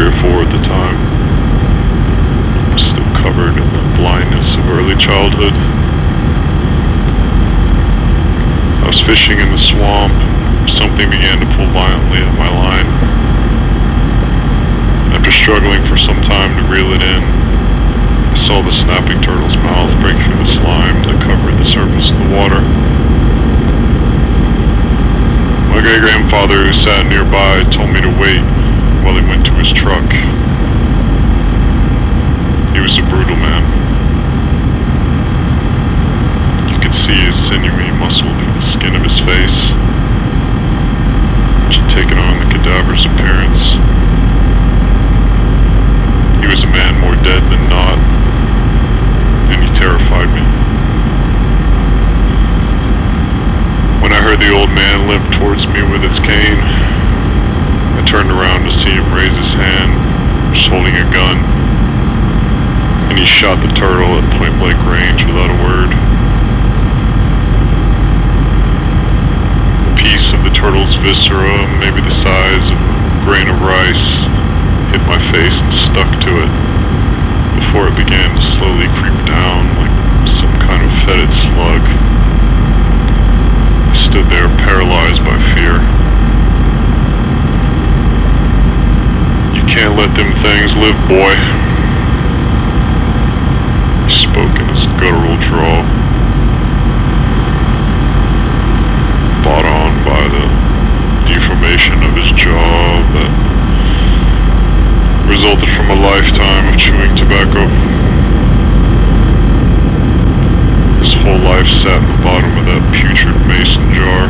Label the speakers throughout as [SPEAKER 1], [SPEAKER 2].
[SPEAKER 1] 3 or 4 at the time. Still covered in the blindness of early childhood. I was fishing in the swamp. Something began to pull violently at my line. After struggling for some time to reel it in, I saw the snapping turtle's mouth break through the slime that covered the surface of the water. My great-grandfather, who sat nearby, told me to wait while he went to his truck. He was a brutal man. You could see his sinewy muscle through the skin of his face, which had taken on the cadaver's appearance. He was a man more dead than not, and he terrified me. When I heard the old man limp towards me with his cane, I turned around to see him raise his hand, just holding a gun, and he shot the turtle at point-blank range without a word. A piece of the turtle's viscera, maybe the size of a grain of rice, hit my face and stuck to it before it began to slowly creep down like some kind of fetid slug. I stood there paralyzed by fear. "You can't let them things live, boy." He spoke in his guttural drawl, brought on by the deformation of his jaw that resulted from a lifetime of chewing tobacco. His whole life sat in the bottom of that putrid mason jar,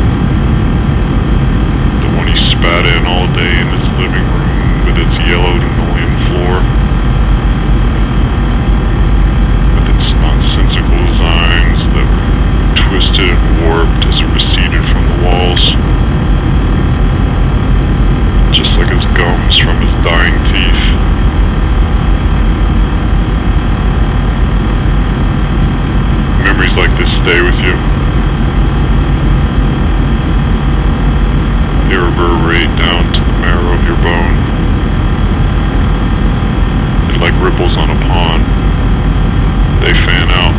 [SPEAKER 1] the one he spat in all day in his living room with its yellow linoleum floor, with its nonsensical designs that were twisted and warped as it receded from the walls, just like his gums from his dying teeth. Memories like this stay with you. They reverberate down to the marrow of your bone. And like ripples on a pond, they fan out.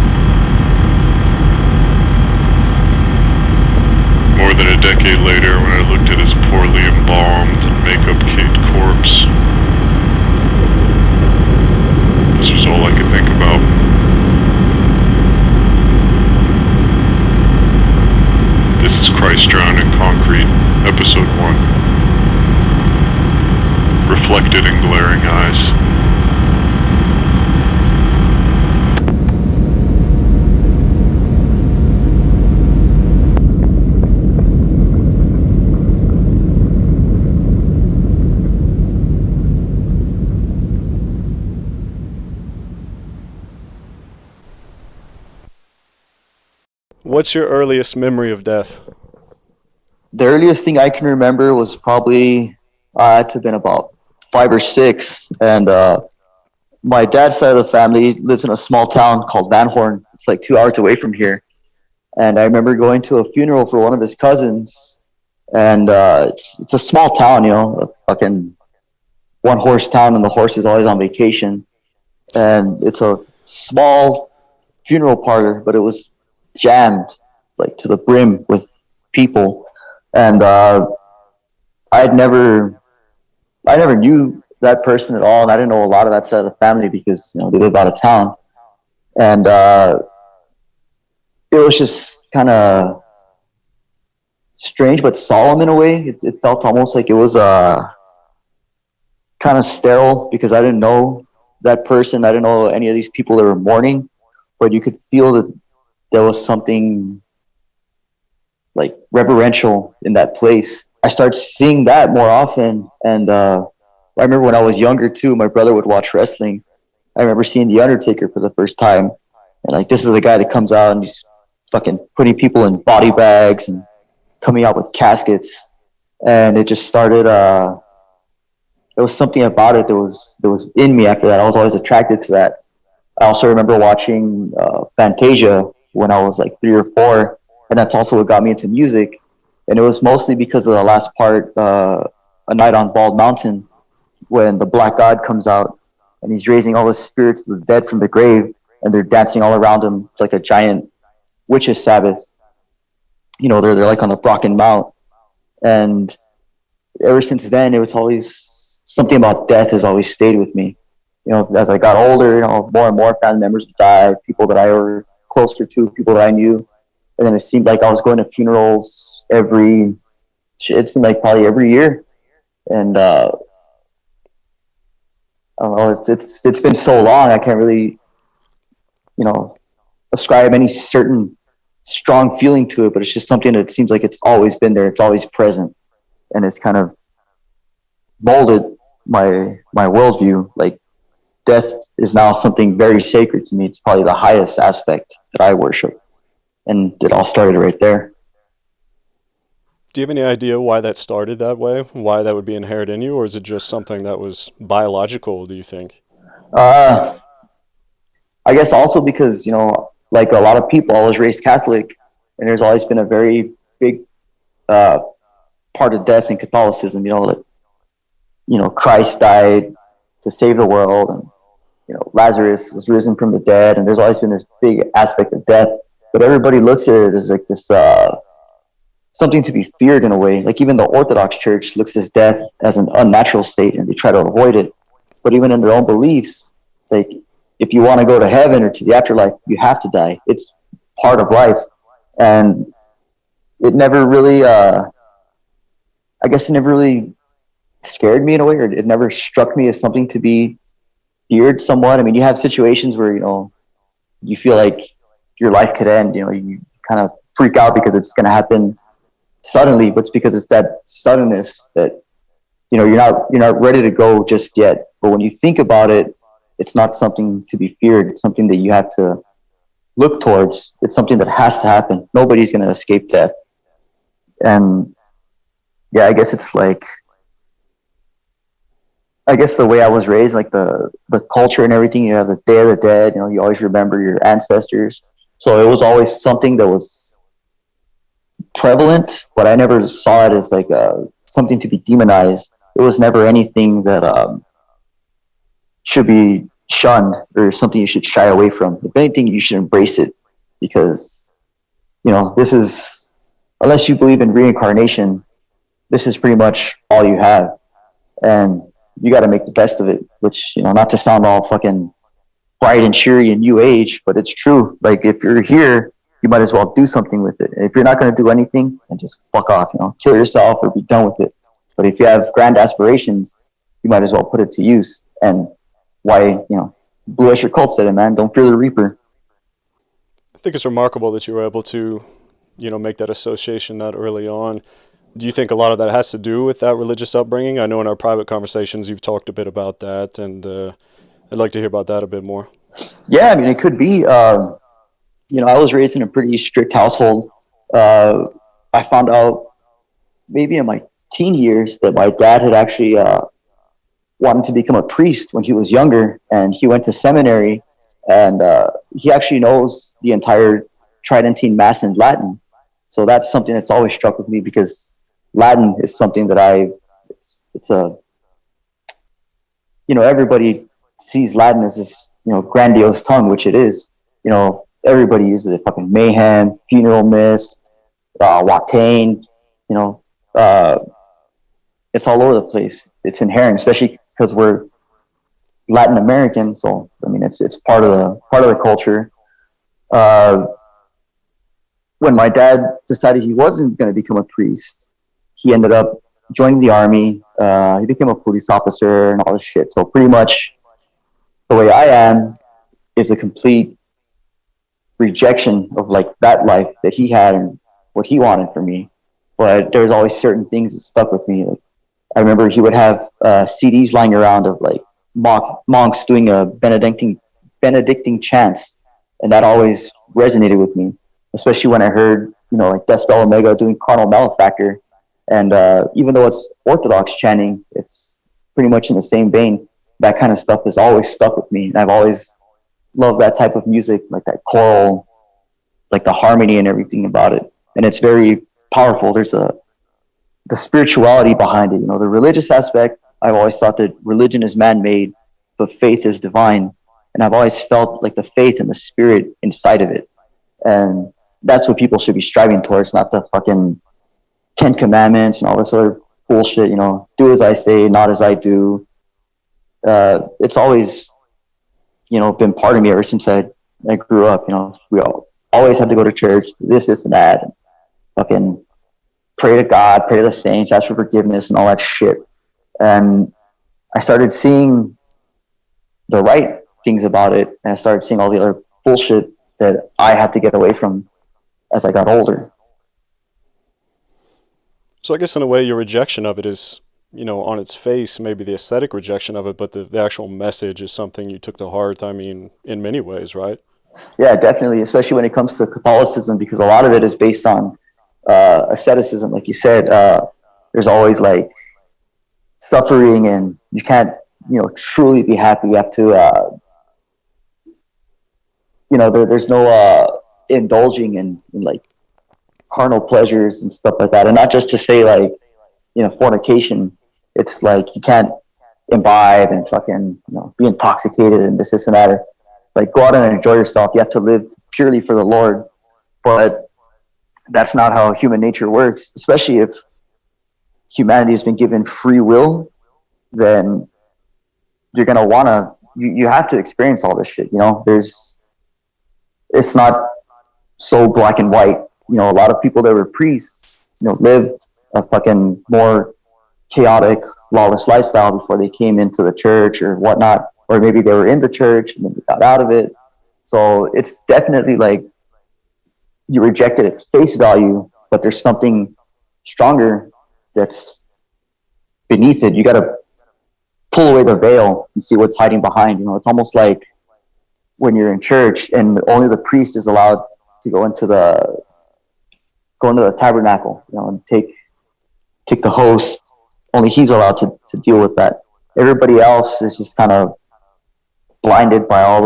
[SPEAKER 1] More than a decade later, when I looked at his poorly embalmed and makeup-caked corpse, this was all I could think about. This is Christ Drowned in Concrete, Episode 1. Reflected in Glaring Eyes.
[SPEAKER 2] What's your earliest memory of death?
[SPEAKER 3] The earliest thing I can remember was probably, I had to have been about 5 or 6. And my dad's side of the family lives in a small town called Van Horn. It's like 2 hours away from here. And I remember going to a funeral for one of his cousins. And it's a small town, you know, a fucking one-horse town, and the horse is always on vacation. And it's a small funeral parlor, but it was jammed like to the brim with people. And I never knew that person at all, and I didn't know a lot of that side of the family because, you know, they live out of town. And it was just kind of strange but solemn in a way. It felt almost like it was kind of sterile because I didn't know that person. I didn't know any of these people that were mourning, but you could feel that there was something like reverential in that place. I started seeing that more often, and I remember when I was younger too, my brother would watch wrestling. I remember seeing The Undertaker for the first time, and like, this is the guy that comes out and he's fucking putting people in body bags and coming out with caskets, and it just started. There was something about it that was in me after that. I was always attracted to that. I also remember watching Fantasia when I was like 3 or 4, and that's also what got me into music. And it was mostly because of the last part, A Night on Bald Mountain, when the Black God comes out and he's raising all the spirits of the dead from the grave, and they're dancing all around him like a giant witches' Sabbath. They're like on the Brocken Mount, and ever since then, it was always something about death has always stayed with me. As I got older, more and more family members would die, people that I were closer to, people that I knew, and then it seemed like I was going to funerals it seemed like probably every year, and I don't know, it's been so long, I can't really, ascribe any certain strong feeling to it, but it's just something that seems like it's always been there, it's always present, and it's kind of molded my worldview. Like, death is now something very sacred to me. It's probably the highest aspect that I worship, and it all started right there.
[SPEAKER 2] Do you have any idea why that started that way? Why that would be inherent in you, or is it just something that was biological, do you think?
[SPEAKER 3] I guess also because, like a lot of people, I was raised Catholic, and there's always been a very big part of death in Catholicism. Christ died to save the world, and Lazarus was risen from the dead, and there's always been this big aspect of death. But everybody looks at it as like this something to be feared in a way. Like, even the Orthodox Church looks at death as an unnatural state, and they try to avoid it. But even in their own beliefs, it's like, if you want to go to heaven or to the afterlife, you have to die. It's part of life, and it never really, I guess, it never really scared me in a way, or it never struck me as something to be feared somewhat. I mean, you have situations where you feel like your life could end. You kind of freak out because it's going to happen suddenly, but it's because it's that suddenness that you're not ready to go just yet. But when you think about it, it's not something to be feared. It's something that you have to look towards. It's something that has to happen. Nobody's going to escape death. And yeah, I guess it's like, I guess the way I was raised, like the culture and everything, you have the Day of the Dead, you always remember your ancestors. So it was always something that was prevalent, but I never saw it as like something to be demonized. It was never anything that should be shunned or something you should shy away from. If anything, you should embrace it, because, this is, unless you believe in reincarnation, this is pretty much all you have. And you got to make the best of it, which, not to sound all fucking bright and cheery and new age, but it's true. Like, if you're here, you might as well do something with it. And if you're not going to do anything, then just fuck off, kill yourself or be done with it. But if you have grand aspirations, you might as well put it to use. And why, Blue Oyster Cult said it, man, don't fear the Reaper.
[SPEAKER 2] I think it's remarkable that you were able to, make that association that early on. Do you think a lot of that has to do with that religious upbringing? I know in our private conversations you've talked a bit about that, and I'd like to hear about that a bit more.
[SPEAKER 3] Yeah, I mean, it could be. I was raised in a pretty strict household. I found out maybe in my teen years that my dad had actually wanted to become a priest when he was younger, and he went to seminary, and he actually knows the entire Tridentine Mass in Latin. So that's something that's always struck with me, because Latin is something that it's a, everybody sees Latin as this, grandiose tongue, which it is. Everybody uses it, fucking mayhem, funeral mist, Watain, it's all over the place. It's inherent, especially because we're Latin American. So, I mean, it's part of the culture. When my dad decided he wasn't going to become a priest, he ended up joining the army. He became a police officer and all this shit. So pretty much the way I am is a complete rejection of like that life that he had and what he wanted for me. But there's always certain things that stuck with me. Like, I remember he would have CDs lying around of like monks doing a Benedictine chants, and that always resonated with me, especially when I heard, like Decibel Omega doing Carnal Malefactor. And even though it's Orthodox chanting, it's pretty much in the same vein. That kind of stuff has always stuck with me, and I've always loved that type of music, like that choral, like the harmony and everything about it. And it's very powerful. There's the spirituality behind it. The religious aspect, I've always thought that religion is man-made, but faith is divine. And I've always felt like the faith and the spirit inside of it. And that's what people should be striving towards, not the fucking 10 commandments and all this other bullshit, you know, do as I say, not as I do. It's always, you know, been part of me ever since I grew up. You know, we always had to go to church, this and that, and fucking pray to God, pray to the saints, ask for forgiveness and all that shit. And I started seeing the right things about it, and I started seeing all the other bullshit that I had to get away from as I got older.
[SPEAKER 2] So I guess in a way, your rejection of it is, on its face, maybe the aesthetic rejection of it, but the actual message is something you took to heart. I mean, in many ways, right?
[SPEAKER 3] Yeah, definitely, especially when it comes to Catholicism, because a lot of it is based on asceticism. Like you said, there's always like suffering, and you can't, truly be happy. You have to, there's no indulging in like carnal pleasures and stuff like that. And not just to say like, fornication. It's like you can't imbibe and fucking, be intoxicated and this and that. Or, like, go out and enjoy yourself. You have to live purely for the Lord. But that's not how human nature works, especially if humanity has been given free will. Then you're going to want to, you have to experience all this shit. It's not so black and white. A lot of people that were priests, lived a fucking more chaotic, lawless lifestyle before they came into the church or whatnot. Or maybe they were in the church and then they got out of it. So it's definitely like you reject it at face value, but there's something stronger that's beneath it. You got to pull away the veil and see what's hiding behind. It's almost like when you're in church and only the priest is allowed to go into the tabernacle, and take the host. Only he's allowed to deal with that. Everybody else is just kind of blinded by all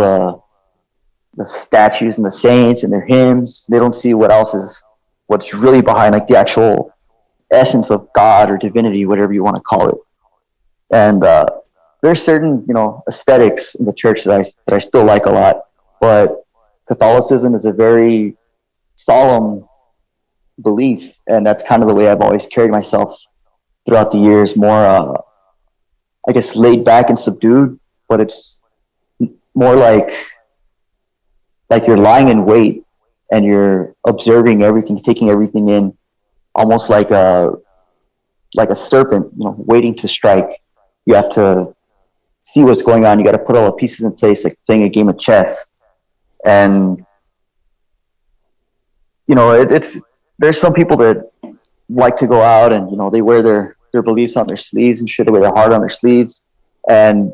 [SPEAKER 3] the statues and the saints and their hymns. They don't see what's really behind, like the actual essence of God or divinity, whatever you want to call it. And there's certain, aesthetics in the church that I still like a lot. But Catholicism is a very solemn belief, and that's kind of the way I've always carried myself throughout the years. More, I guess, laid back and subdued, but it's more like you're lying in wait and you're observing everything, taking everything in, almost like a serpent, waiting to strike. You have to see what's going on. You got to put all the pieces in place, like playing a game of chess. And there's some people that like to go out and they wear their beliefs on their sleeves and shit. They wear their heart on their sleeves, and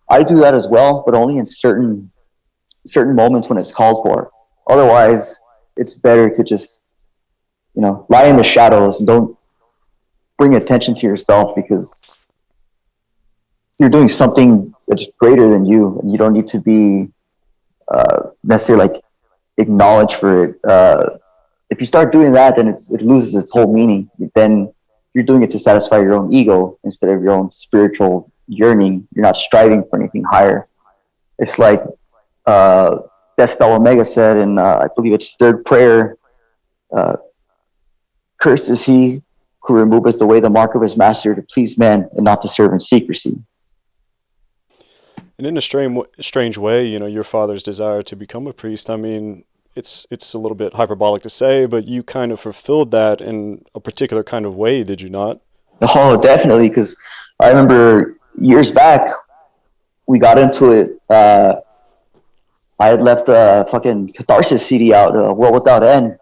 [SPEAKER 3] I do that as well, but only in certain moments when it's called for. Otherwise, it's better to just lie in the shadows and don't bring attention to yourself, because you're doing something that's greater than you, and you don't need to be necessarily like acknowledged for it. If you start doing that, then it loses its whole meaning. Then you're doing it to satisfy your own ego instead of your own spiritual yearning. You're not striving for anything higher. It's like Bespel Omega said in, I believe it's third prayer, cursed is he who removeth away the mark of his master to please men and not to serve in secrecy.
[SPEAKER 2] And in a strange way, your father's desire to become a priest, I mean, it's a little bit hyperbolic to say, but you kind of fulfilled that in a particular kind of way, did you not?
[SPEAKER 3] Oh, definitely, because I remember years back, we got into it. I had left a fucking Catharsis CD out, World Without End,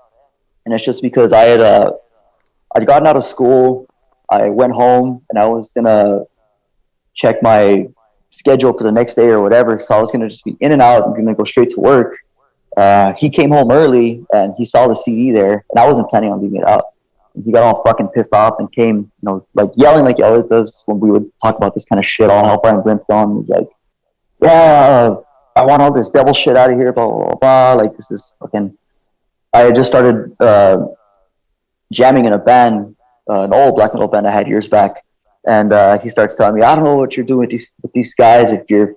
[SPEAKER 3] and it's just because I'd gotten out of school, I went home, and I was gonna check my schedule for the next day or whatever, so I was gonna just be in and out and gonna go straight to work. He came home early and he saw the CD there, and I wasn't planning on leaving it out. And he got all fucking pissed off and came, like yelling like he always does when we would talk about this kind of shit, all hellfire and brimstone. He's like, "Yeah, I want all this devil shit out of here, blah blah blah blah." Like, this is fucking. I had just started jamming in a band, an old black metal band I had years back, And he starts telling me, I don't know what you're doing with these guys, if you're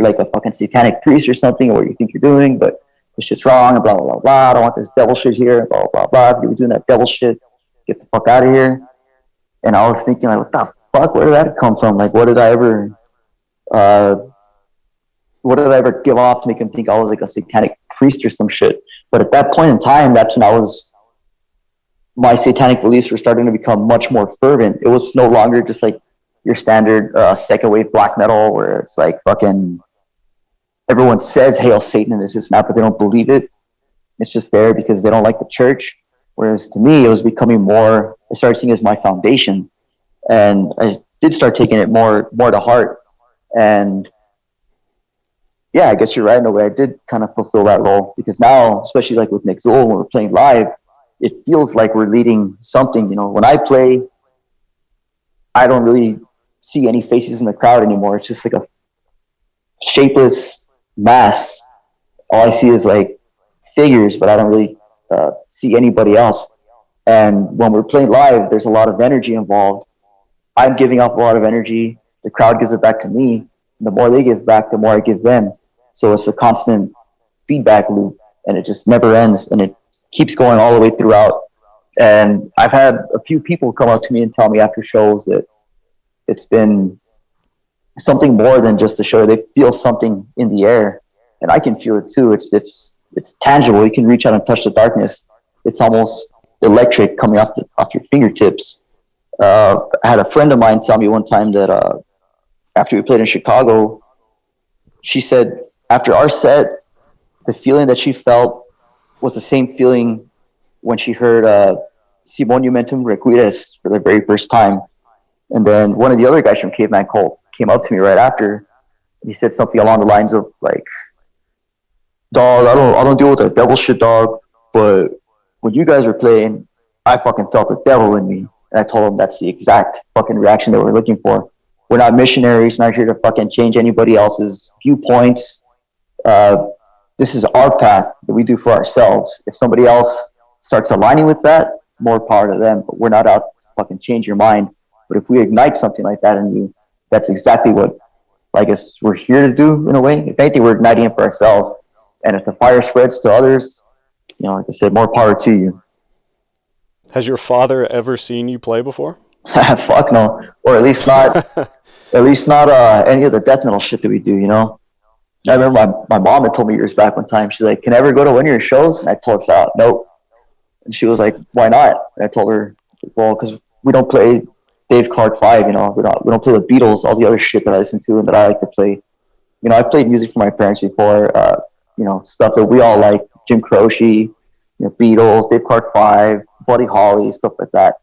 [SPEAKER 3] like a fucking satanic priest or something, or what you think you're doing, but this shit's wrong, and blah blah blah blah. I don't want this devil shit here, and blah blah blah. If you were doing that devil shit, get the fuck out of here. And I was thinking, like, what the fuck? Where did that come from? Like, uh, what did I ever give off to make him think I was like a satanic priest or some shit? But at that point in time, that's when my satanic beliefs were starting to become much more fervent. It was no longer just like your standard second wave black metal where it's like fucking everyone says Hail Satan and this is not, but they don't believe it. It's just there because they don't like the church. Whereas to me, it was becoming more, I started seeing it as my foundation. And I did start taking it more to heart. And yeah, I guess you're right in a way. I did kind of fulfill that role because now, especially like with NEXUL, when we're playing live, it feels like we're leading something. You know, when I play, I don't really see any faces in the crowd anymore. It's just like a shapeless mass. All I see is like figures, but I don't really see anybody else. And when we're playing live, there's a lot of energy involved. I'm giving off a lot of energy. The crowd gives it back to me. And the more they give back, the more I give them. So it's a constant feedback loop, and it just never ends, and it keeps going all the way throughout. And I've had a few people come up to me and tell me after shows that it's been something more than just a show. They feel something in the air, and I can feel it too. It's tangible. You can reach out and touch the darkness. It's almost electric coming off your fingertips. I had a friend of mine tell me one time that after we played in Chicago, she said after our set, the feeling that she felt was the same feeling when she heard Si Monumentum Requies for the very first time. And then one of the other guys from Caveman Cult came up to me right after. And he said something along the lines of like, "Dog, I don't deal with that devil shit, dog. But when you guys were playing, I fucking felt the devil in me." And I told him that's the exact fucking reaction that we're looking for. We're not missionaries, not here to fucking change anybody else's viewpoints. This is our path that we do for ourselves. If somebody else starts aligning with that, more power to them. But we're not out to fucking change your mind. But if we ignite something like that in you, that's exactly what I guess we're here to do in a way. If anything, we're igniting it for ourselves. And if the fire spreads to others, you know, like I said, more power to you.
[SPEAKER 2] Has your father ever seen you play before?
[SPEAKER 3] Fuck no. Or at least not any of the death metal shit that we do, you know? I remember my mom had told me years back one time, she's like, "Can I ever go to one of your shows?" And I told her, "Nope." And she was like, "Why not?" And I told her, "Well, because we don't play Dave Clark 5, you know, we don't play the Beatles, all the other shit that I listen to and that I like to play. You know, I played music for my parents before, you know, stuff that we all like, Jim Croce, you know, Beatles, Dave Clark 5, Buddy Holly, stuff like that.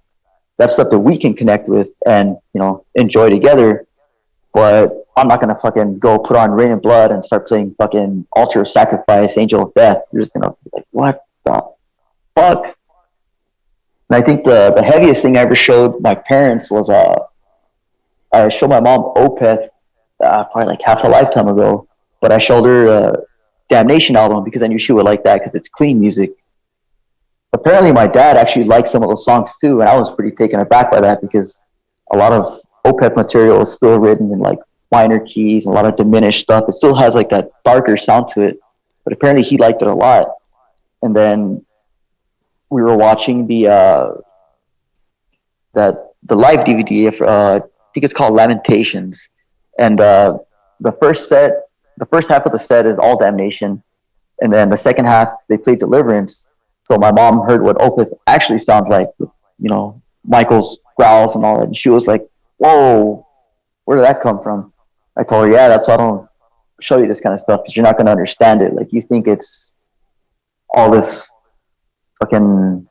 [SPEAKER 3] That's stuff that we can connect with and, you know, enjoy together. But I'm not going to fucking go put on Rain and Blood and start playing fucking Altar of Sacrifice, Angel of Death. You're just going to be like, what the fuck?" And I think the heaviest thing I ever showed my parents was I showed my mom Opeth probably like half a lifetime ago. But I showed her the Damnation album because I knew she would like that because it's clean music. Apparently my dad actually liked some of those songs too, and I was pretty taken aback by that because a lot of Opeth material is still written in like minor keys and a lot of diminished stuff. It still has like that darker sound to it, but apparently he liked it a lot. And then we were watching the live DVD. I think it's called Lamentations, and the first half of the set is all Damnation, and then the second half they played Deliverance. So my mom heard what Opeth actually sounds like, you know, Michael's growls and all that, and she was like, "Whoa, where did that come from?" I told her, "Yeah, that's why I don't show you this kind of stuff because you're not going to understand it. Like you think it's all this fucking,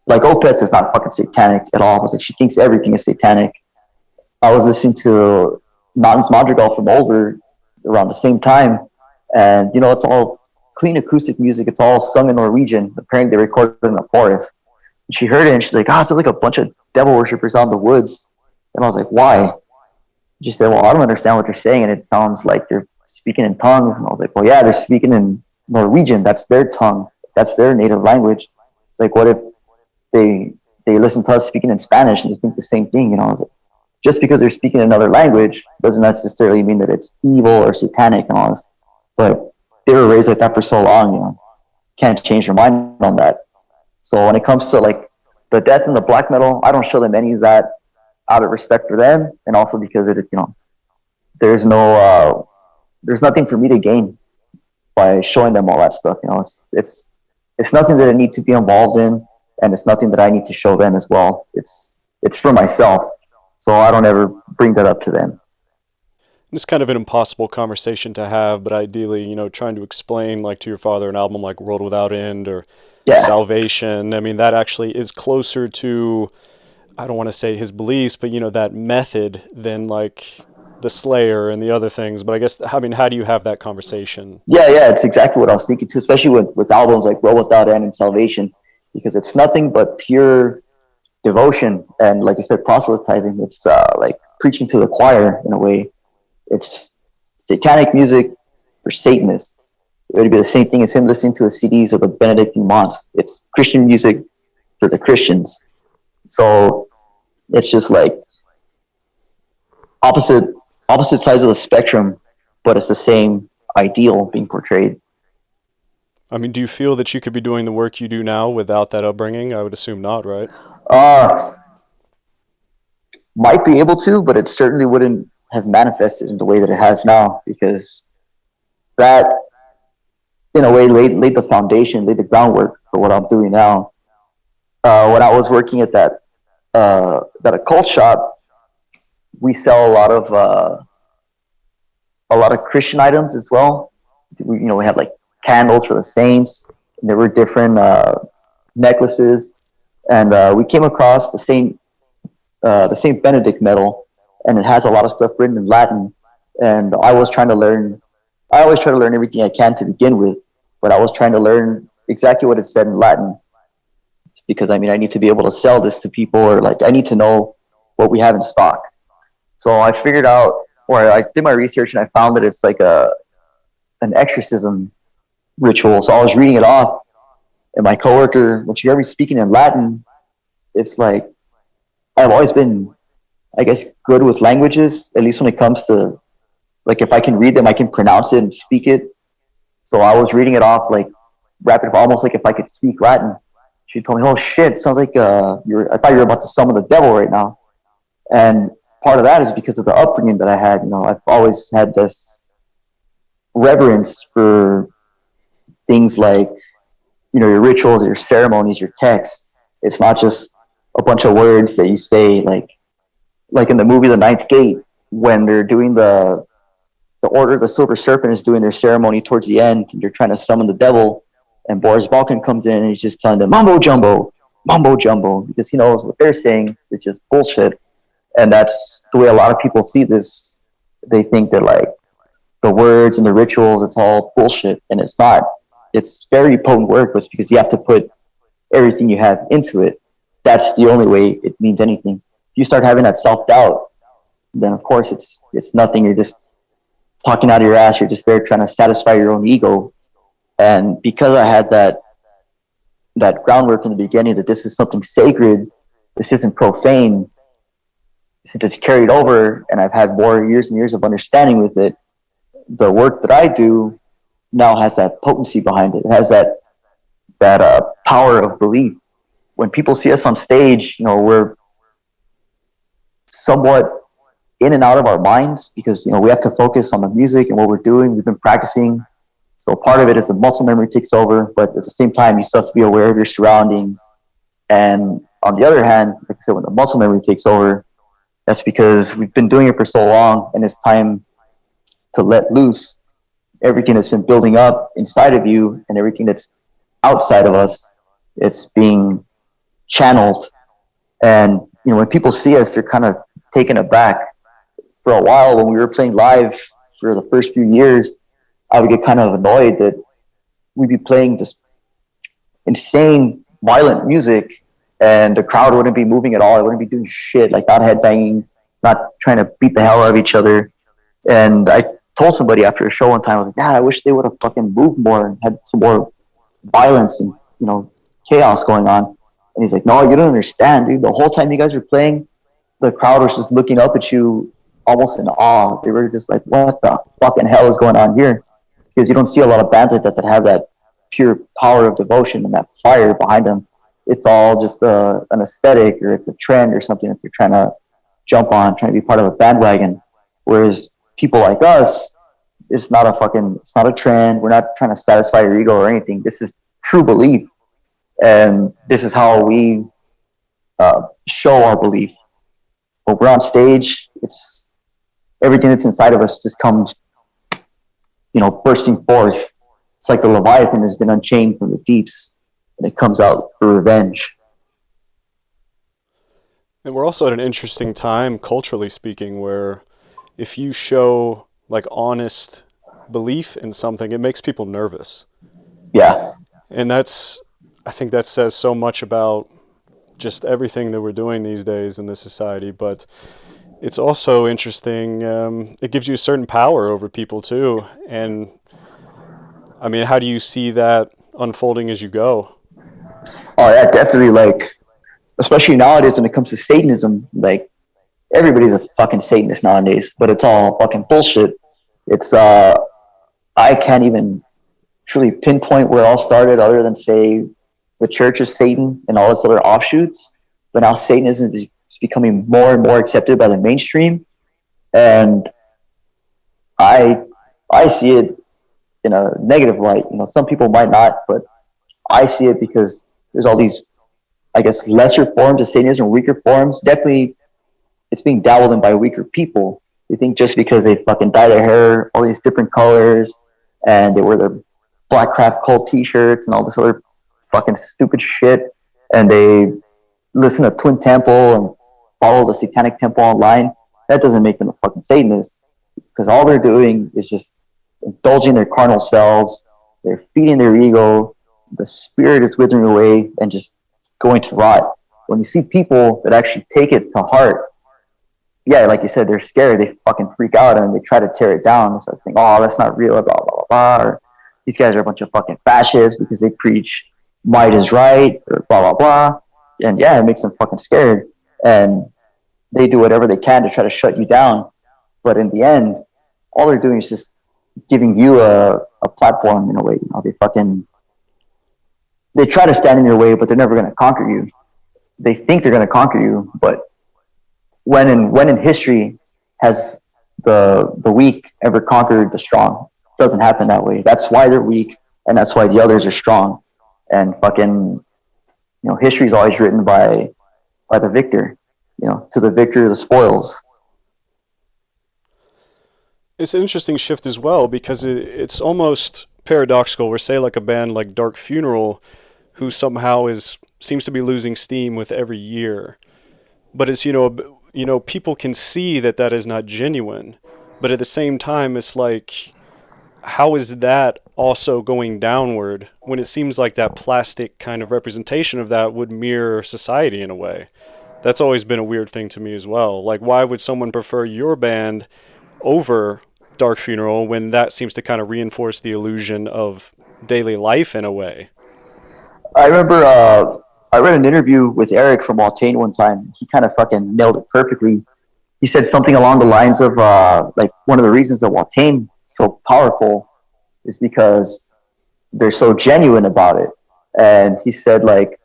[SPEAKER 3] like Opeth is not fucking satanic at all." I was like, she thinks everything is satanic. I was listening to Mountains Madrigal from Olver around the same time, and you know, it's all clean acoustic music. It's all sung in Norwegian. Apparently they recorded it in the forest. And she heard it and she's like, "Oh, it's like a bunch of devil worshippers out in the woods." And I was like, "Why?" She said, "Well, I don't understand what they're saying, and it sounds like they're speaking in tongues." And I was like, "Well, yeah, they're speaking in Norwegian. That's their tongue. That's their native language." It's like, what if they listen to us speaking in Spanish and they think the same thing? You know, I was like, just because they're speaking another language doesn't necessarily mean that it's evil or satanic and all this. But they were raised like that for so long, can't change their mind on that. So when it comes to like the death and the black metal, I don't show them any of that out of respect for them, and also because there's there's nothing for me to gain by showing them all that stuff. It's nothing that I need to be involved in, and it's nothing that I need to show them as well. It's for myself, so I don't ever bring that up to them.
[SPEAKER 2] It's kind of an impossible conversation to have, but ideally, trying to explain like to your father an album like World Without End or
[SPEAKER 3] Yeah,
[SPEAKER 2] Salvation. I mean, that actually is closer to, I don't want to say his beliefs, but that method than like the Slayer and the other things. But I guess, I mean, how do you have that conversation?
[SPEAKER 3] yeah, it's exactly what I was thinking too, especially with albums like World Without End and Salvation, because it's nothing but pure devotion and, like I said, proselytizing. It's like preaching to the choir in a way. It's satanic music for Satanists. It would be the same thing as him listening to the CDs of the Benedictine monks. It's Christian music for the Christians. So it's just like opposite sides of the spectrum, but it's the same ideal being portrayed.
[SPEAKER 2] I mean, do you feel that you could be doing the work you do now without that upbringing? I would assume not, right?
[SPEAKER 3] Uh, might be able to, but it certainly wouldn't have manifested in the way that it has now, because that, in a way, laid the foundation, laid the groundwork for what I'm doing now. When I was working at that occult shop, we sell a lot of Christian items as well. We had like candles for the saints, and there were different necklaces, and we came across the Saint Benedict medal, and it has a lot of stuff written in Latin. And I always try to learn everything I can to begin with, but I was trying to learn exactly what it said in Latin, because I need to be able to sell this to people, or like I need to know what we have in stock. So I figured out, or I did my research, and I found that it's like an exorcism ritual. So I was reading it off, and my coworker, when she heard me speaking in Latin, it's like I've always been, I guess, good with languages, at least when it comes to, like, if I can read them, I can pronounce it and speak it. So I was reading it off like rapid, almost like if I could speak Latin. She told me, "Oh shit, sounds like I thought you were about to summon the devil right now." And part of that is because of the upbringing that I had. I've always had this reverence for things like, your rituals, your ceremonies, your texts. It's not just a bunch of words that you say, like in the movie The Ninth Gate, when they're doing the Order of the Silver Serpent is doing their ceremony towards the end, and they're trying to summon the devil, and Boris Balkan comes in and he's just telling them mumbo jumbo, because he knows what they're saying is just bullshit. And that's the way a lot of people see this. They think that like the words and the rituals, it's all bullshit, and it's not. It's very potent work, but it's because you have to put everything you have into it. That's the only way it means anything. If you start having that self-doubt, then of course it's nothing. You're just talking out of your ass. You're just there trying to satisfy your own ego. And because I had that groundwork in the beginning, that this is something sacred, this isn't profane, since it's carried over, and I've had more years and years of understanding with it, the work that I do now has that potency behind it. It has that power of belief. When people see us on stage, we're somewhat in and out of our minds, because we have to focus on the music and what we're doing. We've been practicing, so part of it is the muscle memory takes over, but at the same time you still have to be aware of your surroundings. And on the other hand, like I said, when the muscle memory takes over, that's because we've been doing it for so long, and it's time to let loose everything that's been building up inside of you, and everything that's outside of us. It's being channeled. And when people see us, they're kind of taken aback. For a while, when we were playing live for the first few years, I would get kind of annoyed that we'd be playing this insane, violent music, and the crowd wouldn't be moving at all. I wouldn't be doing shit, like not headbanging, not trying to beat the hell out of each other. And I told somebody after a show one time, I was like, "Yeah, I wish they would have fucking moved more and had some more violence and chaos going on." And he's like, "No, you don't understand, dude. The whole time you guys were playing, the crowd was just looking up at you almost in awe. They were just like, what the fucking hell is going on here? Because you don't see a lot of bands like that that have that pure power of devotion and that fire behind them. It's all just an aesthetic, or it's a trend or something that they're trying to jump on, trying to be part of a bandwagon. Whereas people like us, it's not a trend. We're not trying to satisfy your ego or anything. This is true belief. And this is how we show our belief. When we're on stage, it's everything that's inside of us just comes, bursting forth. It's like the Leviathan has been unchained from the deeps, and it comes out for revenge.
[SPEAKER 2] And we're also at an interesting time, culturally speaking, where if you show like honest belief in something, it makes people nervous.
[SPEAKER 3] Yeah.
[SPEAKER 2] And I think that says so much about just everything that we're doing these days in this society. But it's also interesting. It gives you a certain power over people too. And I mean, how do you see that unfolding as you go?
[SPEAKER 3] Oh, yeah, definitely. Like, especially nowadays when it comes to Satanism, like everybody's a fucking Satanist nowadays, but it's all fucking bullshit. It's I can't even truly pinpoint where it all started, other than say the Church of Satan and all its other offshoots. But now Satanism is becoming more and more accepted by the mainstream, and I see it in a negative light. Some people might not, but I see it because there's all these, I guess, lesser forms of Satanism, weaker forms. Definitely, it's being dabbled in by weaker people. They think just because they fucking dye their hair all these different colors and they wear their Black Crap Cult t-shirts and all this other fucking stupid shit, and they listen to Twin Temple and follow the Satanic Temple online, that doesn't make them a fucking Satanist, because all they're doing is just indulging their carnal selves. They're feeding their ego. The spirit is withering away and just going to rot. When you see people that actually take it to heart, yeah, like you said, they're scared. They fucking freak out and they try to tear it down. They start saying, "Oh, that's not real," blah blah blah blah. Or these guys are a bunch of fucking fascists because they preach might is right, or blah blah blah. And yeah, it makes them fucking scared. And they do whatever they can to try to shut you down. But in the end, all they're doing is just giving you a platform in a way. They try to stand in your way, but they're never going to conquer you. They think they're going to conquer you, but when in history has the weak ever conquered the strong? It doesn't happen that way. That's why they're weak, and that's why the others are strong. And fucking, history is always written by the victor. To the victor, the spoils.
[SPEAKER 2] It's an interesting shift as well, because it's almost paradoxical. Where say like a band like Dark Funeral, who somehow seems to be losing steam with every year, but it's people can see that is not genuine, but at the same time it's like, how is that also going downward when it seems like that plastic kind of representation of that would mirror society in a way? That's always been a weird thing to me as well. Like, why would someone prefer your band over Dark Funeral when that seems to kind of reinforce the illusion of daily life in a way?
[SPEAKER 3] I remember I read an interview with Eric from Waltain one time. He kind of fucking nailed it perfectly. He said something along the lines of like, one of the reasons that Waltain is so powerful is because they're so genuine about it. And he said, like,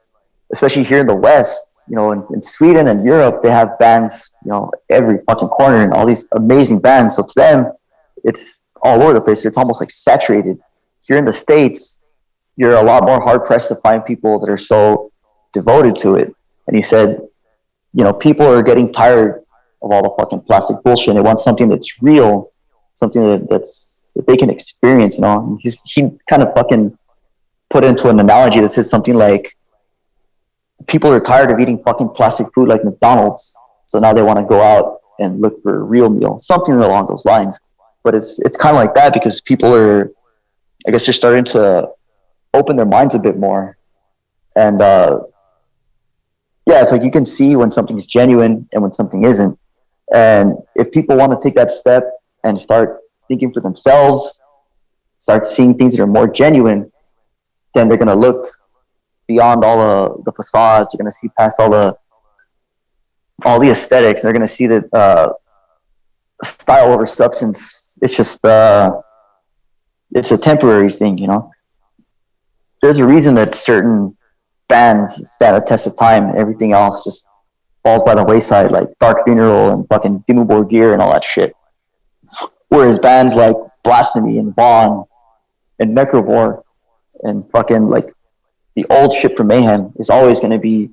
[SPEAKER 3] especially here in the West, in Sweden and Europe, they have bands, every fucking corner, and all these amazing bands. So to them, it's all over the place. It's almost like saturated. Here in the States, you're a lot more hard pressed to find people that are so devoted to it. And he said, people are getting tired of all the fucking plastic bullshit. They want something that's real, something that they can experience. And he kind of fucking put into an analogy that says something like, people are tired of eating fucking plastic food like McDonald's, so now they want to go out and look for a real meal, something along those lines. But it's kind of like that, because people are, I guess, they're starting to open their minds a bit more. And it's like you can see when something's genuine and when something isn't. And if people want to take that step and start thinking for themselves, start seeing things that are more genuine, then they're going to look beyond all the facades. You're going to see past all all the aesthetics. They're going to see that style over substance. It's just it's a temporary thing, you know. There's a reason that certain bands stand a test of time, and everything else just falls by the wayside, like Dark Funeral and fucking Dimmu Gear and all that shit. Whereas bands like Blasphemy and Vaughn and Necrovore and fucking like the old shit from Mayhem is always going to be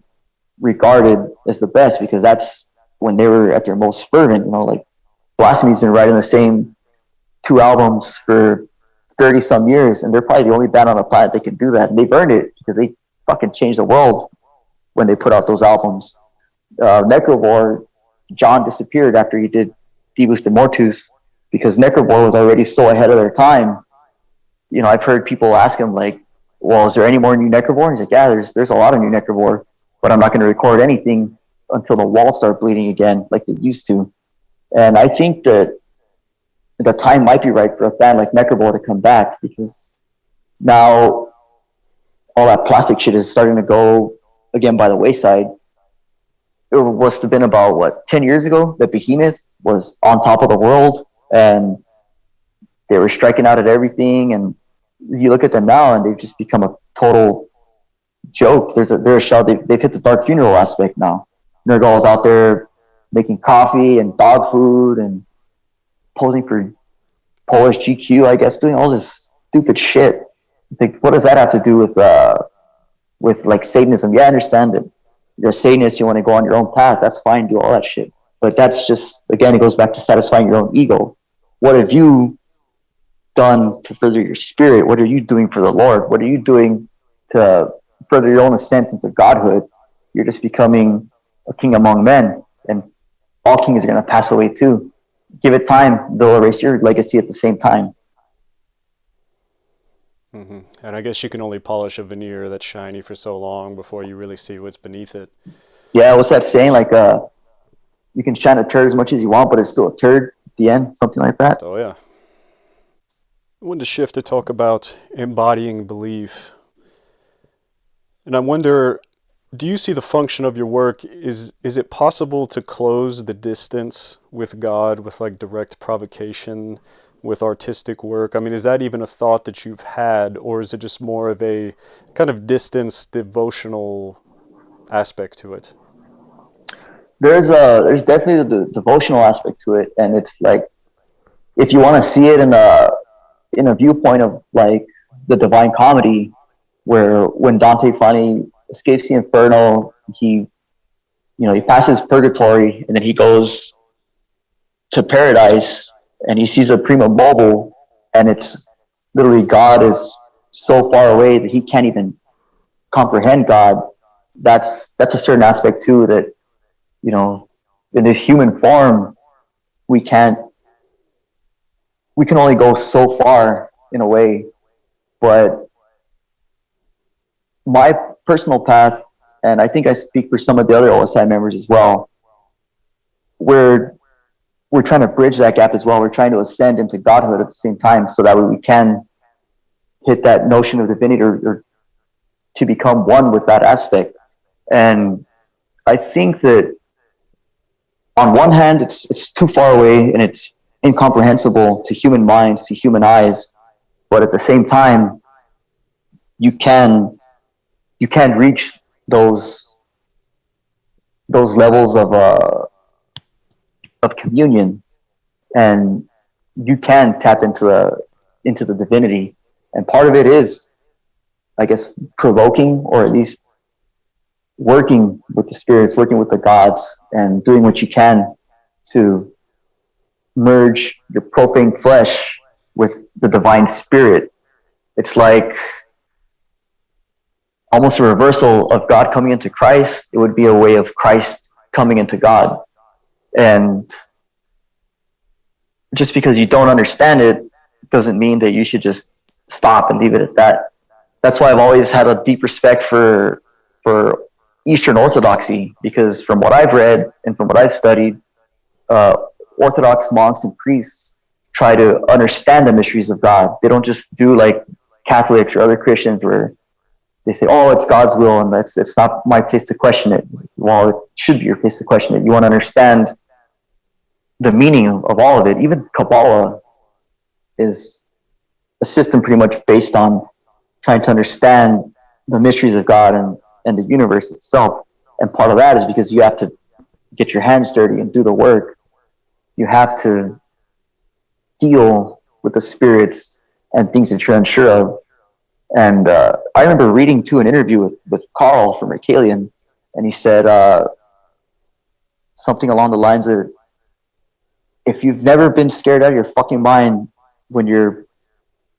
[SPEAKER 3] regarded as the best because that's when they were at their most fervent, you know, like Blasphemy's been writing the same 2 albums for 30 some years, and they're probably the only band on the planet that can do that. And they've earned it because they fucking changed the world when they put out those albums. Necrovore, John disappeared after he did Divus de Mortus because Necrovore was already so ahead of their time. You know, I've heard people ask him like, well, is there any more new Necrovore? He's like, yeah, there's a lot of new Necrovore, but I'm not going to record anything until the walls start bleeding again like they used to. And I think that the time might be right for a band like Necrovore to come back because now all that plastic shit is starting to go again by the wayside. It must have been about 10 years ago that Behemoth was on top of the world and they were striking out at everything. And you look at them now and they've just become a total joke. They're a show. They've hit the Dark Funeral aspect now. Nergal's out there making coffee and dog food and posing for Polish GQ, I guess, doing all this stupid shit. It's like, what does that have to do with like Satanism? Yeah, I understand that you're a Satanist, you want to go on your own path, that's fine, do all that shit. But that's just, again, it goes back to satisfying your own ego. What have you done to further your spirit? What are you doing for the Lord? What are you doing to further your own ascent into godhood? You're just becoming a king among men, and all kings are going to pass away too. Give it time, they'll erase your legacy at the same time.
[SPEAKER 2] Mm-hmm. And I guess you can only polish a veneer that's shiny for so long before you really see what's beneath it.
[SPEAKER 3] Yeah, what's that saying? Like, you can shine a turd as much as you want, but it's still a turd at the end, something like that.
[SPEAKER 2] Oh, yeah. I wanted to shift to talk about embodying belief. And I wonder, do you see the function of your work? Is it possible to close the distance with God with like direct provocation with artistic work? I mean, is that even a thought that you've had, or is it just more of a kind of distance devotional aspect to it?
[SPEAKER 3] There's definitely the devotional aspect to it, and it's like, if you want to see it in a viewpoint of like the Divine Comedy, where when Dante finally escapes the Inferno, he passes purgatory and then he goes to paradise and he sees a prima mobile, and it's literally God is so far away that he can't even comprehend God. That's a certain aspect too, that, you know, in this human form, we can only go so far in a way. But my personal path, and I think I speak for some of the other OSI members as well, we're trying to bridge that gap as well. We're trying to ascend into godhood at the same time, so that way we can hit that notion of divinity, or to become one with that aspect. And I think that on one hand, it's too far away and it's incomprehensible to human minds, to human eyes, but at the same time, you can reach those levels of communion, and you can tap into the divinity. And part of it is, I guess, provoking, or at least working with the spirits, working with the gods, and doing what you can to merge your profane flesh with the divine spirit. It's like almost a reversal of God coming into Christ. It would be a way of Christ coming into God. And just because you don't understand it doesn't mean that you should just stop and leave it at that. That's why I've always had a deep respect for Eastern Orthodoxy, because from what I've read and from what I've studied, Orthodox monks and priests try to understand the mysteries of God. They don't just do like Catholics or other Christians where they say, oh, it's God's will, and it's not my place to question it. Well, it should be your place to question it. You want to understand the meaning of all of it. Even Kabbalah is a system pretty much based on trying to understand the mysteries of God and the universe itself. And part of that is because you have to get your hands dirty and do the work. You have to deal with the spirits and things that you're unsure of. And I remember reading to an interview with Carl from Mercalian, and he said something along the lines of, if you've never been scared out of your fucking mind when you're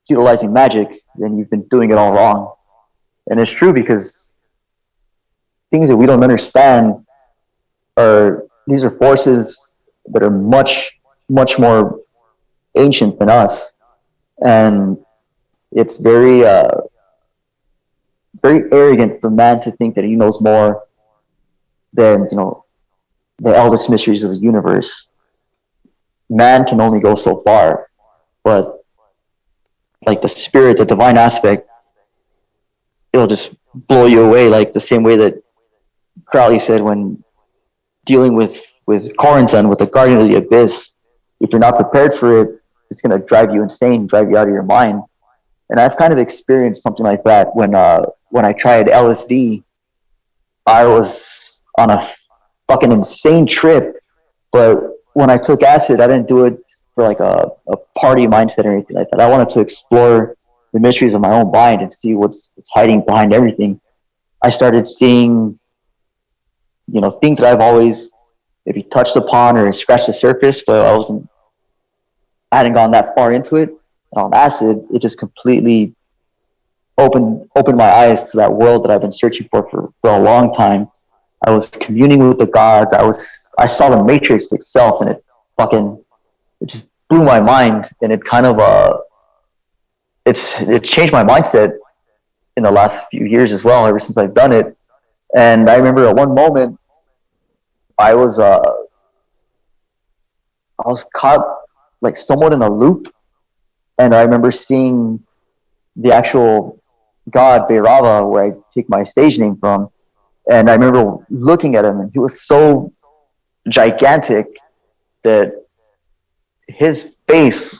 [SPEAKER 3] utilizing magic, then you've been doing it all wrong. And it's true, because things that we don't understand these are forces that are much, much more ancient than us. And it's very, very arrogant for man to think that he knows more than, the eldest mysteries of the universe. Man can only go so far, but like the spirit, the divine aspect, it'll just blow you away, like the same way that Crowley said when dealing with Corenson, with the Guardian of the Abyss. If you're not prepared for it, it's going to drive you insane, drive you out of your mind. And I've kind of experienced something like that when I tried LSD. I was on a fucking insane trip, but when I took acid, I didn't do it for like a party mindset or anything like that. I wanted to explore the mysteries of my own mind and see what's hiding behind everything. I started seeing, things that I've always maybe touched upon or scratched the surface, but I hadn't gone that far into it. And on acid, it just completely opened my eyes to that world that I've been searching for a long time. I was communing with the gods. I saw the Matrix itself, and it just blew my mind. And it kind of it changed my mindset in the last few years as well, ever since I've done it. And I remember at one moment I was caught like somewhat in a loop, and I remember seeing the actual god Bhairava, where I take my stage name from. And I remember looking at him, and he was so gigantic that his face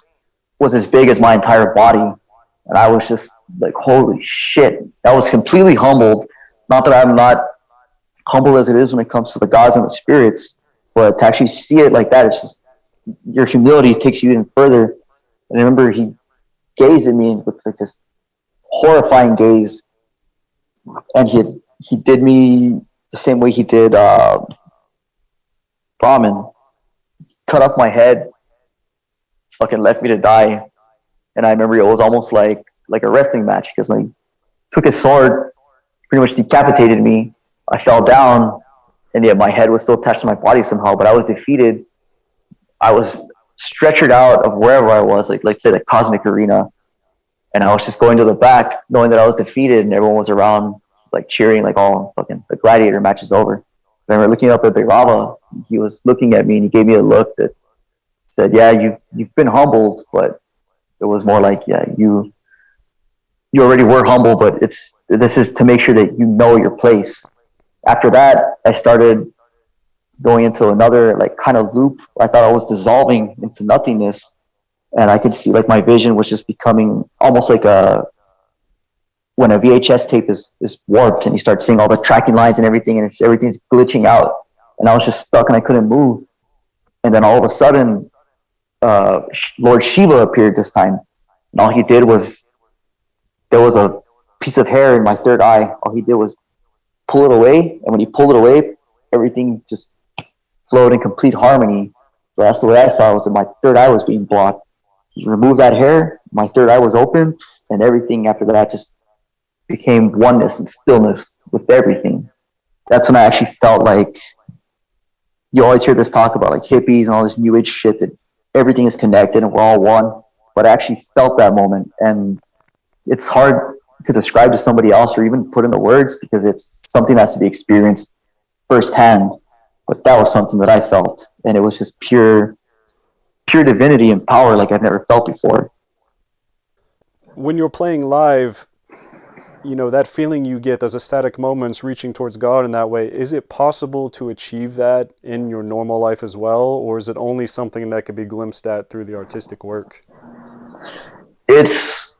[SPEAKER 3] was as big as my entire body. And I was just like, holy shit. I was completely humbled. Not that I'm not humble as it is when it comes to the gods and the spirits, but to actually see it like that, it's just, your humility takes you even further. And I remember he gazed at me with like this horrifying gaze, and he did me the same way he did Brahmin. Cut off my head, fucking left me to die. And I remember it was almost like a wrestling match, because when he took his sword, pretty much decapitated me. I fell down, and yet my head was still attached to my body somehow, but I was defeated. I was stretchered out of wherever I was, like let's say the cosmic arena, and I was just going to the back, knowing that I was defeated, and everyone was around, like cheering, like all fucking the gladiator match is over. I remember looking up at Bhairava. He was looking at me, and he gave me a look that said, "Yeah, you've been humbled, but it was more like, yeah, you already were humble, but this is to make sure that you know your place." After that, I started going into another like kind of loop. I thought I was dissolving into nothingness, and I could see like my vision was just becoming almost like when a VHS tape is warped, and you start seeing all the tracking lines and everything, and everything's glitching out, and I was just stuck and I couldn't move. And then all of a sudden, Lord Shiva appeared this time, and all he did was, there was a piece of hair in my third eye. All he did was pull it away, and when he pulled it away, everything just flowed in complete harmony. So that's the way I saw it, was that my third eye was being blocked. He removed that hair, my third eye was open, and everything after that just became oneness and stillness with everything. That's when I actually felt like, you always hear this talk about like hippies and all this new age shit, that everything is connected and we're all one. But I actually felt that moment, and it's hard to describe to somebody else or even put into words, because it's something that has to be experienced firsthand. But that was something that I felt, and it was just pure divinity and power like I've never felt before.
[SPEAKER 2] When you're playing live, that feeling you get, those ecstatic moments reaching towards God in that way, is it possible to achieve that in your normal life as well? Or is it only something that could be glimpsed at through the artistic work?
[SPEAKER 3] It's,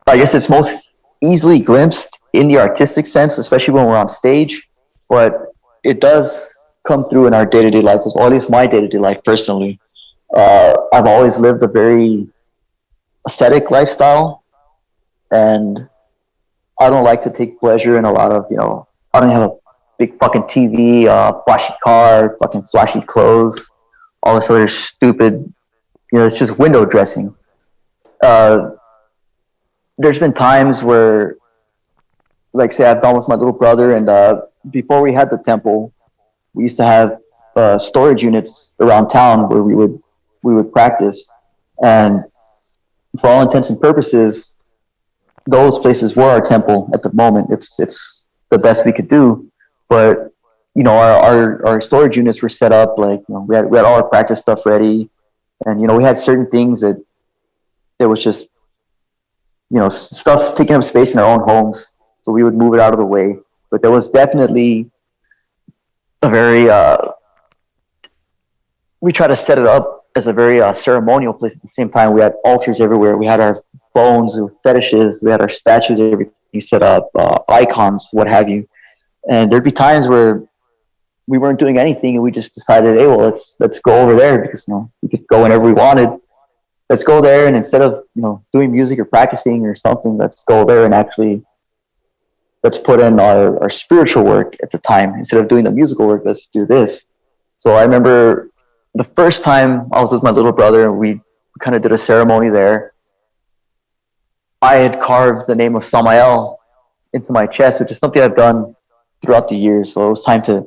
[SPEAKER 3] I guess it's most easily glimpsed in the artistic sense, especially when we're on stage, but it does come through in our day-to-day life as well, at least my day-to-day life personally. I've always lived a very ascetic lifestyle, and I don't like to take pleasure in a lot of, I don't have a big fucking TV, flashy car, fucking flashy clothes, all this other stupid, it's just window dressing. Uh, there's been times where, like, say, I've gone with my little brother, and before we had the temple, we used to have storage units around town where we would practice, and for all intents and purposes, those places were our temple at the moment. It's the best we could do, but our storage units were set up like we had all our practice stuff ready, and we had certain things that there was just stuff taking up space in our own homes, so we would move it out of the way. But there was definitely a very we try to set it up as a very ceremonial place. At the same time, we had altars everywhere. We had our bones, fetishes. We had our statues, everything set up, icons, what have you. And there'd be times where we weren't doing anything, and we just decided, hey, well, let's go over there because we could go whenever we wanted. Let's go there, and instead of doing music or practicing or something, let's go there and actually let's put in our spiritual work at the time. Instead of doing the musical work, let's do this. So I remember the first time I was with my little brother, and we kind of did a ceremony there. I had carved the name of Samael into my chest, which is something I've done throughout the years. So it was time to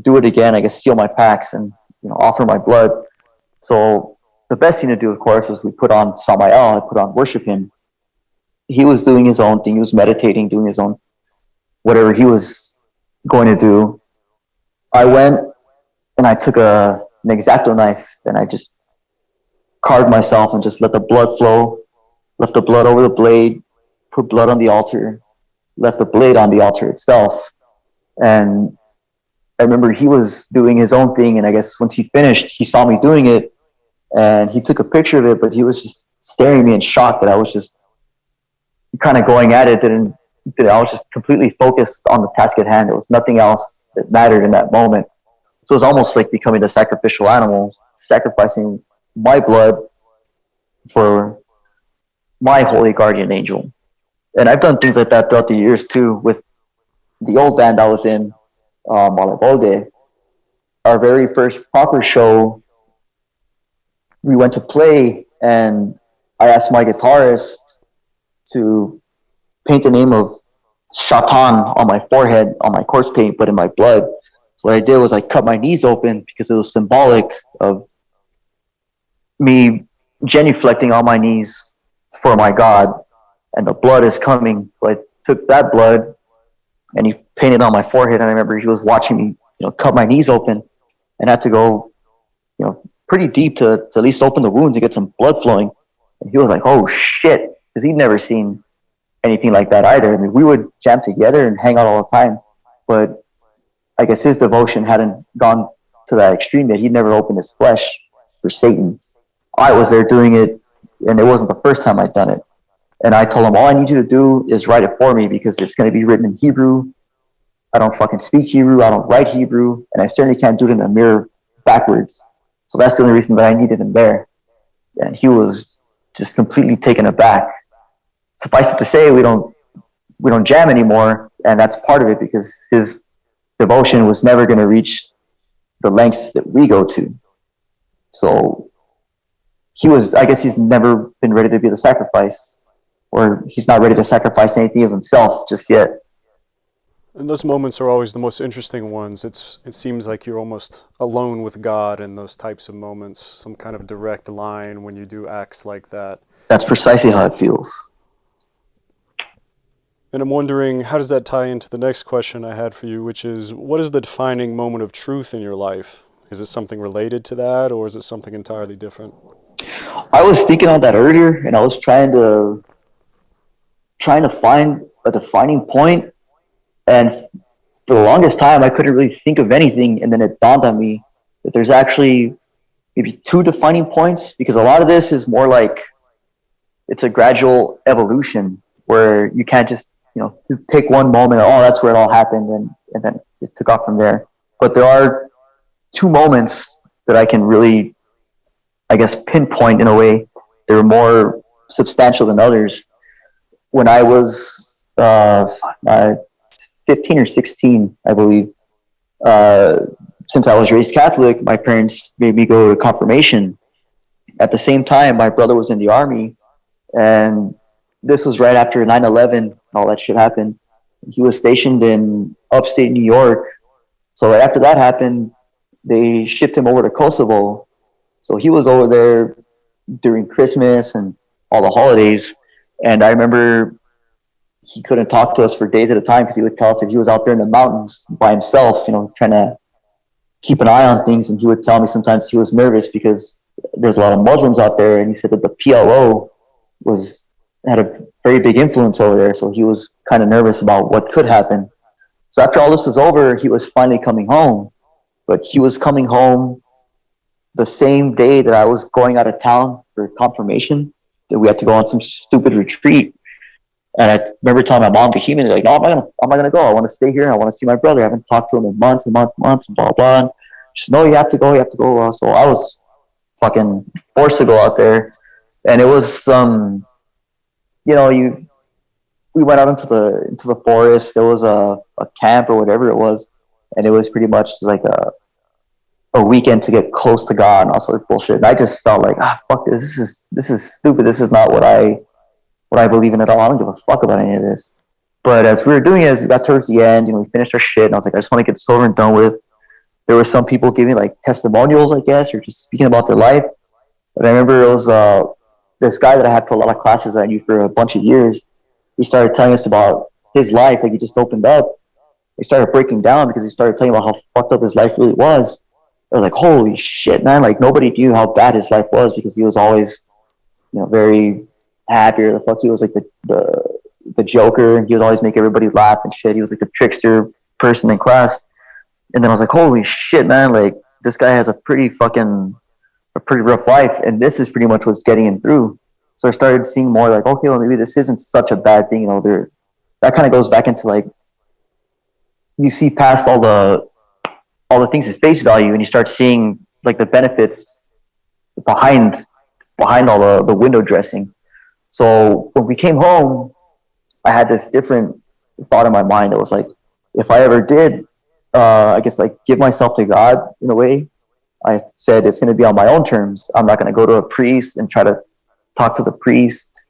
[SPEAKER 3] do it again. I guess seal my pacts and offer my blood. So the best thing to do, of course, was we put on Samael. I put on worship him. He was doing his own thing. He was meditating, doing his own whatever he was going to do. I went and I took an X-Acto knife, and I just carved myself and just let the blood flow, left the blood over the blade, put blood on the altar, left the blade on the altar itself. And I remember he was doing his own thing, and I guess once he finished, he saw me doing it, and he took a picture of it, but he was just staring at me in shock that I was just kind of going at it. I was just completely focused on the task at hand. There was nothing else that mattered in that moment. So it was almost like becoming a sacrificial animal, sacrificing my blood for my holy guardian angel. And I've done things like that throughout the years too. With the old band I was in, Malabode, our very first proper show, we went to play, and I asked my guitarist to paint the name of Shatan on my forehead, on my corpse paint, but in my blood. So what I did was I cut my knees open because it was symbolic of me genuflecting on my knees for my God, and the blood is coming. So I took that blood and he painted on my forehead, and I remember he was watching me, cut my knees open, and had to go, pretty deep to at least open the wounds and get some blood flowing. And he was like, "Oh shit," because he'd never seen anything like that either. I mean, we would jam together and hang out all the time, but I guess his devotion hadn't gone to that extreme yet. He'd never opened his flesh for Satan. I was there doing it, and it wasn't the first time I'd done it. And I told him, all I need you to do is write it for me, because it's going to be written in Hebrew. I don't fucking speak Hebrew. I don't write Hebrew. And I certainly can't do it in a mirror backwards. So that's the only reason that I needed him there. And he was just completely taken aback. Suffice it to say, we don't jam anymore. And that's part of it, because his devotion was never going to reach the lengths that we go to. So I guess he's never been ready to be the sacrifice, or he's not ready to sacrifice anything of himself just yet.
[SPEAKER 2] And those moments are always the most interesting ones. It seems like you're almost alone with God in those types of moments, some kind of direct line when you do acts like that.
[SPEAKER 3] That's precisely how it feels.
[SPEAKER 2] And I'm wondering, how does that tie into the next question I had for you, which is, what is the defining moment of truth in your life? Is it something related to that, or is it something entirely different?
[SPEAKER 3] I was thinking on that earlier, and I was trying to find a defining point, and for the longest time I couldn't really think of anything, and then it dawned on me that there's actually maybe two defining points, because a lot of this is more like it's a gradual evolution where you can't just pick one moment, oh, that's where it all happened, and then it took off from there. But there are two moments that I can really, I guess, pinpoint in a way. They were more substantial than others. When I was 15 or 16, I believe, since I was raised Catholic, my parents made me go to confirmation. At the same time, my brother was in the army, and this was right after 9/11 and all that shit happened. He was stationed in upstate New York. So right after that happened, they shipped him over to Kosovo. So he was over there during Christmas and all the holidays. And I remember he couldn't talk to us for days at a time because he would tell us that he was out there in the mountains by himself, trying to keep an eye on things. And he would tell me sometimes he was nervous because there's a lot of Muslims out there. And he said that the PLO had a very big influence over there. So he was kind of nervous about what could happen. So after all this was over, he was finally coming home. But he was coming home the same day that I was going out of town for confirmation, that we had to go on some stupid retreat. And I remember telling my mom vehemently, like, no, I'm not gonna go. I want to stay here. I want to see my brother. I haven't talked to him in months and months and months and blah, blah. And she said, no, you have to go. So I was fucking forced to go out there. And it was, we went out into the forest. There was a camp or whatever it was. And it was pretty much like a weekend to get close to God and all sorts of bullshit. And I just felt like, fuck this. This is stupid. This is not what I believe in at all. I don't give a fuck about any of this. But as we were doing it, as we got towards the end, we finished our shit, and I was like, I just want to get this over and done with. There were some people giving like testimonials, I guess, or just speaking about their life. And I remember it was this guy that I had for a lot of classes that I knew for a bunch of years. He started telling us about his life. Like, he just opened up. He started breaking down because he started telling about how fucked up his life really was. I was like, holy shit, man. Like, nobody knew how bad his life was because he was always, very happy. The fuck, he was like the joker, and he would always make everybody laugh and shit. He was like the trickster person in class. And then I was like, holy shit, man. Like, this guy has a pretty rough life. And this is pretty much what's getting him through. So I started seeing more like, okay, well, maybe this isn't such a bad thing. That kind of goes back into like, you see past all the things at face value, and you start seeing like the benefits behind all the window dressing. So when we came home, I had this different thought in my mind that was like, if I ever did, I guess like give myself to God in a way, I said it's going to be on my own terms. I'm not going to go to a priest and try to talk to the priest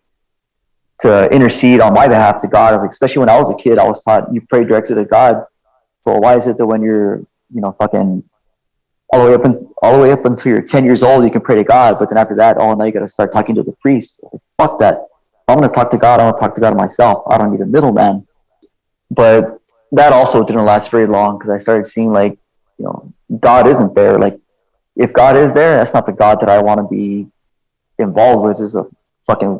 [SPEAKER 3] to intercede on my behalf to God. I was like, especially when I was a kid, I was taught you pray directly to God. Well, why is it that when you're, fucking all the way up until you're 10 years old, you can pray to God, but then after that, now you got to start talking to the priest? Like, fuck that. If I'm going to talk to God, I want to talk to God myself. I don't need a middleman. But that also didn't last very long because I started seeing like, God isn't there. Like, if God is there, that's not the God that I want to be involved with. Is a fucking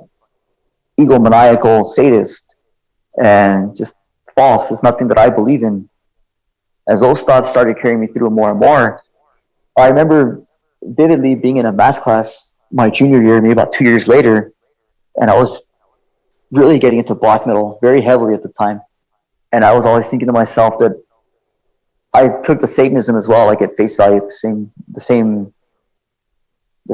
[SPEAKER 3] egomaniacal sadist and just false. It's nothing that I believe in. As those thoughts started carrying me through more and more, I remember vividly being in a math class my junior year, maybe about 2 years later, and I was really getting into black metal very heavily at the time. And I was always thinking to myself that I took the Satanism as well, like at face value, the same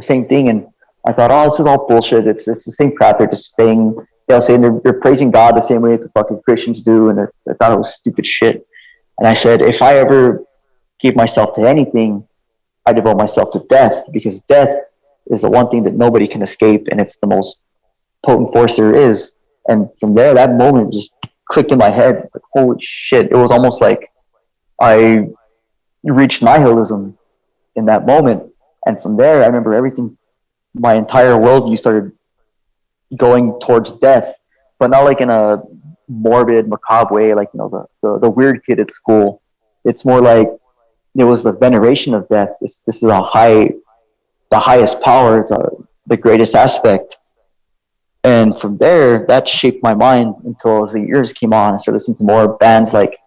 [SPEAKER 3] thing. And I thought, oh, this is all bullshit. It's the same crap. They're just saying, saying they're praising God the same way that the fucking Christians do. And I thought it was stupid shit. And I said, if I ever give myself to anything, I devote myself to death, because death is the one thing that nobody can escape, and it's the most potent force there is. And from there, that moment just clicked in my head, like, holy shit. It was almost like I reached nihilism in that moment. And from there, I remember everything, my entire worldview started going towards death, but not like in a morbid, macabre way, like, the weird kid at school. It's more like it was the veneration of death. This is the highest power. It's the greatest aspect. And from there, that shaped my mind until as the years came on, I started listening to more bands like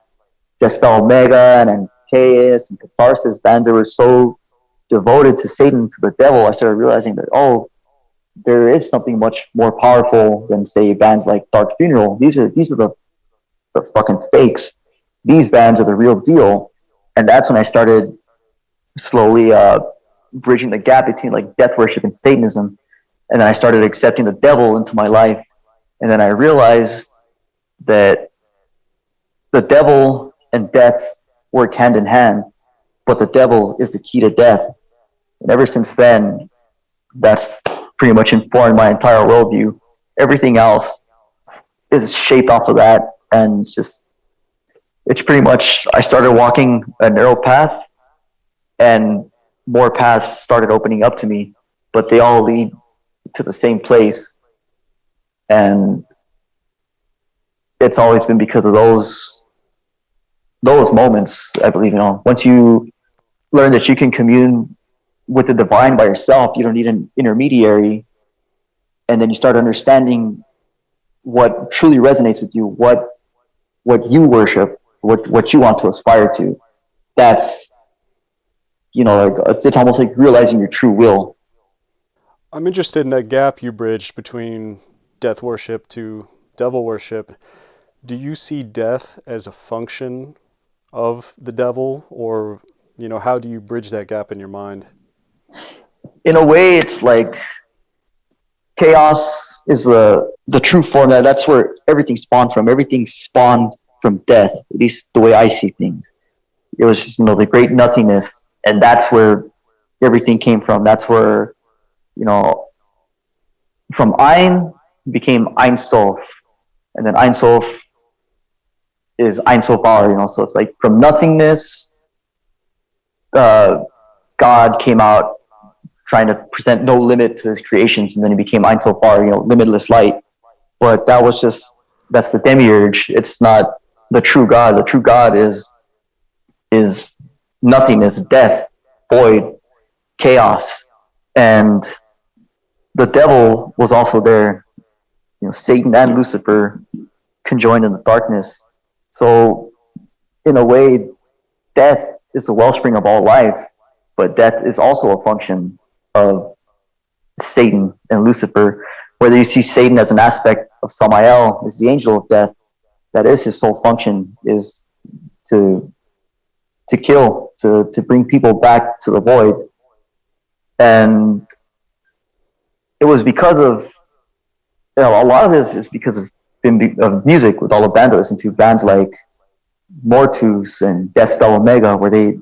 [SPEAKER 3] Dispel Omega and Chaos and Catharsis, bands that were so devoted to Satan, to the devil. I started realizing that, oh, there is something much more powerful than, say, bands like Dark Funeral. These are the fucking fakes. These bands are the real deal. And that's when I started slowly bridging the gap between like death worship and Satanism. And then I started accepting the devil into my life. And then I realized that the devil and death work hand in hand, but the devil is the key to death. And ever since then, that's pretty much informed my entire worldview. Everything else is shaped off of that. And it's pretty much, I started walking a narrow path and more paths started opening up to me, but they all lead to the same place. And it's always been because of those moments, I believe. Once you learn that you can commune with the divine by yourself, you don't need an intermediary, and then you start understanding what truly resonates with you, what you worship, what you want to aspire to. That's, it's almost like realizing your true will.
[SPEAKER 2] I'm interested in that gap you bridged between death worship to devil worship. Do you see death as a function of the devil, or how do you bridge that gap in your mind?
[SPEAKER 3] In a way, it's like chaos is the true form. That's where everything spawned from. Everything spawned from death, at least the way I see things. It was just, the great nothingness, and that's where everything came from. That's where, from Ein became Ein Sof, and then Ein Sof is Ein Sof Ar, so it's like from nothingness, God came out trying to present no limit to his creations, and then he became Ein Sof Ar, limitless light. But that's the demiurge. It's not the true God. The true God is nothingness, death, void, chaos. And the devil was also there. Satan and Lucifer conjoined in the darkness. So in a way, death is the wellspring of all life, but death is also a function of Satan and Lucifer. Whether you see Satan as an aspect of Samael, as the angel of death, that is his sole function, is to kill, to bring people back to the void. And it was because of, a lot of this is because of music, with all the bands I listen to, bands like Mortus and Dispel Omega, where they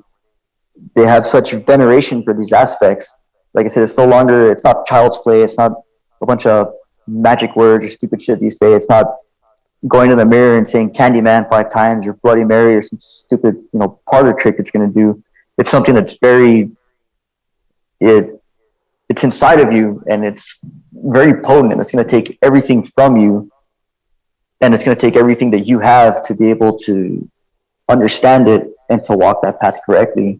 [SPEAKER 3] have such veneration for these aspects. Like I said, it's not child's play. It's not a bunch of magic words or stupid shit these days. It's not going to the mirror and saying Candyman 5 times or Bloody Mary or some stupid, parlor trick that you're going to do. It's something that's it's inside of you, and it's very potent, and it's going to take everything from you, and it's going to take everything that you have to be able to understand it and to walk that path correctly.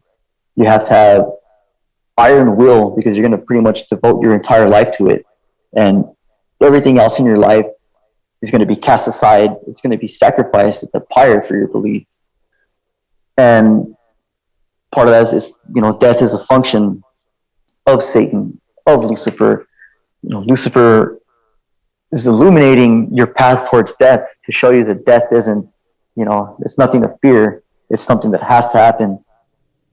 [SPEAKER 3] You have to have iron will, because you're going to pretty much devote your entire life to it, and everything else in your life is going to be cast aside. It's going to be sacrificed at the pyre for your beliefs. And part of that is death is a function of Satan, of Lucifer. Lucifer is illuminating your path towards death to show you that death isn't, it's nothing to fear. It's something that has to happen.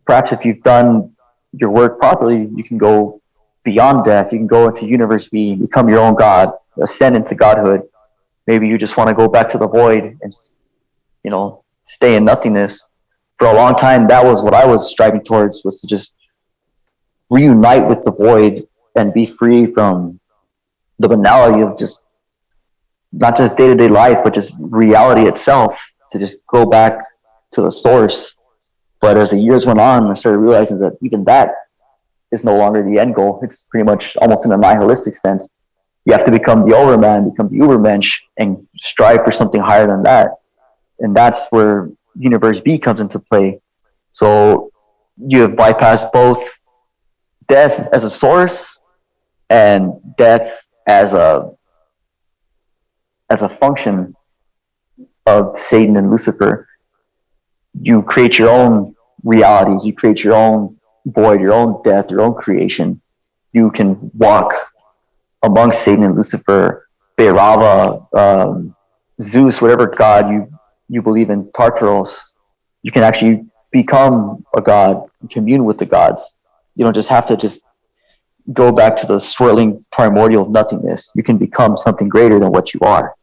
[SPEAKER 3] Perhaps if you've done your work properly, you can go beyond death. You can go into universe B, become your own God, ascend into godhood. Maybe you just want to go back to the void and, stay in nothingness. For a long time, that was what I was striving towards, was to just reunite with the void and be free from the banality of just not just day-to-day life, but just reality itself, to just go back to the source. But as the years went on, I started realizing that even that is no longer the end goal. It's pretty much almost in a nihilistic sense. You have to become the overman, become the ubermensch, and strive for something higher than that. And that's where Universe B comes into play. So you have bypassed both death as a source and death as a as a function of Satan and Lucifer, you create your own realities, you create your own void, your own death, your own creation. You can walk amongst Satan and Lucifer, Bhairava, Zeus, whatever god you believe in, Tartaros. You can actually become a god, commune with the gods. You don't just have to just go back to the swirling primordial nothingness. You can become something greater than what you are.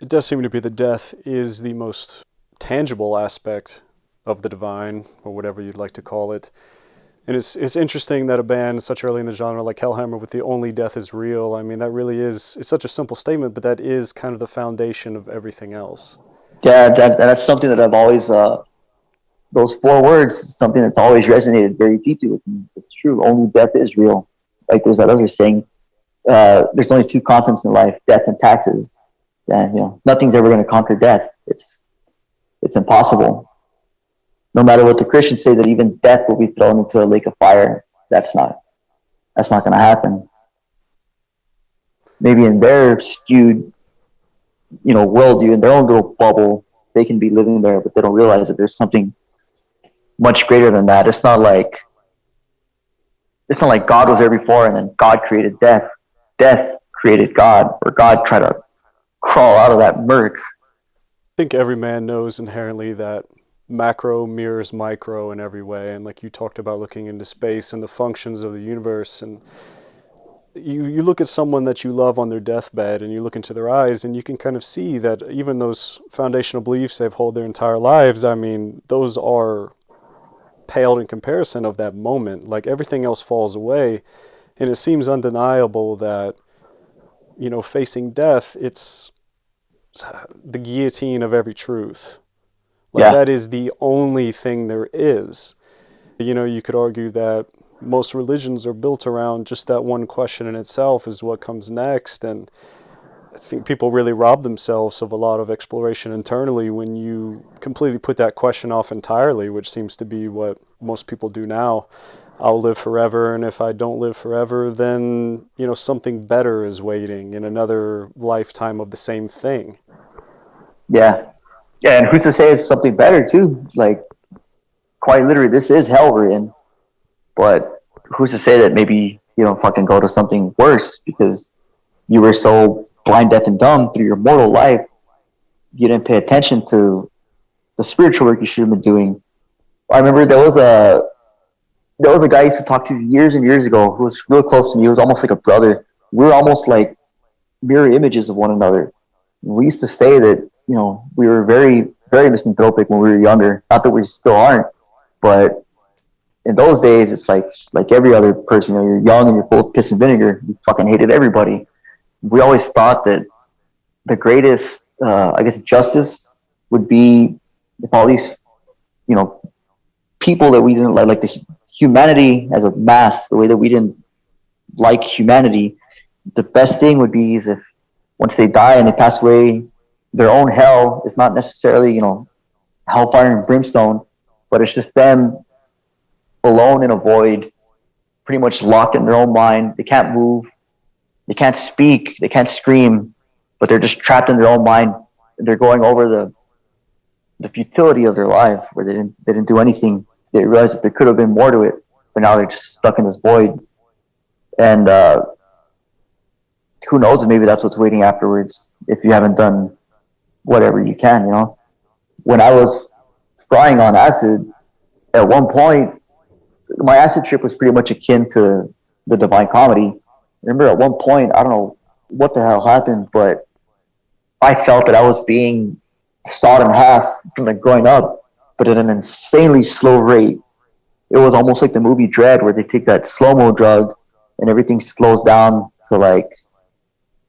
[SPEAKER 2] It does seem to be that death is the most tangible aspect of the divine, or whatever you'd like to call it. And it's interesting that a band such early in the genre like Hellhammer with the only death is real, I mean, that really is, it's such a simple statement, but that is kind of the foundation of everything else.
[SPEAKER 3] Yeah, that's something that I've always, those 4 words, something that's always resonated very deeply with me. It's true, only death is real. Like there's that other saying, there's only 2 constants in life, death and taxes. And, nothing's ever going to conquer death. It's impossible. No matter what the Christians say, that even death will be thrown into a lake of fire. That's not going to happen. Maybe in their skewed, worldview, in their own little bubble, they can be living there, but they don't realize that there's something much greater than that. It's not like God was there before and then God created death. Death created God, or God tried to crawl out of that murk.
[SPEAKER 2] I think every man knows inherently that macro mirrors micro in every way, and like you talked about looking into space and the functions of the universe, and you look at someone that you love on their deathbed and you look into their eyes and you can kind of see that even those foundational beliefs they've held their entire lives, I mean, those are paled in comparison of that moment. Like everything else falls away, and it seems undeniable that, facing death, it's the guillotine of every truth. Like that is the only thing there is. You could argue that most religions are built around just that one question in itself, is what comes next. And I think people really rob themselves of a lot of exploration internally when you completely put that question off entirely, which seems to be what most people do now. I'll live forever, and if I don't live forever, then, something better is waiting in another lifetime of the same thing.
[SPEAKER 3] Yeah, and who's to say it's something better too? Like, quite literally, this is hell we're in. But who's to say that maybe you don't fucking go to something worse because you were so blind, deaf, and dumb through your mortal life, you didn't pay attention to the spiritual work you should have been doing. I remember there was a guy I used to talk to years and years ago who was real close to me. He was almost like a brother. We were almost like mirror images of one another. We used to say that, we were very, very misanthropic when we were younger. Not that we still aren't, but in those days, it's like every other person. You're young and you're full of piss and vinegar. You fucking hated everybody. We always thought that the greatest, justice would be if all these, people that we didn't like the humanity as a mass, the way that we didn't like humanity, the best thing would be is if once they die and they pass away, their own hell is not necessarily, hellfire and brimstone, but it's just them alone in a void, pretty much locked in their own mind. They can't move, they can't speak, they can't scream, but they're just trapped in their own mind. They're going over the futility of their life, where they didn't do anything. They realized that there could have been more to it, but now they're just stuck in this void. And who knows if maybe that's what's waiting afterwards if you haven't done whatever you can, When I was frying on acid, at one point, my acid trip was pretty much akin to the Divine Comedy. I remember at one point, I don't know what the hell happened, but I felt that I was being sawed in half from growing up, but at an insanely slow rate. It was almost like the movie Dread, where they take that slow-mo drug and everything slows down to like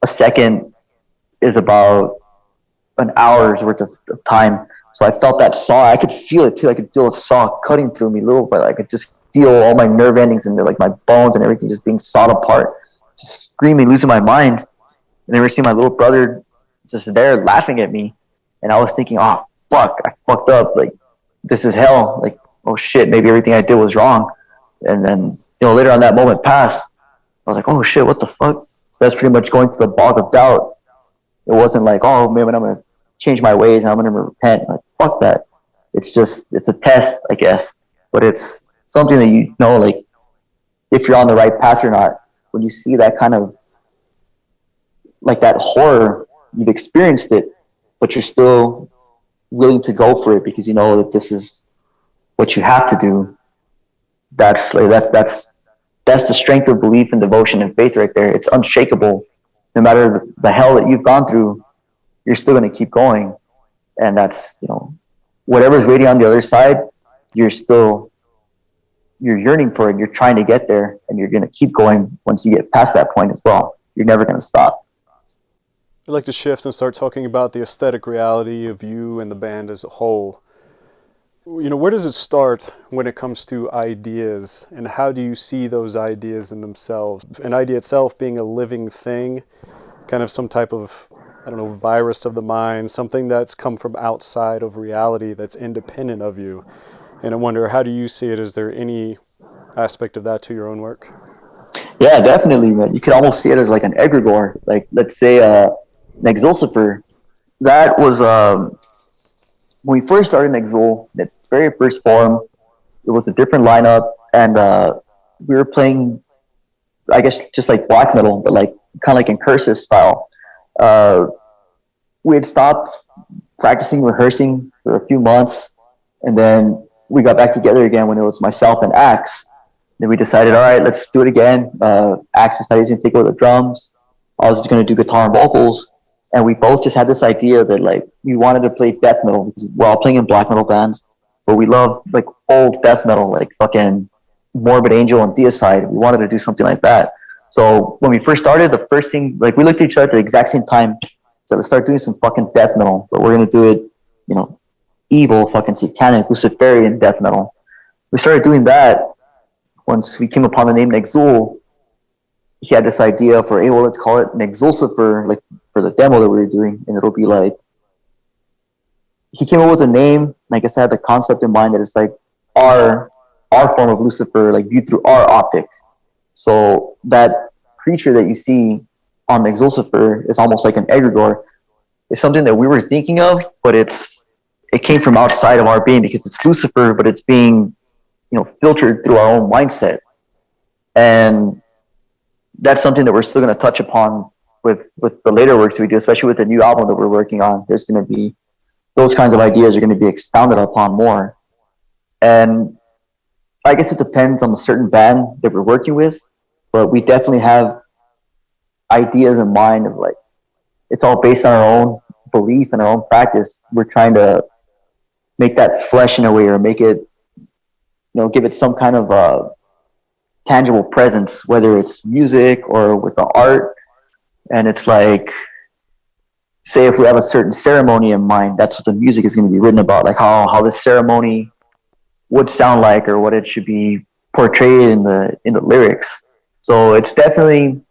[SPEAKER 3] a second is about an hour's worth of time. So I felt that saw. I could feel it too. I could feel a saw cutting through me little by. I could just feel all my nerve endings and like my bones and everything just being sawed apart, just screaming, losing my mind. And I remember seeing my little brother just there laughing at me. And I was thinking, oh, fuck, I fucked up. Like, this is hell. Like, oh shit, maybe everything I did was wrong. And then, later on that moment passed. I was like, oh shit, what the fuck? That's pretty much going through the bog of doubt. It wasn't like, oh, maybe I'm going to change my ways and I'm going to repent. Like, fuck that. It's a test, I guess. But it's something that you know, like, if you're on the right path or not. When you see that kind of, like that horror, you've experienced it, but you're still willing to go for it because you know that this is what you have to do. That's the strength of belief and devotion and faith right there. It's unshakable. No matter the hell that you've gone through, you're still going to keep going. And that's, you know, whatever's waiting on the other side, you're yearning for it. You're trying to get there, and you're going to keep going once you get past that point as well. You're never going to stop.
[SPEAKER 2] I'd like to shift and start talking about the aesthetic reality of you and the band as a whole. You know, where does it start when it comes to ideas, and how do you see those ideas in themselves? An idea itself being a living thing, kind of some type of, I don't know, virus of the mind, something that's come from outside of reality that's independent of you. And I wonder, how do you see it? Is there any aspect of that to your own work?
[SPEAKER 3] Yeah, definitely, man. You could almost see it as like an egregore. Like, let's say an Exulcifer. That was when we first started Exul, in its very first form. It was a different lineup, and we were playing, I guess, just like black metal, but like kind of like in cursive style. Uh, we had stopped practicing, rehearsing for a few months, and then we got back together again when it was myself and Axe. Then we decided, all right, let's do it again. Axe decided he's going to take over the drums. I was just going to do guitar and vocals. And we both just had this idea that, like, we wanted to play death metal because we're all playing in black metal bands, but we love, like, old death metal, like fucking Morbid Angel and Deicide. We wanted to do something like that. So when we first started, the first thing, like, we looked at each other at the exact same time. So let's start doing some fucking death metal, but we're going to do it, you know, evil, fucking satanic, Luciferian death metal. We started doing that. Once we came upon the name Nexul, he had this idea for, hey, well, let's call it Nexulcifer, like, for the demo that we were doing, and it'll be like, he came up with a name. I guess I had the concept in mind that it's like our form of Lucifer, like viewed through our optic. So that creature that you see on Exulcifer is almost like an egregore. It's something that we were thinking of, but it came from outside of our being because it's Lucifer, but it's being, you know, filtered through our own mindset. And that's something that we're still going to touch upon with the later works we do, especially with the new album that we're working on. There's going to be, those kinds of ideas are going to be expounded upon more. And I guess it depends on the certain band that we're working with, but we definitely have ideas in mind of, like, it's all based on our own belief and our own practice. We're trying to make that flesh in a way, or make it, you know, give it some kind of tangible presence, whether it's music or with the art. And it's like, say if we have a certain ceremony in mind, that's what the music is going to be written about, like how this ceremony would sound like, or what it should be portrayed in the lyrics. So it's definitely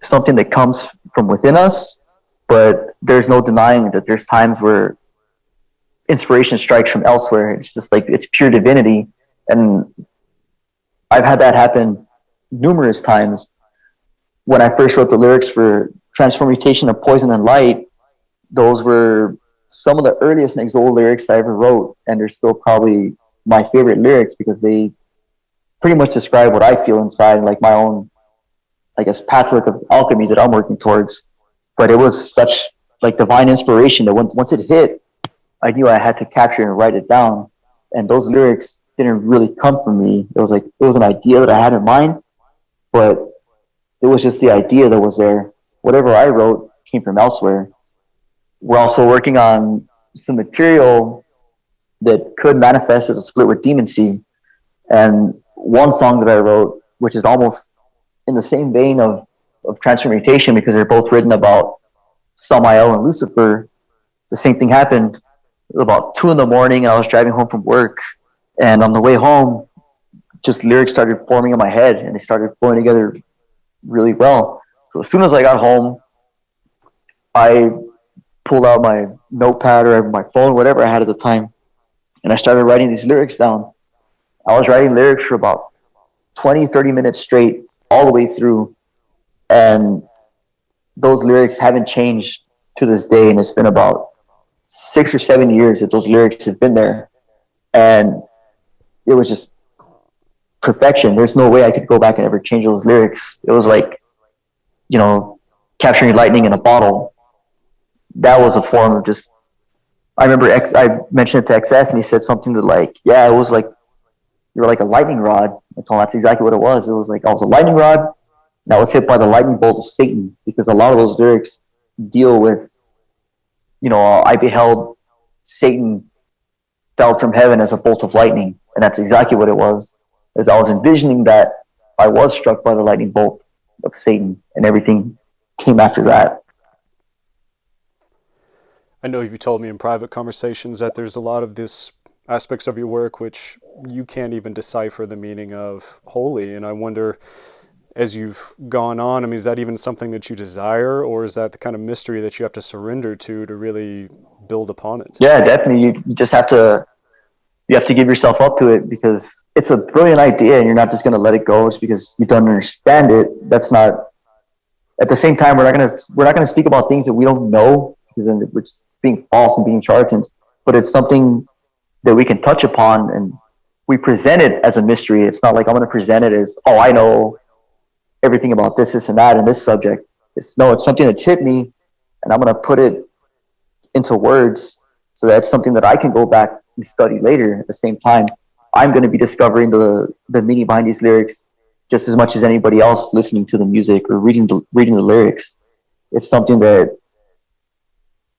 [SPEAKER 3] something that comes from within us, but there's no denying that there's times where inspiration strikes from elsewhere. It's just like, it's pure divinity. And I've had that happen numerous times. When I first wrote the lyrics for Transformation of Poison and Light, those were some of the earliest Nexul lyrics I ever wrote, and they're still probably my favorite lyrics because they pretty much describe what I feel inside, like my own, I guess, pathwork of alchemy that I'm working towards. But it was such, like, divine inspiration that once it hit, I knew I had to capture and write it down. And those lyrics didn't really come from me. It was like, it was an idea that I had in mind, but it was just the idea that was there. Whatever I wrote came from elsewhere. We're also working on some material that could manifest as a split with Demon Sea. And one song that I wrote, which is almost in the same vein of Transformation, because they're both written about Samael and Lucifer. The same thing happened. It was about 2 a.m. I was driving home from work, and on the way home, just lyrics started forming in my head, and they started flowing together really well. So as soon as I got home, I pulled out my notepad or my phone, whatever I had at the time, and I started writing these lyrics down. I was writing lyrics for about 20-30 minutes straight, all the way through, and those lyrics haven't changed to this day, and it's been about 6 or 7 years that those lyrics have been there, and it was just perfection. There's no way I could go back and ever change those lyrics. It was like, you know, capturing lightning in a bottle. That was a form of just. I remember I mentioned it to XS, and he said something that like, yeah, it was like you were like a lightning rod. I told him that's exactly what it was. It was like I was a lightning rod, and I was hit by the lightning bolt of Satan, because a lot of those lyrics deal with, you know, I beheld Satan fell from heaven as a bolt of lightning, and that's exactly what it was. As I was envisioning that I was struck by the lightning bolt of Satan, and everything came after that.
[SPEAKER 2] I know you've told me in private conversations that there's a lot of this aspects of your work which you can't even decipher the meaning of wholly, and I wonder, as you've gone on, I mean, is that even something that you desire, or is that the kind of mystery that you have to surrender to really build upon it?
[SPEAKER 3] Yeah, definitely. You just have to give yourself up to it, because it's a brilliant idea, and you're not just going to let it go just because you don't understand it. That's not. At the same time, we're not gonna speak about things that we don't know, because then we're just being false and being charlatans. But it's something that we can touch upon, and we present it as a mystery. It's not like I'm going to present it as, oh, I know everything about this, and that, and this subject. It's something that's hit me, and I'm going to put it into words, so that's something that I can go back and study later. At the same time, I'm going to be discovering the meaning behind these lyrics just as much as anybody else listening to the music or reading the lyrics. It's something that,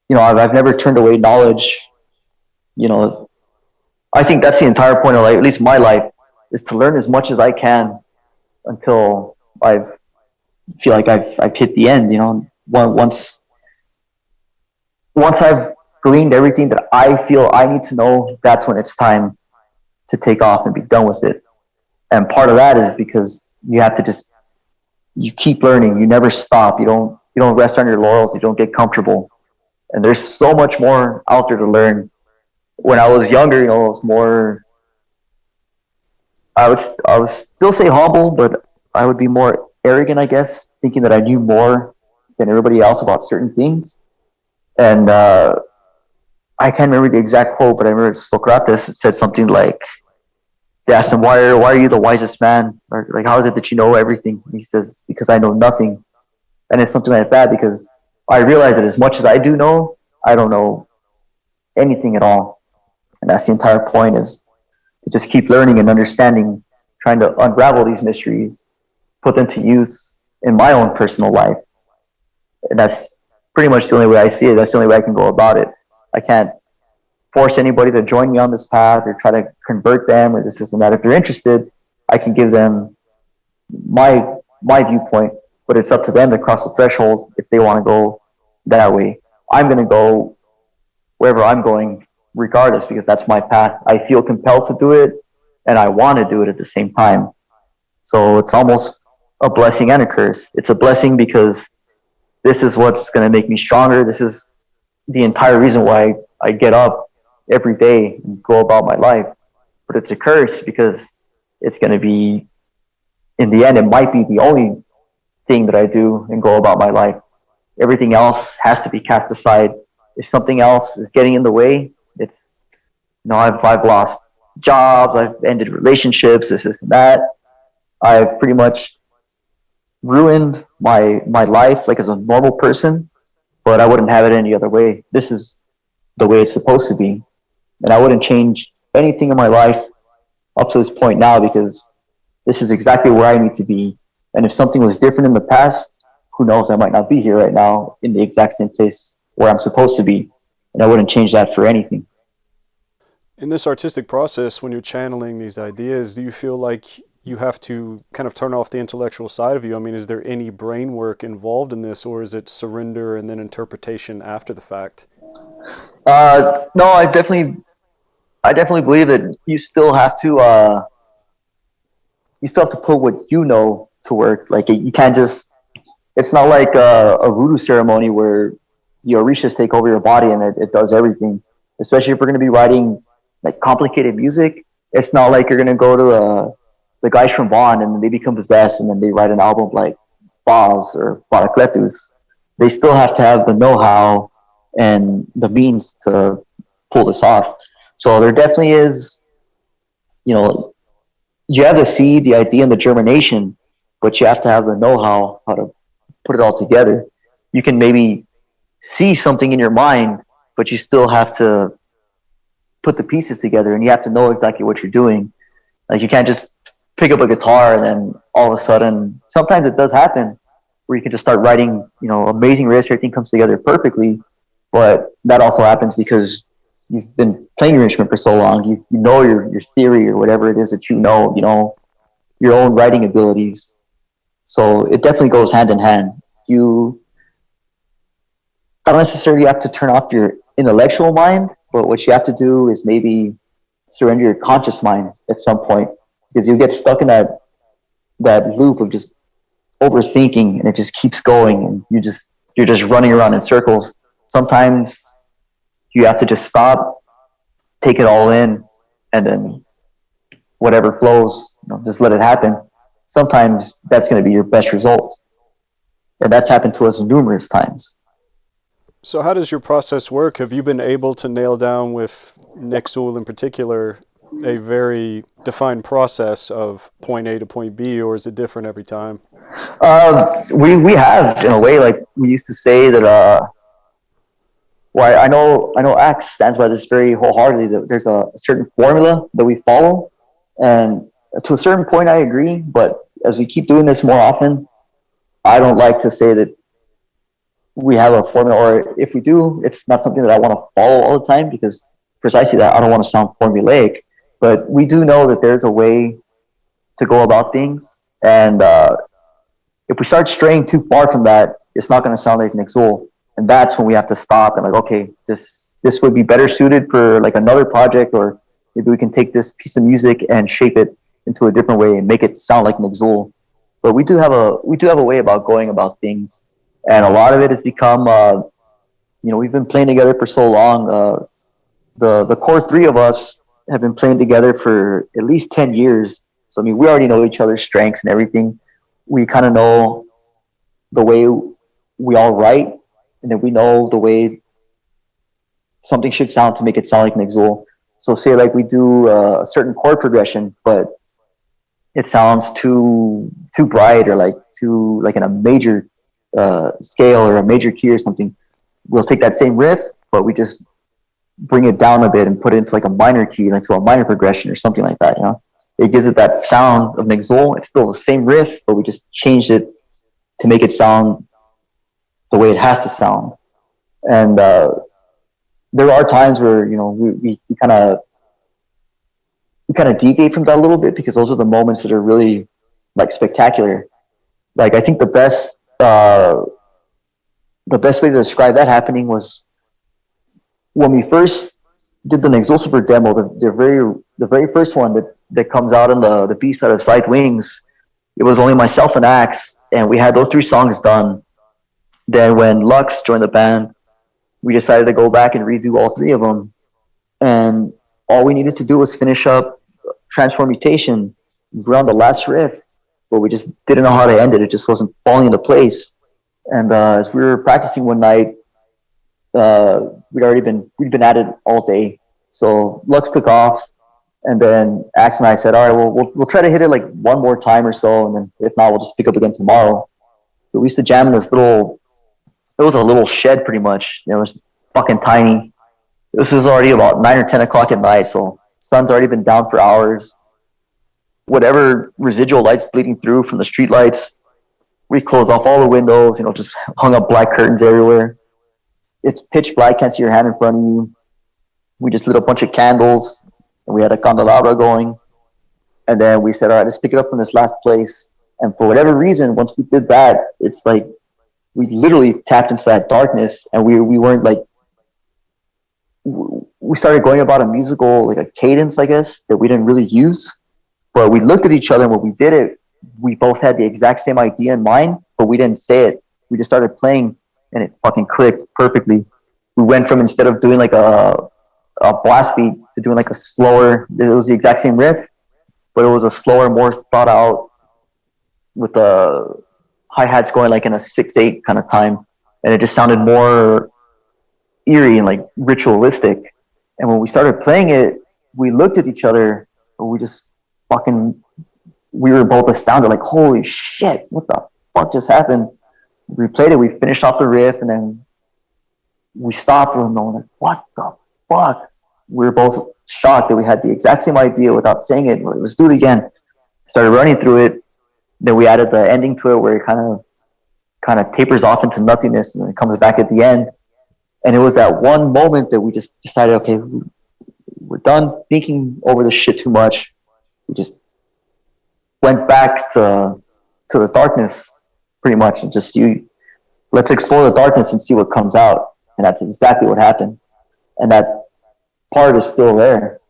[SPEAKER 3] you know, I've never turned away knowledge. You know, I think that's the entire point of life, at least my life, is to learn as much as I can until I feel like I've hit the end. You know, once I've gleaned everything that I feel I need to know, that's when it's time to take off and be done with it. And part of that is because you have to you keep learning. You never stop. You don't rest on your laurels. You don't get comfortable. And there's so much more out there to learn. When I was younger, you know, it was more, I would still say humble, but I would be more arrogant, I guess, thinking that I knew more than everybody else about certain things. And I can't remember the exact quote, but I remember Socrates. It said something like, they asked him, why are you the wisest man? Or like, how is it that you know everything? And he says, because I know nothing. And it's something like that, because I realize that as much as I do know, I don't know anything at all. And that's the entire point, is to just keep learning and understanding, trying to unravel these mysteries, put them to use in my own personal life. And that's pretty much the only way I see it. That's the only way I can go about it. I can't force anybody to join me on this path or try to convert them or this and that. If they're interested, I can give them my viewpoint, but it's up to them to cross the threshold if they want to go that way. I'm going to go wherever I'm going regardless, because that's my path. I feel compelled to do it, and I want to do it at the same time. So it's almost a blessing and a curse. It's a blessing because this is what's going to make me stronger. This is the entire reason why I get up every day and go about my life. But it's a curse because it's going to be, in the end, it might be the only thing that I do and go about my life. Everything else has to be cast aside. If something else is getting in the way, it's, you know, I've lost jobs, I've ended relationships, this and that. I've pretty much ruined my life like as a normal person, but I wouldn't have it any other way. This is the way it's supposed to be. And I wouldn't change anything in my life up to this point now, because this is exactly where I need to be. And if something was different in the past, who knows, I might not be here right now in the exact same place where I'm supposed to be. And I wouldn't change that for anything.
[SPEAKER 2] In this artistic process, when you're channeling these ideas, do you feel like you have to kind of turn off the intellectual side of you? I mean, is there any brain work involved in this, or is it surrender and then interpretation after the fact?
[SPEAKER 3] No, I definitely believe that you still have to put what you know to work. Like, you can't just, it's not like a voodoo ceremony where the orishas take over your body and it does everything. Especially if we're going to be writing like complicated music, it's not like you're going to go to the guys from Vaughn and they become possessed and then they write an album like Boz or Baracletus. they still have to have the know-how and the means to pull this off. So there definitely is, you know, you have the seed, the idea, and the germination, but you have to have the know-how how to put it all together. You can maybe see something in your mind, but you still have to put the pieces together, and you have to know exactly what you're doing. Like you can't just pick up a guitar and then all of a sudden, sometimes it does happen where you can just start writing, amazing riffs, everything comes together perfectly. But that also happens because you've been playing your instrument for so long. You know your theory or whatever it is that you know your own writing abilities. So it definitely goes hand in hand. You don't necessarily have to turn off your intellectual mind, but what you have to do is maybe surrender your conscious mind at some point, because you get stuck in that loop of just overthinking, and it just keeps going, and you're just running around in circles. Sometimes you have to just stop, take it all in, and then whatever flows, just let it happen. Sometimes that's going to be your best result, and that's happened to us numerous times.
[SPEAKER 2] So how does your process work? Have you been able to nail down with NEXUL in particular a very defined process of point A to point B, or is it different every time?
[SPEAKER 3] We have, in a way, like we used to say that. Well, I know Axe stands by this very wholeheartedly. That there's a certain formula that we follow, and to a certain point, I agree. But as we keep doing this more often, I don't like to say that we have a formula, or if we do, it's not something that I want to follow all the time, because precisely that, I don't want to sound formulaic. But we do know that there's a way to go about things, and if we start straying too far from that, it's not going to sound like NEXUL, and that's when we have to stop and like, okay, this would be better suited for like another project, or maybe we can take this piece of music and shape it into a different way and make it sound like NEXUL. But we do have a way about going about things, and a lot of it has become, we've been playing together for so long. The core three of us have been playing together for at least 10 years. So I mean, we already know each other's strengths and everything. We kind of know the way we all write, and then we know the way something should sound to make it sound like NEXUL. So say like we do a certain chord progression, but it sounds too bright, or like too like in a major scale or a major key or something. We'll take that same riff, but we just bring it down a bit and put it into like a minor key, like to a minor progression or something like that. It gives it that sound of NEXUL. It's still the same riff, but we just changed it to make it sound the way it has to sound. And there are times where we kind of deviate from that a little bit, because those are the moments that are really like spectacular. Like I think the best way to describe that happening was when we first did the NEXUL Super demo, the very first one that comes out on the B side of Scythe Wings. It was only myself and Axe, and we had those three songs done. Then when Lux joined the band, we decided to go back and redo all three of them, and all we needed to do was finish up Transformutation. We were on the last riff, but we just didn't know how to end it. It just wasn't falling into place. And as we were practicing one night, we'd been at it all day. So Lux took off, and then Axe and I said, all right, well, we'll try to hit it like one more time or so, and then if not, we'll just pick up again tomorrow. So we used to jam in this it was a little shed pretty much. It was fucking tiny. This is already about 9 or 10 o'clock at night, so sun's already been down for hours. Whatever residual lights bleeding through from the street lights, we closed off all the windows, just hung up black curtains everywhere. It's pitch black, can't see your hand in front of you. We just lit a bunch of candles, and we had a candelabra going. And then we said, all right, let's pick it up from this last place. And for whatever reason, once we did that, it's like we literally tapped into that darkness, and we weren't like, we started going about a musical, like a cadence, I guess, that we didn't really use. But we looked at each other, and when we did it, we both had the exact same idea in mind, but we didn't say it. We just started playing, and it fucking clicked perfectly. We went from, instead of doing like a blast beat, to doing like a slower, it was the exact same riff, but it was a slower, more thought out, with the hi-hats going like in a 6/8 kind of time. and it just sounded more eerie and like ritualistic. And when we started playing it, we looked at each other, and we just fucking, we were both astounded, like, holy shit, what the fuck just happened? We played it, we finished off the riff, and then we stopped and we were like, what the fuck? We were both shocked that we had the exact same idea without saying it. Like, let's do it again. Started running through it. Then we added the ending to it where it kind of tapers off into nothingness and then it comes back at the end. And it was that one moment that we just decided, okay, we're done thinking over this shit too much. We just went back to the darkness pretty much and just let's explore the darkness and see what comes out. And that's exactly what happened. And that part is still there.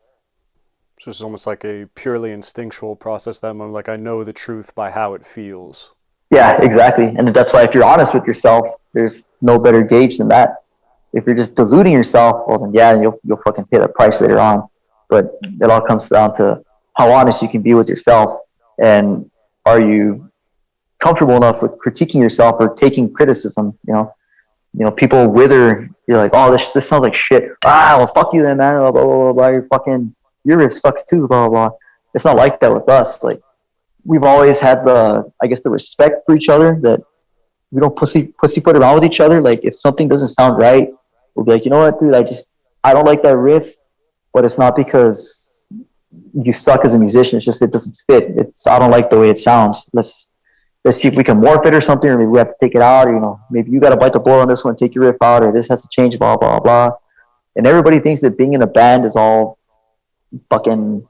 [SPEAKER 2] So it's almost like a purely instinctual process that moment. Like, I know the truth by how it feels.
[SPEAKER 3] Yeah, exactly. And that's why if you're honest with yourself, there's no better gauge than that. If you're just deluding yourself, well then yeah, you'll fucking pay the price later on. But it all comes down to how honest you can be with yourself, and are you comfortable enough with critiquing yourself or taking criticism. People wither. You're like, oh, this sounds like shit. Well, fuck you then, man. Blah blah blah blah. Your riff sucks too. Blah blah blah. It's not like that with us. Like, we've always had the respect for each other, that we don't pussyfoot around with each other. Like, if something doesn't sound right, we'll be like, you know what, dude, I don't like that riff, but it's not because you suck as a musician. It's just it doesn't fit. I don't like the way it sounds. Let's see if we can morph it or something, or maybe we have to take it out, or maybe you got to bite the bullet on this one, take your riff out, or this has to change, blah blah blah. And everybody thinks that being in a band is all fucking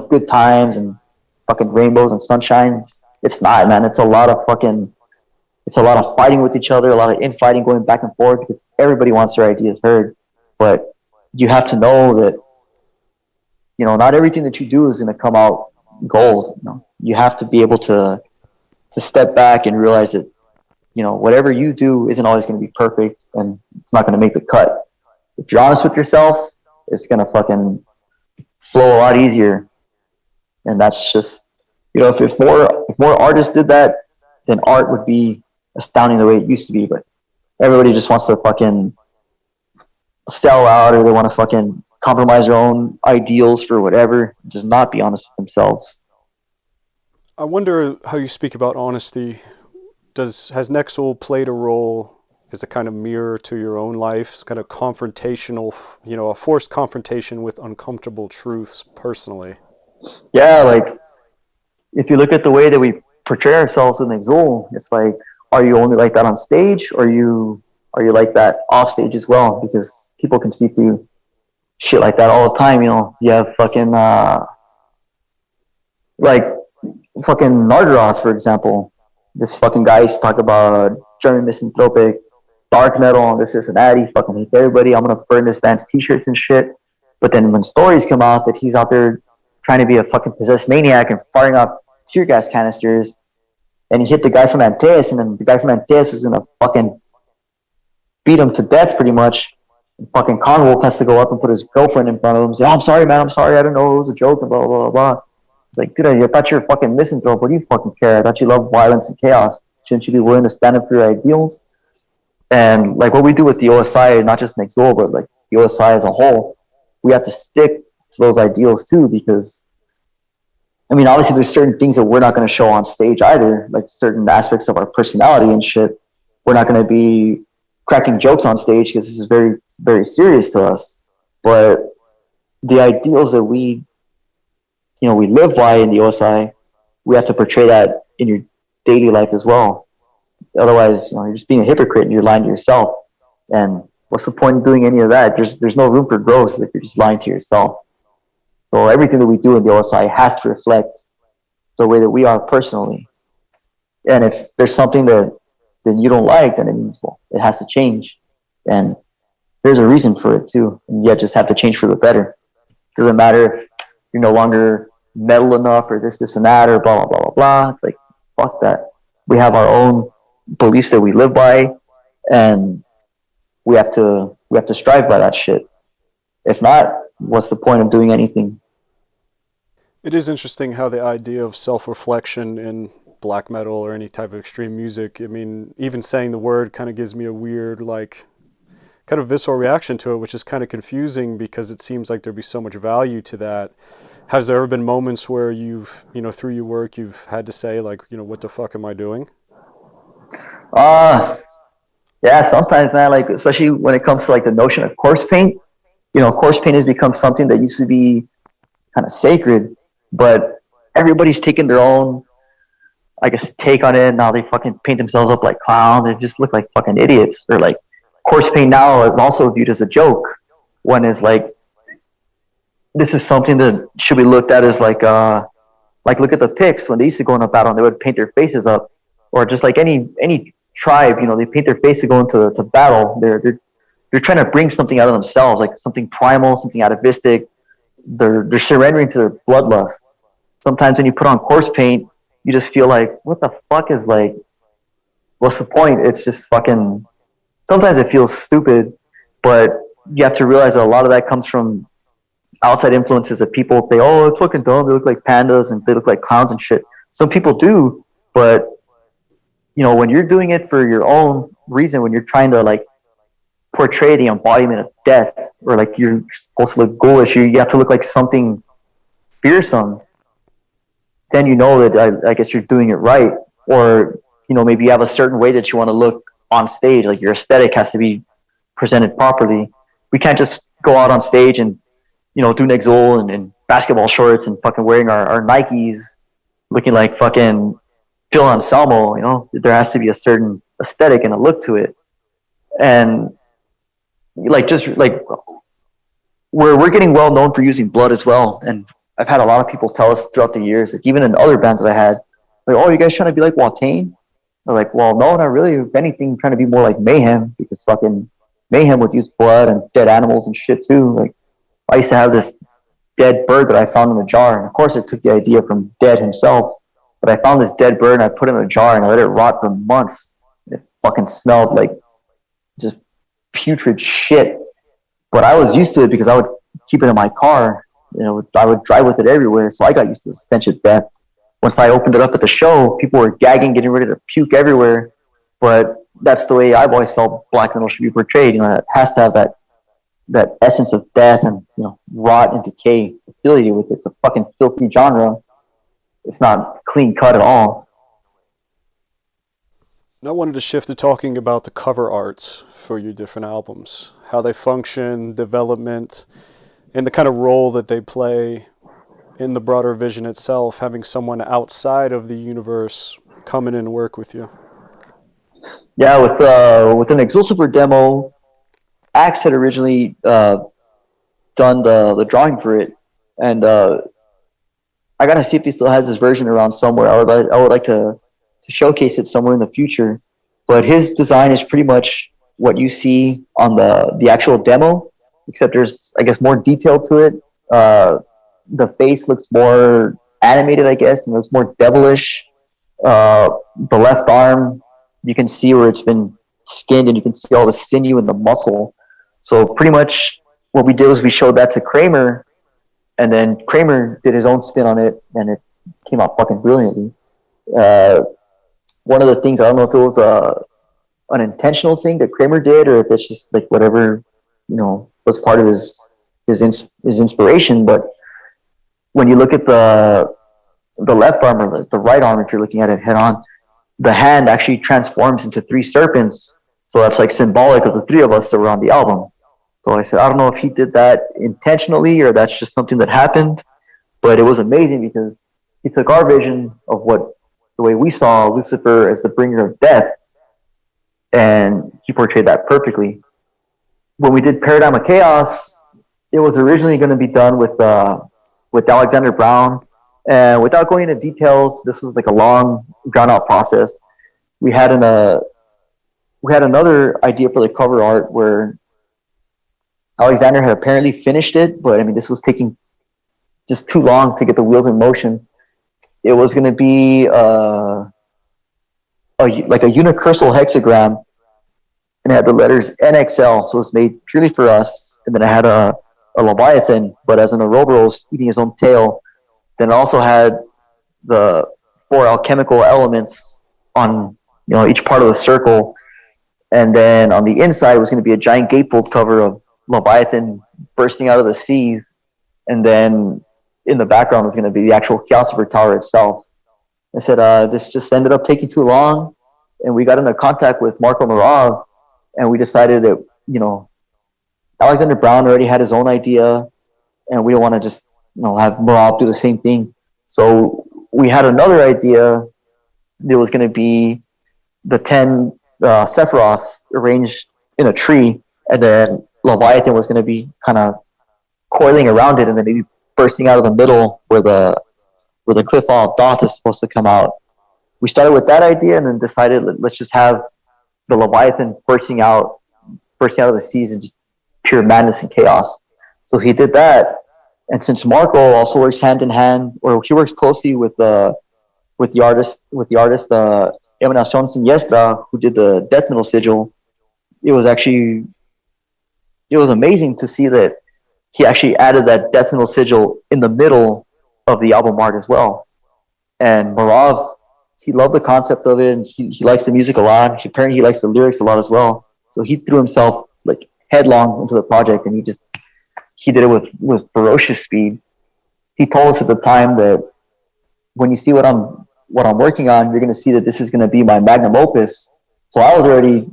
[SPEAKER 3] good times and fucking rainbows and sunshine. It's not, man. It's a lot of fighting with each other, a lot of infighting going back and forth, because everybody wants their ideas heard. But you have to know that not everything that you do is going to come out gold. You have to be able to step back and realize that whatever you do isn't always going to be perfect, and it's not going to make the cut. If you're honest with yourself, it's going to fucking flow a lot easier. And that's just, if more artists did that, then art would be astounding the way it used to be. But everybody just wants to fucking sell out, or they want to fucking compromise their own ideals for whatever, just not be honest with themselves.
[SPEAKER 2] I wonder how you speak about honesty. Has NEXUL played a role as a kind of mirror to your own life, kind of confrontational, a forced confrontation with uncomfortable truths personally?
[SPEAKER 3] Yeah, like, if you look at the way that we portray ourselves in NEXUL, it's like, are you only like that on stage, or are you like that off stage as well? Because people can see through shit like that all the time. You have fucking like fucking Nardaroth, for example. This fucking guy used to talk about German misanthropic, dark metal, and this and that. He fucking hates everybody. I'm gonna burn this band's t-shirts and shit. But then when stories come out that he's out there trying to be a fucking possessed maniac and firing off tear gas canisters, and he hit the guy from Antaeus, and then the guy from Antaeus is gonna fucking beat him to death pretty much. And fucking Conwolf has to go up and put his girlfriend in front of him and say, oh, I'm sorry, man, I'm sorry, I didn't know it was a joke, and blah, blah, blah, blah. It's like, dude, I thought you were a fucking misanthrope. What do you fucking care? I thought you love violence and chaos. Shouldn't you be willing to stand up for your ideals? And like what we do with the OSI, not just NEXUL, but like the OSI as a whole, we have to stick to those ideals too, because obviously there's certain things that we're not going to show on stage either, like certain aspects of our personality and shit. We're not going to be cracking jokes on stage because this is very, very serious to us. But the ideals that we live by in the OSI, we have to portray that in your daily life as well. Otherwise, you're just being a hypocrite and you're lying to yourself. And what's the point of doing any of that? There's no room for growth if you're just lying to yourself. So everything that we do in the OSI has to reflect the way that we are personally. And if there's something that you don't like, then it means, well, it has to change. And there's a reason for it too. And you just have to change for the better. It doesn't matter if you're no longer metal enough or this and that or blah, blah, blah, blah, blah. It's like, fuck that. We have our own beliefs that we live by, and we have to strive by that shit. If not, what's the point of doing anything?
[SPEAKER 2] It is interesting how the idea of self-reflection and black metal or any type of extreme music, I mean, even saying the word kind of gives me a weird, like, kind of visceral reaction to it, which is kind of confusing because it seems like there'd be so much value to that. Has there ever been moments where you've, through your work, you've had to say, like, what the fuck am I doing?
[SPEAKER 3] Yeah, sometimes, man, like, especially when it comes to like the notion of corpse paint, corpse paint has become something that used to be kind of sacred, but everybody's taken their own, I guess, take on it. Now they fucking paint themselves up like clowns. They just look like fucking idiots. Or like, corpse paint now is also viewed as a joke. When it's like, this is something that should be looked at as like look at the Picts when they used to go in a battle and they would paint their faces up, or just like any tribe, they paint their face to go into to battle. They're trying to bring something out of themselves, like something primal, something atavistic. They're surrendering to their bloodlust. Sometimes when you put on corpse paint, you just feel like, what the fuck is like, what's the point? It's just fucking, sometimes it feels stupid, but you have to realize that a lot of that comes from outside influences that people say, oh, it's fucking dumb. They look like pandas and they look like clowns and shit. Some people do, but when you're doing it for your own reason, when you're trying to like portray the embodiment of death, or like you're supposed to look ghoulish, you have to look like something fearsome, then that I guess you're doing it right. Or maybe you have a certain way that you want to look on stage, like your aesthetic has to be presented properly. We can't just go out on stage and do NEXUL and basketball shorts and fucking wearing our Nikes, looking like fucking Phil Anselmo. There has to be a certain aesthetic and a look to it. And like, just like, we're getting well known for using blood as well. And I've had a lot of people tell us throughout the years, like even in other bands that I had, like, oh, you guys trying to be like Watain? They're like, well, no, not really. If anything, trying to be more like Mayhem, because fucking Mayhem would use blood and dead animals and shit too. Like, I used to have this dead bird that I found in a jar, and of course, I took the idea from Dead himself. But I found this dead bird and I put it in a jar and I let it rot for months. It fucking smelled like just putrid shit. But I was used to it because I would keep it in my car. I would drive with it everywhere, so I got used to the stench of death. Once I opened it up at the show, people were gagging, getting ready to puke everywhere. But that's the way I've always felt black metal should be portrayed. It has to have that essence of death and rot and decay affiliated with it. It's a fucking filthy genre. It's not clean cut at all.
[SPEAKER 2] I wanted to shift to talking about the cover arts for your different albums, how they function, development, and the kind of role that they play in the broader vision itself, having someone outside of the universe come in and work with you.
[SPEAKER 3] Yeah, with an Exulsifer demo, Axe had originally done the drawing for it, and I gotta see if he still has his version around somewhere. I would like to showcase it somewhere in the future. But his design is pretty much what you see on the actual demo, except there's, I guess, more detail to it. The face looks more animated, I guess, and looks more devilish. The left arm, you can see where it's been skinned, and you can see all the sinew and the muscle. So pretty much what we did was we showed that to Kramer, and then Kramer did his own spin on it, and it came out fucking brilliantly. One of the things, I don't know if it was an intentional thing that Kramer did, or if it's just like whatever, was part of his inspiration. But when you look at the left arm, or the right arm, if you're looking at it head on, the hand actually transforms into 3 serpents. So that's like symbolic of the 3 of us that were on the album. So I said, I don't know if he did that intentionally or that's just something that happened, but it was amazing because he took our vision of the way we saw Lucifer as the bringer of death, and he portrayed that perfectly. When we did Paradigm of Chaos, it was originally going to be done with Alexander Brown, and without going into details, this was like a long, drawn-out process. We had another idea for the cover art where Alexander had apparently finished it, but I mean, this was taking just too long to get the wheels in motion. It was going to be like a unicursal hexagram, and it had the letters NXL, so it was made purely for us. And then it had a Leviathan, but as an Ouroboros eating his own tail. Then it also had the 4 alchemical elements on each part of the circle, and then on the inside was going to be a giant gatefold cover of Leviathan bursting out of the seas, and then in the background was going to be the actual Theosopher Tower itself. I said, this just ended up taking too long, and we got into contact with Marco Bhairava, and we decided that, Alexander Brown already had his own idea, and we don't want to just, have Bhairava do the same thing. So we had another idea. There was going to be the 10 Sephiroth arranged in a tree, and then Leviathan was going to be kind of coiling around it, and then maybe bursting out of the middle where the cliff of Thoth is supposed to come out. We started with that idea, and then decided let's just have the Leviathan bursting out of the seas and just pure madness and chaos. So he did that, and since Marco also works hand in hand, or he works closely with the artist Emanación Siniestra, who did the death metal sigil, it was amazing to see that he actually added that death metal sigil in the middle of the album art as well. And Bhairava, he loved the concept of it, and he likes the music a lot. Apparently he likes the lyrics a lot as well. So he threw himself like headlong into the project, and he did it with ferocious speed. He told us at the time that when you see what I'm working on, you're going to see that this is going to be my magnum opus. So I was already,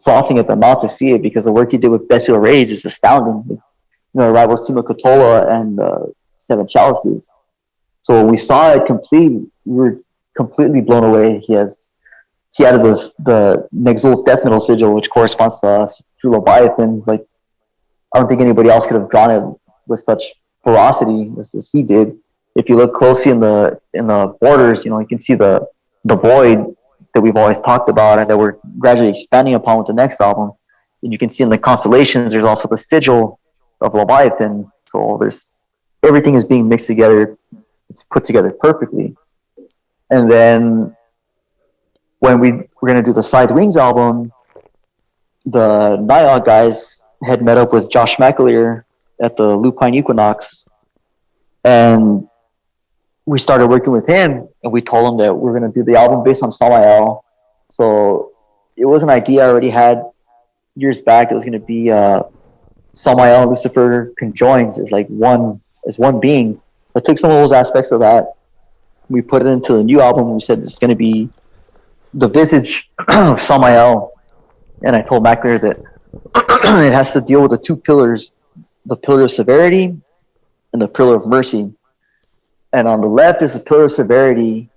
[SPEAKER 3] frothing at the mouth to see it, because the work he did with Bestial Rage is astounding. It rivals Timo Catola and Seven Chalices. So when we saw it complete, we were completely blown away. He added the NEXUL death metal sigil, which corresponds to us through Leviathan. Like, I don't think anybody else could have drawn it with such ferocity as he did. If you look closely in the borders, you can see the void that we've always talked about and that we're gradually expanding upon with the next album. And you can see in the constellations, there's also the sigil of Leviathan. So everything is being mixed together. It's put together perfectly. And then when we're going to do the Side Wings album, the Nighthawk guys had met up with Josh McAleer at the Lupine Equinox, and we started working with him, and we told him that we're going to do the album based on Samael. So it was an idea I already had years back. It was going to be Samael and Lucifer conjoined as one being. I took some of those aspects of that. We put it into the new album. We said it's going to be the visage of Samael. And I told McAleer that it has to deal with the two pillars, the pillar of severity and the pillar of mercy. And on the left is the pillar of severity,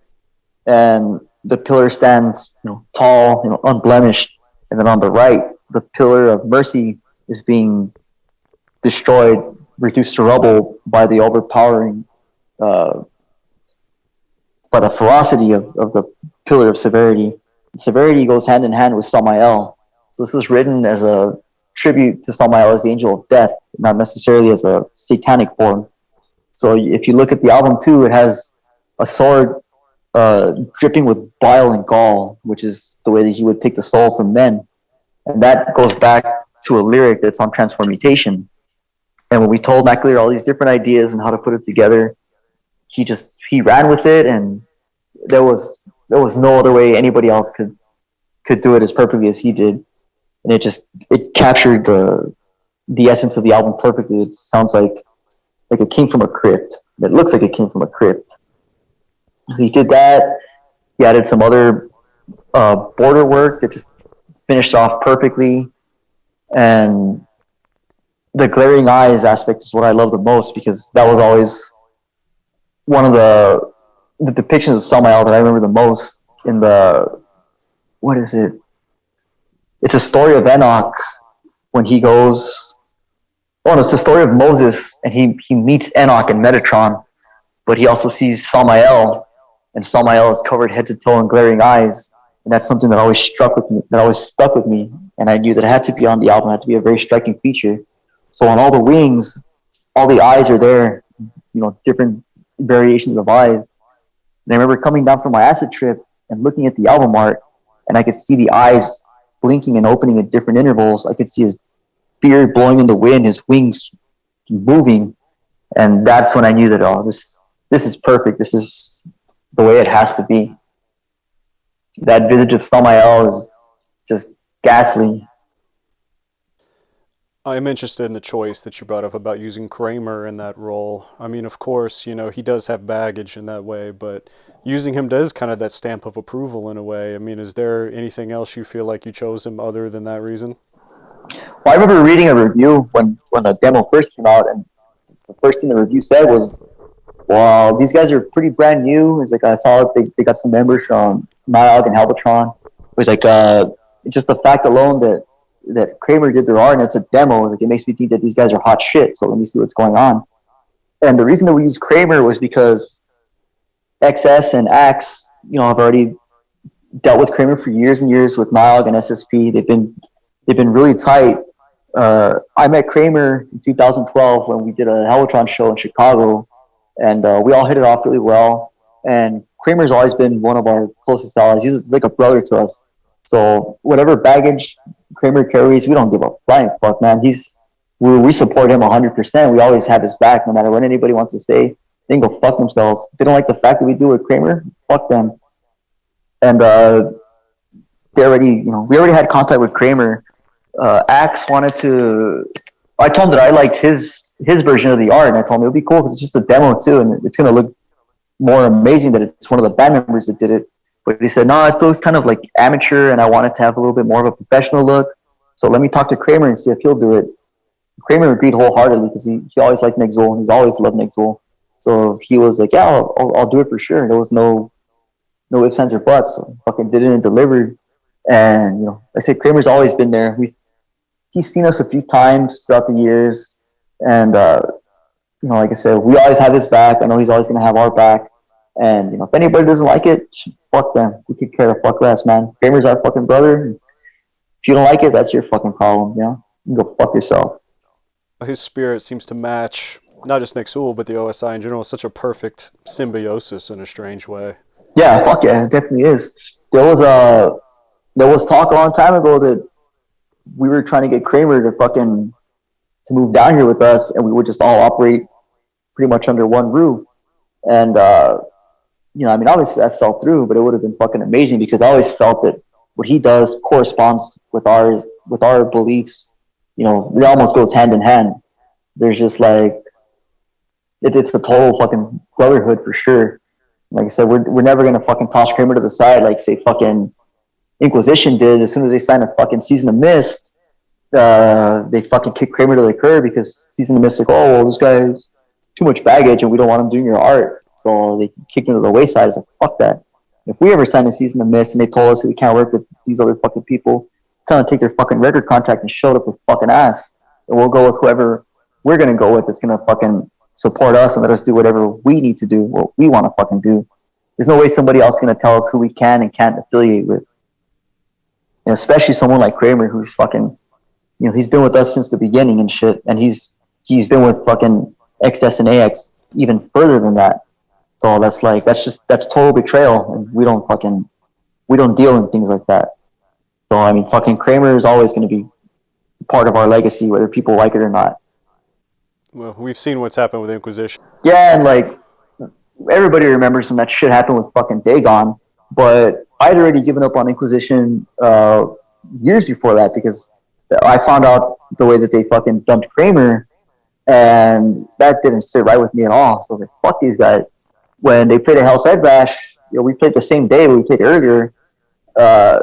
[SPEAKER 3] and the pillar stands, tall, unblemished. And then on the right, the pillar of mercy is being destroyed, reduced to rubble by the overpowering, by the ferocity of the pillar of severity. Severity goes hand in hand with Samael. So this was written as a tribute to Samael as the angel of death, not necessarily as a satanic form. So if you look at the album too, it has a sword dripping with bile and gall, which is the way that he would take the soul from men. And that goes back to a lyric that's on transformation. And when we told McAleer all these different ideas and how to put it together, he ran with it, and there was no other way anybody else could do it as perfectly as he did. And it captured the essence of the album perfectly. It sounds like it came from a crypt. It looks like it came from a crypt. He did that. He added some other border work that just finished off perfectly. And the glaring eyes aspect is what I love the most, because that was always one of the depictions of Samael that I remember the most in what is it? It's a story of Enoch when he goes... Oh, no, it's the story of Moses, and he meets Enoch and Metatron, but he also sees Samael, and Samael is covered head to toe in glaring eyes, and that's something that always stuck with me, and I knew that it had to be on the album. It had to be a very striking feature. So on all the wings, all the eyes are there, different variations of eyes. And I remember coming down from my acid trip and looking at the album art, and I could see the eyes blinking and opening at different intervals. I could see his beard blowing in the wind, his wings moving, and that's when I knew that this is perfect. This the way it has to be. That visage of Samael is just ghastly.
[SPEAKER 2] I'm interested in the choice that you brought up about using Kramer in that role. I mean, of course, you know, he does have baggage in that way, but using him does kind of that stamp of approval in a way. I mean, is there anything else you feel like you chose him other than that reason?
[SPEAKER 3] Well, I remember reading a review when the demo first came out, and the first thing the review said was, "Well, these guys are pretty brand new." It's like I saw they got some members from Niall and Halbatron. It was like just the fact alone that Kramer did their art and it's a demo. Like it makes me think that these guys are hot shit. So let me see what's going on. And the reason that we used Kramer was because XS and Axe, you know, have already dealt with Kramer for years and years with Niall and SSP. They've been really tight. I met Kramer in 2012 when we did a Halbatron show in Chicago, and we all hit it off really well. And Kramer's always been one of our closest allies. He's like a brother to us. So whatever baggage Kramer carries, we don't give a flying fuck, man. We support him 100%. We always have his back, no matter what anybody wants to say. They can go fuck themselves. If they don't like the fact that we do with Kramer, fuck them. And we already had contact with Kramer. Axe wanted to. I told him that I liked his version of the art, and I told him it would be cool because it's just a demo too, and it's gonna look more amazing that it's one of the band members that did it. But he said, no, it looks kind of like amateur, and I wanted to have a little bit more of a professional look. So let me talk to Kramer and see if he'll do it. Kramer agreed wholeheartedly because he always liked NEXUL, and he's always loved NEXUL. So he was like, yeah, I'll do it for sure. There was no ifs, ands, or buts. So fucking did it and delivered. And, you know, like I said, Kramer's always been there. He's seen us a few times throughout the years. And, you know, like I said, we always have his back. I know he's always going to have our back. And, you know, if anybody doesn't like it, fuck them. We could care a fuck less, man. Kramer's our fucking brother. If you don't like it, that's your fucking problem, you know? You can go fuck yourself.
[SPEAKER 2] His spirit seems to match not just NEXUL, but the OSI in general. It's such a perfect symbiosis in a strange way.
[SPEAKER 3] Yeah, fuck yeah, it definitely is. There was talk a long time ago that we were trying to get Kramer to move down here with us, and we would just all operate pretty much under one roof. And you know, I mean, obviously that fell through, but it would have been fucking amazing because I always felt that what he does corresponds with our beliefs. You know, it almost goes hand in hand. There's just like it's a total fucking brotherhood for sure. Like I said, we're never gonna fucking toss Kramer to the side like say fucking Inquisition did. As soon as they signed a fucking Season of Mist, they fucking kicked Kramer to the curb because Season of Mist like, oh well, this guy's too much baggage and we don't want him doing your art. So they kicked him to the wayside. It's like, fuck that. If we ever signed a Season of Mist and they told us that we can't work with these other fucking people, tell them to take their fucking record contract and show it up with fucking ass. And we'll go with whoever we're going to go with that's going to fucking support us and let us do whatever we need to do, what we want to fucking do. There's no way somebody else is going to tell us who we can and can't affiliate with. And especially someone like Kramer who's fucking, you know, he's been with us since the beginning and shit. And he's been with fucking XS and AX even further than that. So that's total betrayal. And we don't deal in things like that. So, I mean, fucking Kramer is always going to be part of our legacy, whether people like it or not.
[SPEAKER 2] Well, we've seen what's happened with Inquisition.
[SPEAKER 3] Yeah, and like, everybody remembers when that shit happened with fucking Dagon, but I'd already given up on Inquisition years before that because I found out the way that they fucking dumped Kramer, and that didn't sit right with me at all. So I was like, fuck these guys. When they played at Hell's Head Bash, you know, we played the same day, but we played earlier. I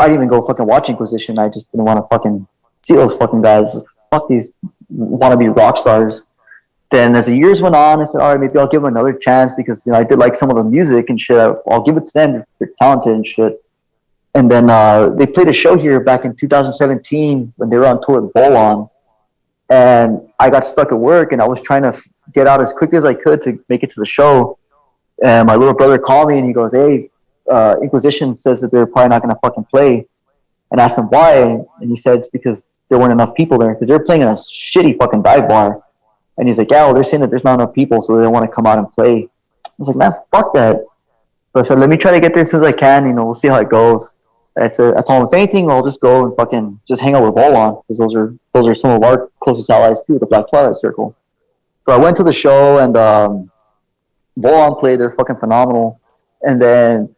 [SPEAKER 3] didn't even go fucking watch Inquisition. I just didn't want to fucking see those fucking guys. Fuck these wannabe rock stars. Then as the years went on, I said, all right, maybe I'll give them another chance because, you know, I did like some of the music and shit. I'll give it to them. They're talented and shit. And then they played a show here back in 2017 when they were on tour with Bolon. And I got stuck at work and I was trying to get out as quick as I could to make it to the show. And my little brother called me and he goes, hey, Inquisition says that they're probably not going to fucking play. And I asked him why. And he said it's because there weren't enough people there because they were playing in a shitty fucking dive bar. And he's like, yeah, well, they're saying that there's not enough people, so they don't want to come out and play. I was like, man, fuck that. So I said, let me try to get there as soon as I can. You know, we'll see how it goes. I told him, if anything, I'll just go and fucking just hang out with Bolon because those are some of our closest allies too, the Black Twilight Circle. So I went to the show and Bolon played. They're fucking phenomenal. And then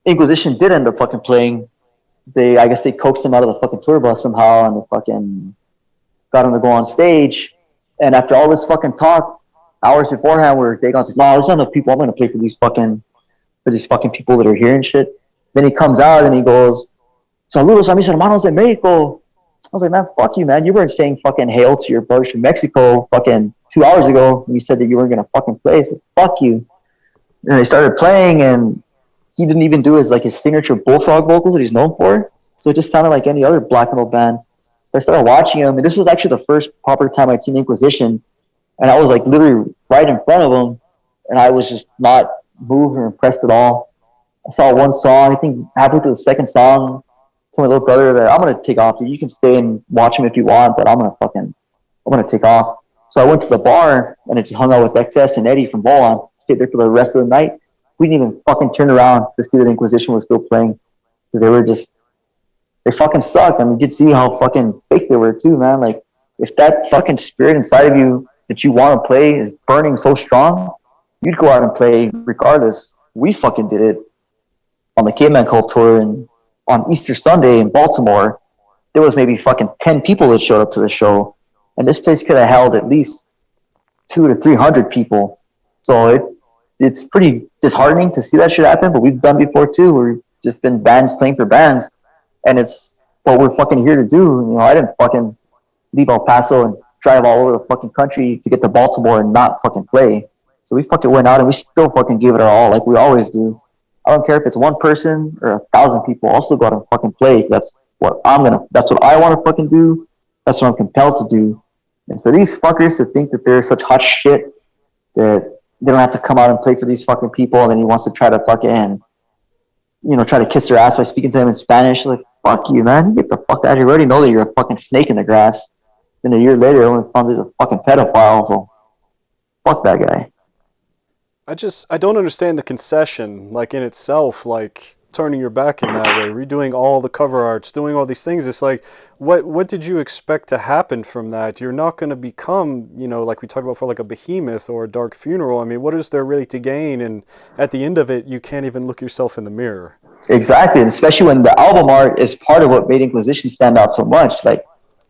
[SPEAKER 3] Inquisition did end up fucking playing. I guess they coaxed him out of the fucking tour bus somehow, and they fucking got him to go on stage. And after all this fucking talk, hours beforehand, where Dagon's like, "No, there's not enough people. I'm gonna play for these fucking people that are here and shit." Then he comes out and he goes, "Saludos a mis hermanos de Mexico." I was like, "Man, fuck you, man. You weren't saying fucking hail to your brothers from Mexico fucking 2 hours ago when you said that you weren't gonna fucking play." So fuck you. And they started playing, and he didn't even do his signature bullfrog vocals that he's known for. So it just sounded like any other black metal band. I started watching him, and this was actually the first proper time I'd seen Inquisition, and I was like literally right in front of him, and I was just not moved or impressed at all. I saw one song, I think halfway through the second song, told my little brother that I'm gonna take off, dude. You can stay and watch him if you want, but I'm gonna take off. So I went to the bar and I just hung out with XS and Eddie from Volon, stayed there for the rest of the night. We didn't even fucking turn around to see that Inquisition was still playing, because they fucking suck. I mean, you could see how fucking fake they were too, man. Like, if that fucking spirit inside of you that you want to play is burning so strong, you'd go out and play regardless. We fucking did it on the Caveman Cult tour, and on Easter Sunday in Baltimore, there was maybe fucking 10 people that showed up to the show, and this place could have held at least 200 to 300 people. So it's pretty disheartening to see that shit happen, but we've done before too. We've just been bands playing for bands, and it's what we're fucking here to do. You know, I didn't fucking leave El Paso and drive all over the fucking country to get to Baltimore and not fucking play. So we fucking went out and we still fucking gave it our all, like we always do. I don't care if it's one person or 1,000 people. I'll still go out and fucking play. That's what I want to fucking do. That's what I'm compelled to do. And for these fuckers to think that they're such hot shit that they don't have to come out and play for these fucking people, and then he wants to try to fucking, try to kiss their ass by speaking to them in Spanish. Like, fuck you, man. Get the fuck out of here. We already know that you're a fucking snake in the grass. Then a year later, only found he's a fucking pedophile. So fuck that guy.
[SPEAKER 2] I don't understand the concession, like, in itself, like turning your back in that way, redoing all the cover arts, doing all these things. It's like, what did you expect to happen from that? You're not going to become, like we talked about, for like a Behemoth or a Dark Funeral. I mean, what is there really to gain? And at the end of it, you can't even look yourself in the mirror.
[SPEAKER 3] Exactly, and especially when the album art is part of what made Inquisition stand out so much. Like,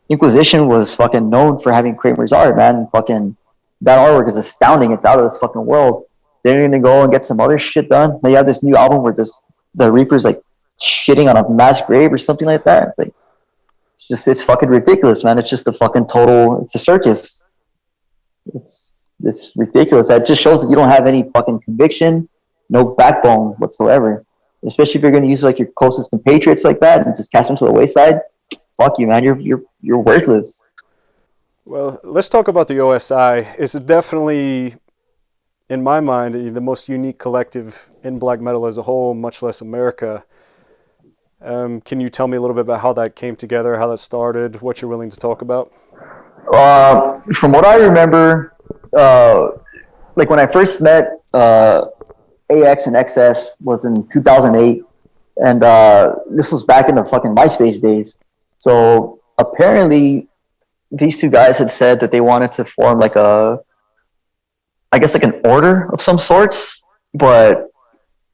[SPEAKER 3] Inquisition was fucking known for having Kramer's art, man. Fucking that artwork is astounding. It's out of this fucking world. They're gonna go and get some other shit done. Now you have this new album where the Reaper's like shitting on a mass grave or something like that. It's like, it's fucking ridiculous, man. It's just a fucking it's a circus. It's ridiculous. That just shows that you don't have any fucking conviction, no backbone whatsoever. Especially if you're gonna use like your closest compatriots like that and just cast them to the wayside. Fuck you, man. You're worthless.
[SPEAKER 2] Well, let's talk about the OSI. It's definitely, in my mind, the most unique collective in black metal as a whole, much less America. Can you tell me a little bit about how that came together, how that started, what you're willing to talk about?
[SPEAKER 3] From what I remember, like when I first met AX and XS was in 2008, and this was back in the fucking MySpace days. So apparently these two guys had said that they wanted to form like an order of some sorts, but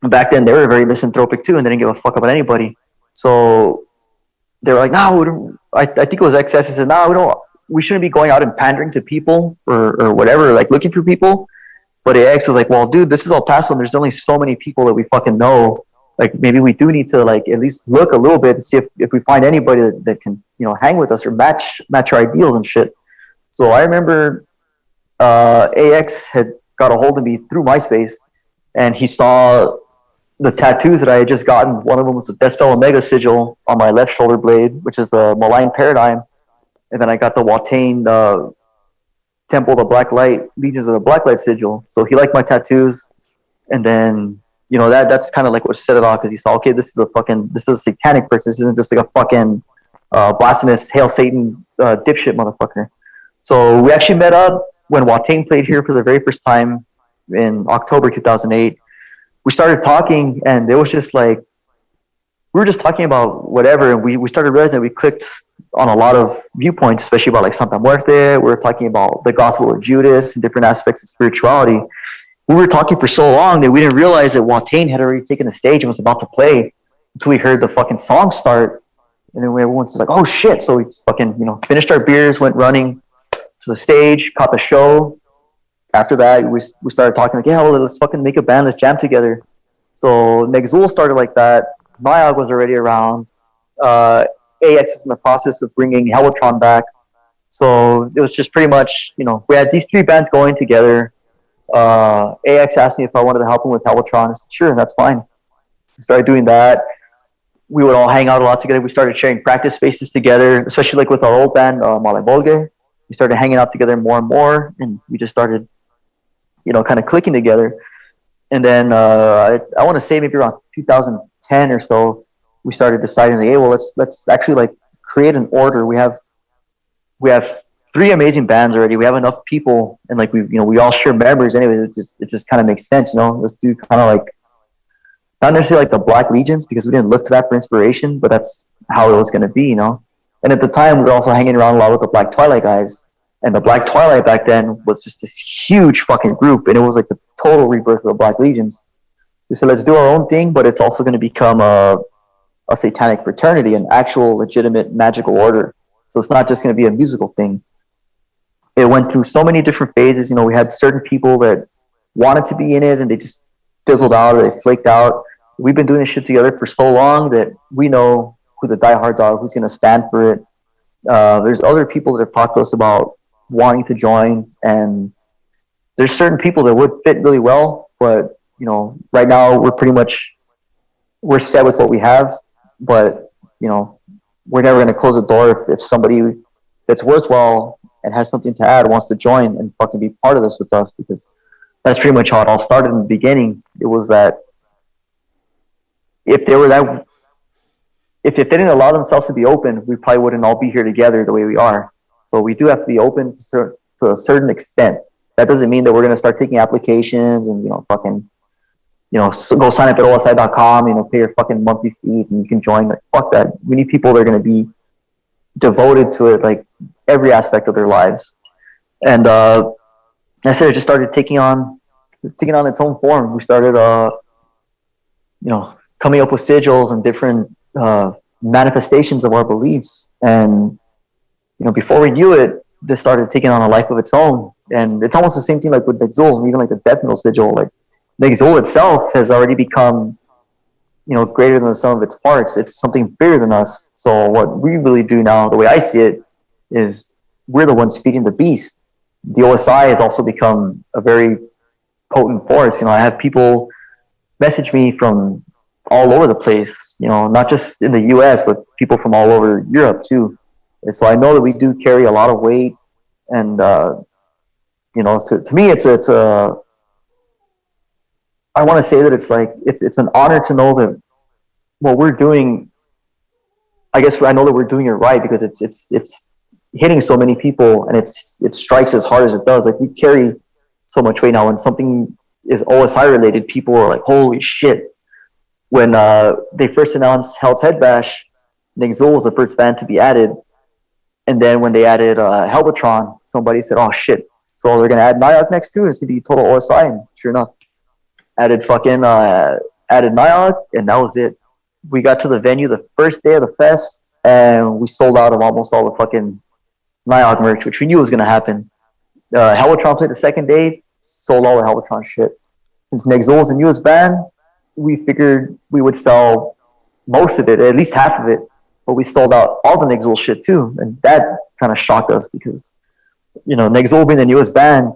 [SPEAKER 3] back then they were very misanthropic too, and they didn't give a fuck about anybody. So they were like, "No, I think it was XS said, no, we shouldn't be going out and pandering to people or whatever, like looking for people." But AX was like, "Well, dude, this is El Paso, and there's only so many people that we fucking know. Like, maybe we do need to like at least look a little bit and see if we find anybody that can, hang with us or match our ideals and shit." So I remember AX had got a hold of me through MySpace, and he saw the tattoos that I had just gotten. One of them was the Deathspell Omega sigil on my left shoulder blade, which is the Malign Paradigm, and then I got the Watain Temple of the Black Light, Legions of the Black Light sigil. So he liked my tattoos, and then that's kind of like what set it off, because he saw, okay, this is a satanic person. This isn't just like a fucking blasphemous Hail Satan dipshit motherfucker. So we actually met up when Watain played here for the very first time in October 2008. We started talking, and it was just like, we were just talking about whatever, and we started realizing we clicked on a lot of viewpoints, especially about like Santa Muerte. We were talking about the Gospel of Judas and different aspects of spirituality. we were talking for so long that we didn't realize that Watain had already taken the stage and was about to play until we heard the fucking song start. And then everyone's like, oh shit. So we fucking, finished our beers, went running to the stage, caught the show. After that, we started talking like, yeah, well, let's fucking make a band, let's jam together. So NEXUL started like that. Nyog was already around. AX is in the process of bringing Helitron back. So it was just pretty much, we had these three bands going together. AX asked me if I wanted to help him with Helitron. I said, sure, that's fine. We started doing that. We would all hang out a lot together. We started sharing practice spaces together, especially like with our old band, Male Volge. We started hanging out together more and more, and we just started, kind of clicking together. And then I want to say maybe around 2010 or so, we started deciding, hey, well, let's actually like create an order. We have three amazing bands already. We have enough people, and like we all share members anyway. It just kind of makes sense, Let's do kind of like not necessarily like the Black Legions, because we didn't look to that for inspiration, but that's how it was going to be, And at the time, we were also hanging around a lot with the Black Twilight guys, and the Black Twilight back then was just this huge fucking group, and it was like the total rebirth of the Black Legions. We said, let's do our own thing, but it's also going to become a satanic fraternity, an actual legitimate magical order. So it's not just going to be a musical thing. It went through so many different phases. We had certain people that wanted to be in it, and they just fizzled out or they flaked out. We've been doing this shit together for so long that we know who the diehards are, who's going to stand for it. There's other people that have talked to us about wanting to join, and there's certain people that would fit really well, but right now we're set with what we have, but we're never going to close the door if somebody that's worthwhile and has something to add wants to join and fucking be part of this with us, because that's pretty much how it all started in the beginning. It was that if they didn't allow themselves to be open, we probably wouldn't all be here together the way we are. So we do have to be open to a certain extent. That doesn't mean that we're going to start taking applications and go sign up at OSI.com, pay your fucking monthly fees and you can join. Like, fuck that. We need people that are going to be devoted to it, like every aspect of their lives. And I said, it just started taking on its own form. We started, coming up with sigils and different manifestations of our beliefs. And, before we knew it, this started taking on a life of its own. And it's almost the same thing like with NEXUL, even like the death metal sigil. Like NEXUL itself has already become, greater than the sum of its parts. It's something bigger than us. So what we really do now, the way I see it, is we're the ones feeding the beast. The OSI has also become a very potent force. I have people message me from all over the place, not just in the US, but people from all over Europe too. And so I know that we do carry a lot of weight, and to me, it's I want to say that it's an honor to know that what we're doing. I guess I know that we're doing it right, because it's hitting so many people, and it strikes as hard as it does. Like, we carry so much weight now. When something is OSI related, people are like, holy shit. When they first announced Hell's Head Bash, NEXUL was the first band to be added. And then when they added Helitron, somebody said, oh shit, so they're going to add Nyog next to it. It's going to be total OSI. And sure enough, added Nyog, and that was it. We got to the venue the first day of the fest, and we sold out of almost all the fucking Nyog merch, which we knew was going to happen. Helitron played the second day, sold all the Helitron shit. Since NEXUL is the newest band, we figured we would sell most of it, at least half of it, but we sold out all the NEXUL shit too, and that kind of shocked us, because NEXUL being the newest band,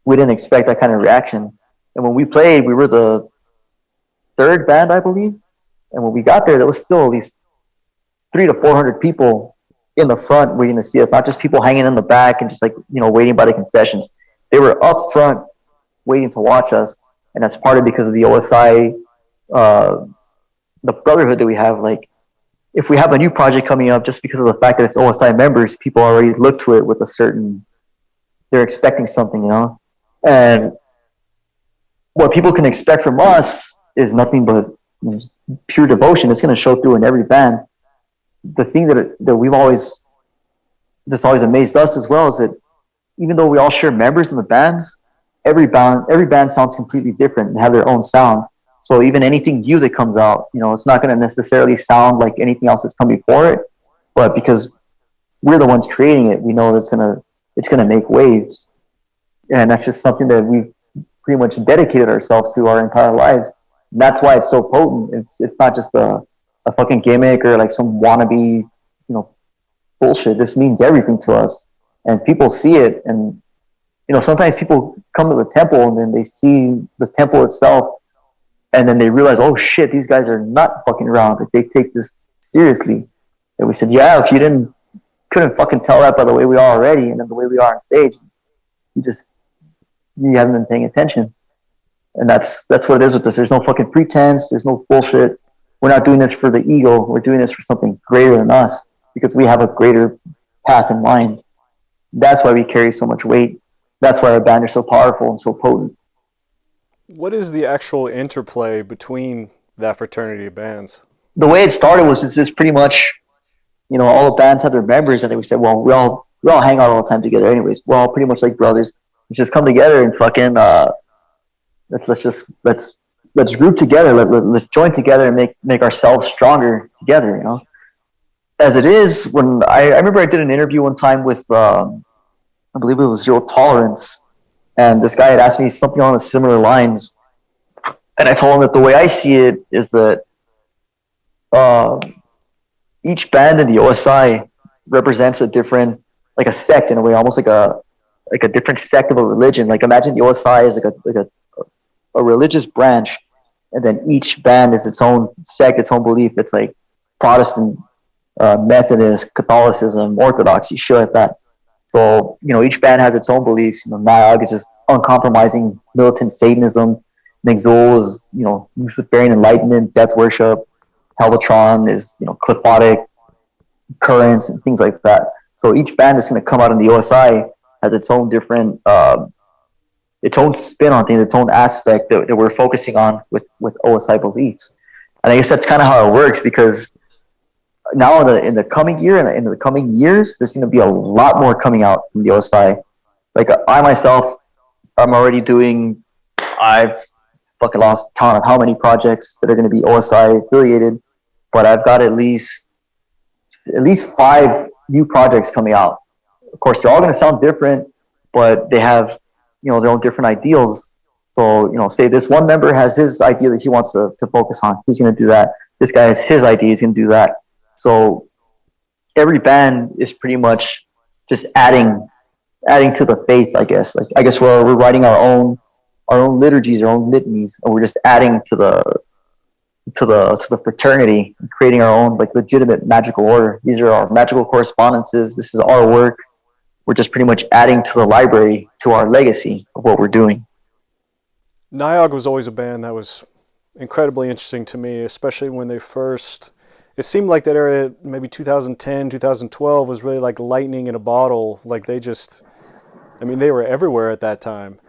[SPEAKER 3] we didn't expect that kind of reaction. And when we played, we were the third band, I believe, and when we got there was still at least 300 to 400 people in the front waiting to see us, not just people hanging in the back and just waiting by the concessions. They were up front waiting to watch us, and that's partly because of the OSI, the brotherhood that we have. Like, if we have a new project coming up, just because of the fact that it's OSI members, people already look to it with they're expecting something, And what people can expect from us is nothing but pure devotion. It's going to show through in every band. The thing that's always amazed us as well, is that even though we all share members in the bands, every band sounds completely different and have their own sound. So even anything new that comes out, it's not going to necessarily sound like anything else that's come before it, but because we're the ones creating it, we know that it's gonna make waves, and that's just something that we've pretty much dedicated ourselves to our entire lives. And that's why it's so potent. It's not just a fucking gimmick or like some wannabe, bullshit. This means everything to us, and people see it. And sometimes people come to the temple and then they see the temple itself, and then they realize, oh shit, these guys are not fucking around. Like they take this seriously. And we said, yeah, if you couldn't fucking tell that by the way we are already, and then the way we are on stage, you haven't been paying attention. And that's what it is with this. There's no fucking pretense. There's no bullshit. We're not doing this for the ego. We're doing this for something greater than us because we have a greater path in mind. That's why we carry so much weight. That's why our band are so powerful and so potent.
[SPEAKER 2] What is the actual interplay between that fraternity of bands?
[SPEAKER 3] The way it started was just pretty much, all the bands had their members, and then we said, well, we all hang out all the time together anyways. We're all pretty much like brothers. Let's just come together and fucking let's group together. Let's join together and make ourselves stronger together. As it is, when I remember I did an interview one time with I believe it was Zero Tolerance, and this guy had asked me something on the similar lines, and I told him that the way I see it is that each band in the OSI represents a different, like a sect in a way, almost like a different sect of a religion. Like imagine the OSI is like a religious branch, and then each band is its own sect, its own belief. It's like Protestant, Methodist, Catholicism, Orthodoxy, shit like that. So each band has its own beliefs. Niag is just uncompromising militant Satanism. NEXUL is Luciferian enlightenment, death worship. Helvatron is cliphotic currents and things like that. So each band that's going to come out in the OSI has its own different, its own spin on things, its own aspect that we're focusing on with OSI beliefs. And I guess that's kind of how it works, because now in the coming year and in the coming years, there's going to be a lot more coming out from the OSI. Like I myself, I'm already doing, I've fucking lost count of how many projects that are going to be OSI affiliated, but I've got at least 5 new projects coming out. Of course, they're all going to sound different, but they have, their own different ideals. So, say this one member has his idea that he wants to focus on. He's going to do that. This guy has his idea. He's going to do that. So every band is pretty much just adding to the faith, I guess. Like, I guess we're writing our own liturgies, our own litanies, and we're just adding to the fraternity and creating our own like legitimate magical order. These are our magical correspondences. This is our work. We're just pretty much adding to the library, to our legacy of what we're doing.
[SPEAKER 2] Niag was always a band that was incredibly interesting to me, especially when they first... It seemed like that era, maybe 2010, 2012, was really like lightning in a bottle. Like they were everywhere at that time.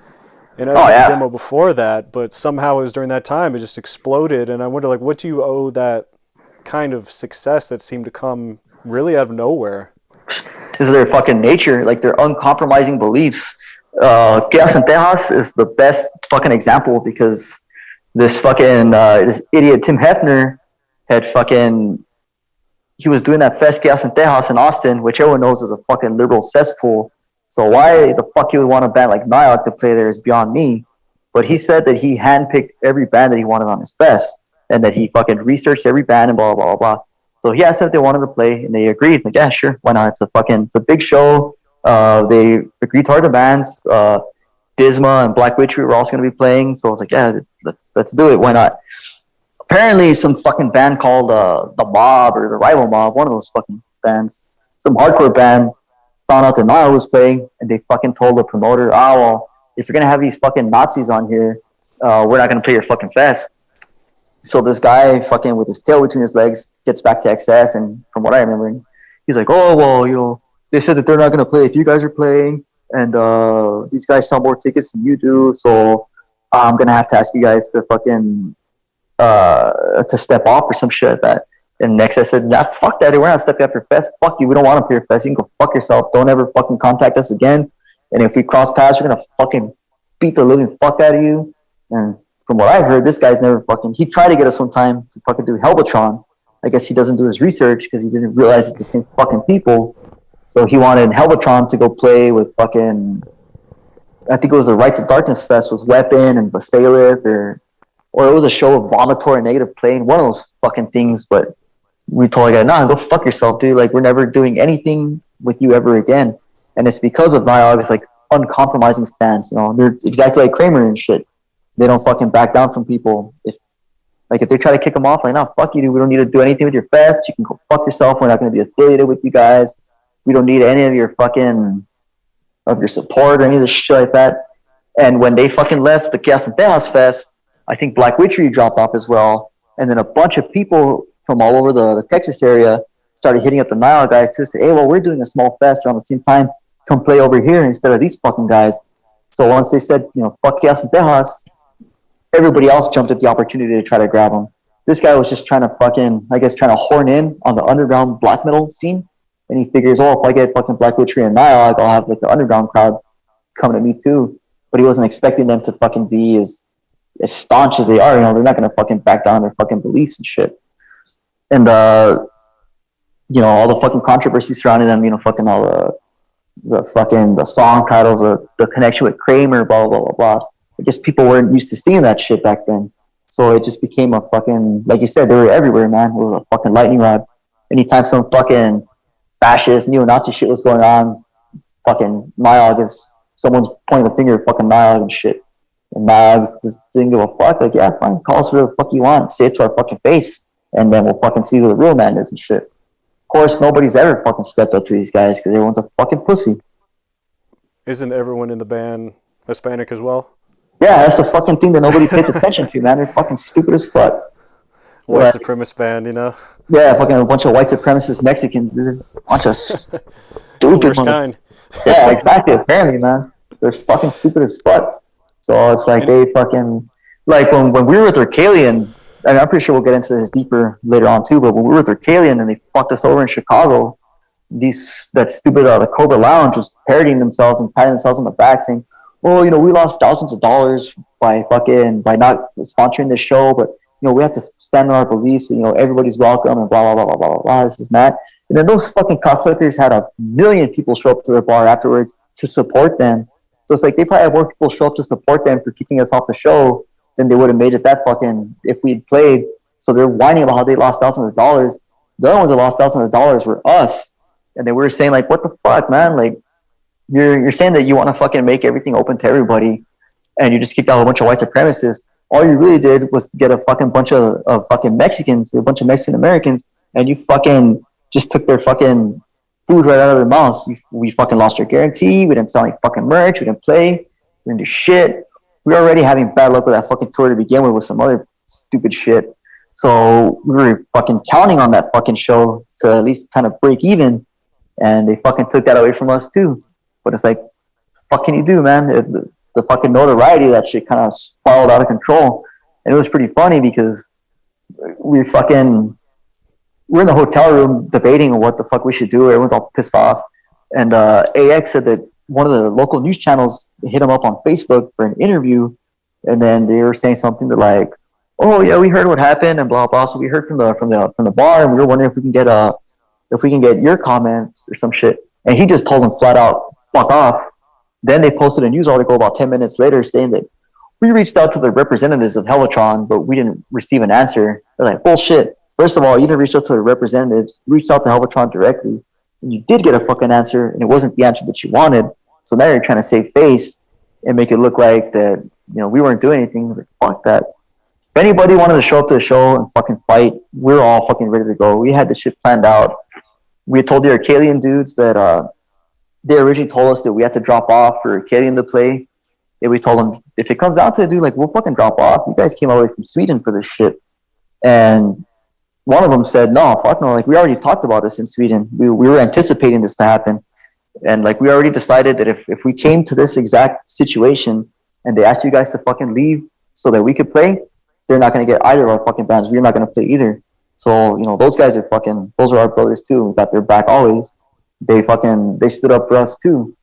[SPEAKER 2] And I had a demo before that, but somehow it was during that time, it just exploded. And I wonder, like, what do you owe that kind of success that seemed to come really out of nowhere?
[SPEAKER 3] This is their fucking nature, like their uncompromising beliefs. Chaos and Tejas is the best fucking example, because this fucking, this idiot Tim Hefner had he was doing that fest Chaos and Tejas in Austin, which everyone knows is a fucking liberal cesspool. So why the fuck you would want a band like Niag to play there is beyond me. But he said that he handpicked every band that he wanted on his fest, and that he fucking researched every band and blah, blah, blah, blah. So he asked them if they wanted to play, and they agreed. Like, yeah, sure, why not? It's a big show. They agreed to our demands. Disma and Black Witchery were also going to be playing. So I was like, yeah, let's do it. Why not? Apparently, some fucking band called the Mob or the Rival Mob, one of those fucking bands, some hardcore band, found out that Niall was playing, and they fucking told the promoter, oh, well, if you're going to have these fucking Nazis on here, we're not going to play your fucking fest. So this guy fucking with his tail between his legs gets back to XS, and from what I remember, he's like, oh, well, they said that they're not going to play if you guys are playing, and these guys sell more tickets than you do, so I'm going to have to ask you guys to fucking to step off or some shit like that. And XS said, nah, fuck that, we're not stepping up your fest. Fuck you, we don't want to play your fest. You can go fuck yourself. Don't ever fucking contact us again. And if we cross paths, we're going to fucking beat the living fuck out of you. And from what I've heard, this guy's never fucking. He tried to get us one time to fucking do Helvatron. I guess he doesn't do his research because he didn't realize it's the same fucking people. So he wanted Helvatron to go play with fucking. I think it was the Rights of Darkness Fest with Weapon and Vastalith, or it was a show of Vomitor and Negative Plane. One of those fucking things, but we told the guy, nah, go fuck yourself, dude. Like, we're never doing anything with you ever again. And it's because of Niall's, like, uncompromising stance, you know. They're exactly like Kramer and shit. They don't fucking back down from people. If they try to kick them off, like, nah, fuck you, dude. We don't need to do anything with your fest. You can go fuck yourself. We're not going to be affiliated with you guys. We don't need any of your fucking, of your support or any of this shit like that. And when they fucking left the Chaos and Tejas Fest, I think Black Witchery dropped off as well. And then a bunch of people from all over the Texas area started hitting up the Nile guys too, say, hey, well, we're doing a small fest around the same time. Come play over here instead of these fucking guys. So once they said, you know, fuck Chaos and Tejas, everybody else jumped at the opportunity to try to grab them. This guy was just trying to fucking, I guess, trying to horn in on the underground black metal scene. And he figures, oh, if I get fucking Black Witchery and Nile, I'll have like the underground crowd coming to me too. But he wasn't expecting them to fucking be as staunch as they are. You know, they're not going to fucking back down their fucking beliefs and shit. And, you know, all the fucking controversy surrounding them, you know, fucking all the song titles, the connection with Kramer, blah, blah, blah, blah, blah. It just people weren't used to seeing that shit back then. So it just became a fucking, like you said, they were everywhere, man. It was a fucking lightning rod. Anytime some fucking fascist, neo-Nazi shit was going on, fucking Niall, someone's pointing the finger at fucking Niall and shit. And Niall just didn't give a fuck. Like, yeah, fine, call us whatever the fuck you want. Say it to our fucking face. And then we'll fucking see who the real man is and shit. Of course, nobody's ever fucking stepped up to these guys because everyone's a fucking pussy.
[SPEAKER 2] Isn't everyone in the band Hispanic as well?
[SPEAKER 3] Yeah, that's the fucking thing that nobody pays attention to, man. They're fucking stupid as fuck.
[SPEAKER 2] White supremacist band, you know?
[SPEAKER 3] Yeah, fucking a bunch of white supremacist Mexicans, dude. A bunch of stupid
[SPEAKER 2] worst kind.
[SPEAKER 3] Yeah, exactly. Apparently, man. They're fucking stupid as fuck. So it's like they fucking... Like, when we were with Arcalian, I mean, I'm pretty sure we'll get into this deeper later on, too, but when we were with Arcalian and they fucked us over in Chicago, that stupid the Cobra Lounge was parodying themselves and patting themselves on the back saying, oh, you know, we lost thousands of dollars by not sponsoring this show, but, you know, we have to stand on our beliefs and, you know, everybody's welcome and blah, blah, blah, blah, blah, blah, blah, this is that. And then those fucking cocksuckers had 1 million people show up to their bar afterwards to support them. So it's like they probably had more people show up to support them for kicking us off the show than they would have made it that fucking, if we had played. So they're whining about how they lost thousands of dollars. The other ones that lost thousands of dollars were us. And they were saying, like, what the fuck, man? Like, you're saying that you want to fucking make everything open to everybody and you just kicked out a bunch of white supremacists. All you really did was get a fucking bunch of fucking Mexicans, a bunch of Mexican Americans, and you fucking just took their fucking food right out of their mouths. We fucking lost our guarantee. We didn't sell any fucking merch. We didn't play. We didn't do shit. We were already having bad luck with that fucking tour to begin with some other stupid shit. So we were fucking counting on that fucking show to at least kind of break even, and they fucking took that away from us too. But it's like, what can you do, man? The fucking notoriety of that shit kind of spiraled out of control. And it was pretty funny because we're in the hotel room debating what the fuck we should do. Everyone's all pissed off. And AX said that one of the local news channels hit him up on Facebook for an interview. And then they were saying something that like, oh yeah, we heard what happened and blah, blah. So we heard from the bar and we were wondering if we can get your comments or some shit. And he just told them flat out, fuck off. Then they posted a news article about 10 minutes later saying that we reached out to the representatives of Helvatron, but we didn't receive an answer. They're like, bullshit. First of all, you didn't reach out to the representatives, you reached out to Helvatron directly, and you did get a fucking answer, and it wasn't the answer that you wanted. So now you're trying to save face and make it look like that, you know, we weren't doing anything. Like, fuck that. If anybody wanted to show up to the show and fucking fight, we're all fucking ready to go. We had this shit planned out. We had told the Arcalian dudes that they originally told us that we had to drop off for Arcadian to play. And we told them, if it comes out to it, dude, like, we'll fucking drop off. You guys came all the way from Sweden for this shit. And one of them said, no, fuck no. Like, we already talked about this in Sweden. We were anticipating this to happen. And, like, we already decided that if we came to this exact situation and they asked you guys to fucking leave so that we could play, they're not going to get either of our fucking bands. We're not going to play either. So, you know, those guys are fucking, those are our brothers too. We got their back always. They stood up for us too.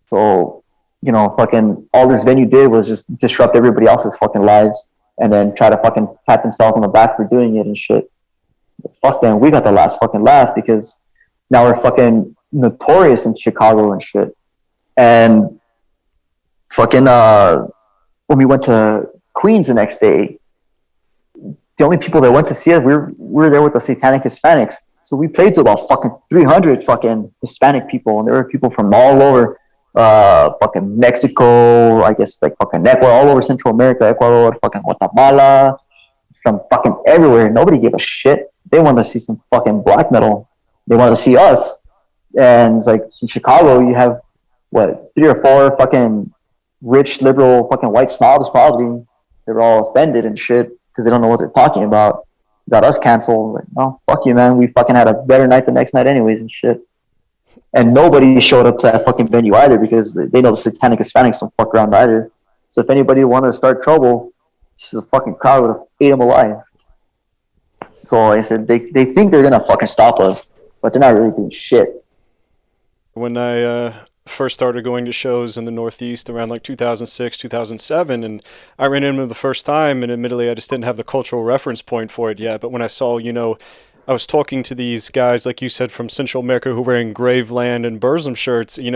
[SPEAKER 3] So fucking all this venue did was just disrupt everybody else's fucking lives and then try to fucking pat themselves on the back for doing it and shit. But fuck them, we got the last fucking laugh because now we're fucking notorious in Chicago and shit. And fucking when we went to Queens the next day, the only people that went to see us, we were there with the Satanic Hispanics. So we played to about fucking 300 fucking Hispanic people, and there were people from all over fucking Mexico, I guess like fucking Ecuador, all over Central America, Ecuador, fucking Guatemala, from fucking everywhere. Nobody gave a shit. They wanted to see some fucking black metal. They wanted to see us. And it's like in Chicago, you have what, 3 or 4 fucking rich liberal fucking white snobs probably. They were all offended and shit because they don't know what they're talking about. Got us canceled. Like, oh, fuck you, man. We fucking had a better night the next night anyways and shit. And nobody showed up to that fucking venue either because they know the Satanic Hispanics don't fuck around either. So if anybody wanted to start trouble, this is a fucking crowd would have ate them alive. So like I said, they think they're gonna fucking stop us, but they're not really doing shit.
[SPEAKER 2] When I first started going to shows in the Northeast around like 2006, 2007, and I ran into them the first time, and admittedly I just didn't have the cultural reference point for it yet, but when I saw, I was talking to these guys, like you said, from Central America who were wearing Graveland and Burzum shirts, it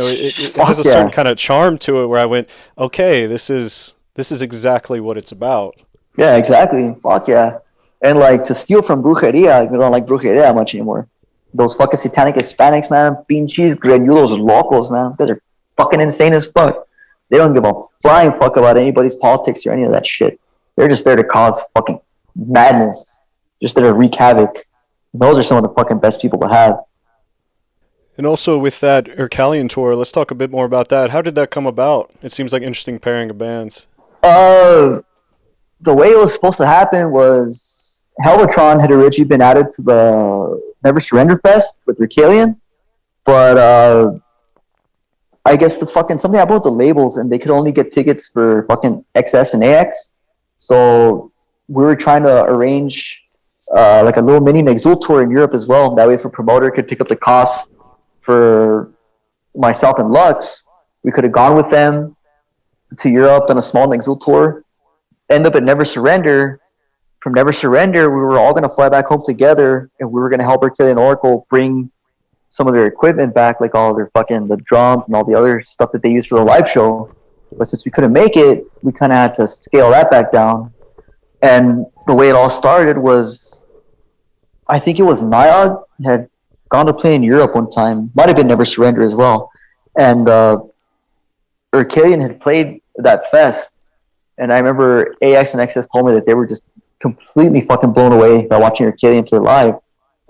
[SPEAKER 2] has a certain kind of charm to it where I went, okay, this is exactly what it's about.
[SPEAKER 3] Yeah, exactly. Fuck yeah. And like to steal from Brujeria, you don't like Brujeria that much anymore. Those fucking Satanic Hispanics, man, pinches granulos locos, man. Those guys are fucking insane as fuck. They don't give a flying fuck about anybody's politics or any of that shit. They're just there to cause fucking madness. Just there to wreak havoc. And those are some of the fucking best people to have.
[SPEAKER 2] And also with that Urkalian tour, let's talk a bit more about that. How did that come about? It seems like an interesting pairing of bands.
[SPEAKER 3] The way it was supposed to happen was Helvatron had originally been added to the Never Surrender Fest with Urkalian, but I guess the fucking something happened with the labels and they could only get tickets for fucking XS and AX. So we were trying to arrange like a little mini NEXUL tour in Europe as well. That way if a promoter could pick up the costs for myself and Lux, we could have gone with them to Europe, done a small NEXUL tour, end up at Never Surrender. From Never Surrender, we were all going to fly back home together, and we were going to help Urkalian Oracle bring some of their equipment back, like all their fucking the drums and all the other stuff that they use for the live show. But since we couldn't make it, we kind of had to scale that back down. And the way it all started was, I think it was Nyog had gone to play in Europe one time. Might have been Never Surrender as well. And Urkalian had played that fest. And I remember AX and XS told me that they were just completely fucking blown away by watching Urkalian play live.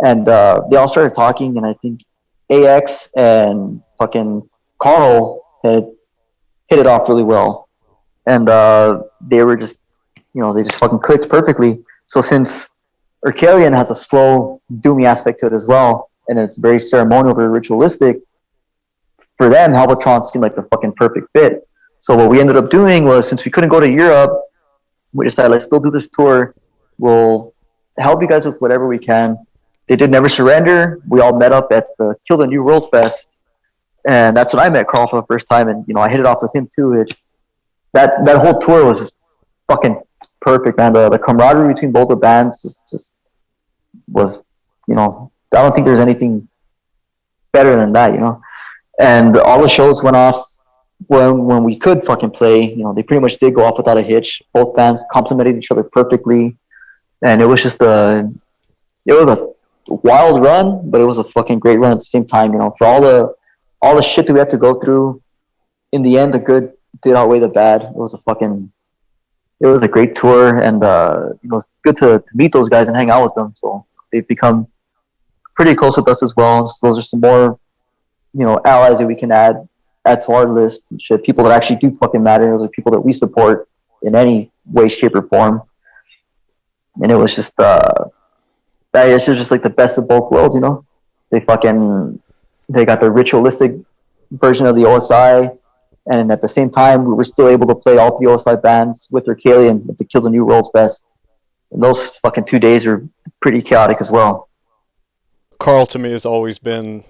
[SPEAKER 3] And they all started talking, and I think AX and fucking Carl had hit it off really well. And they were just, they just fucking clicked perfectly. So since Urkalian has a slow, doomy aspect to it as well, and it's very ceremonial, very ritualistic, for them, Helvatron seemed like the fucking perfect fit. So what we ended up doing was, since we couldn't go to Europe, we decided, let's still do this tour. We'll help you guys with whatever we can. They did Never Surrender. We all met up at the Kill the New World Fest. And that's when I met Carl for the first time. And, I hit it off with him too. It's that whole tour was just fucking perfect, man. The camaraderie between both the bands just was, I don't think there's anything better than that, And all the shows went off when we could fucking play. They pretty much did go off without a hitch. Both bands complemented each other perfectly. And it was just it was a wild run, but it was a fucking great run at the same time. For all the shit that we had to go through, in the end, the good did outweigh the bad. It was a great tour, and it's good to meet those guys and hang out with them. So they've become pretty close with us as well. So those are some more, allies that we can add to our list. Shit, people that actually do fucking matter. Those are people that we support in any way, shape, or form. And it was just it's just like the best of both worlds, They got the ritualistic version of the OSI, and at the same time, we were still able to play all 3 OSI bands with Urkalian at the Kill the New World Fest. And those fucking 2 days were pretty chaotic as well.
[SPEAKER 2] Carl, to me, has always been,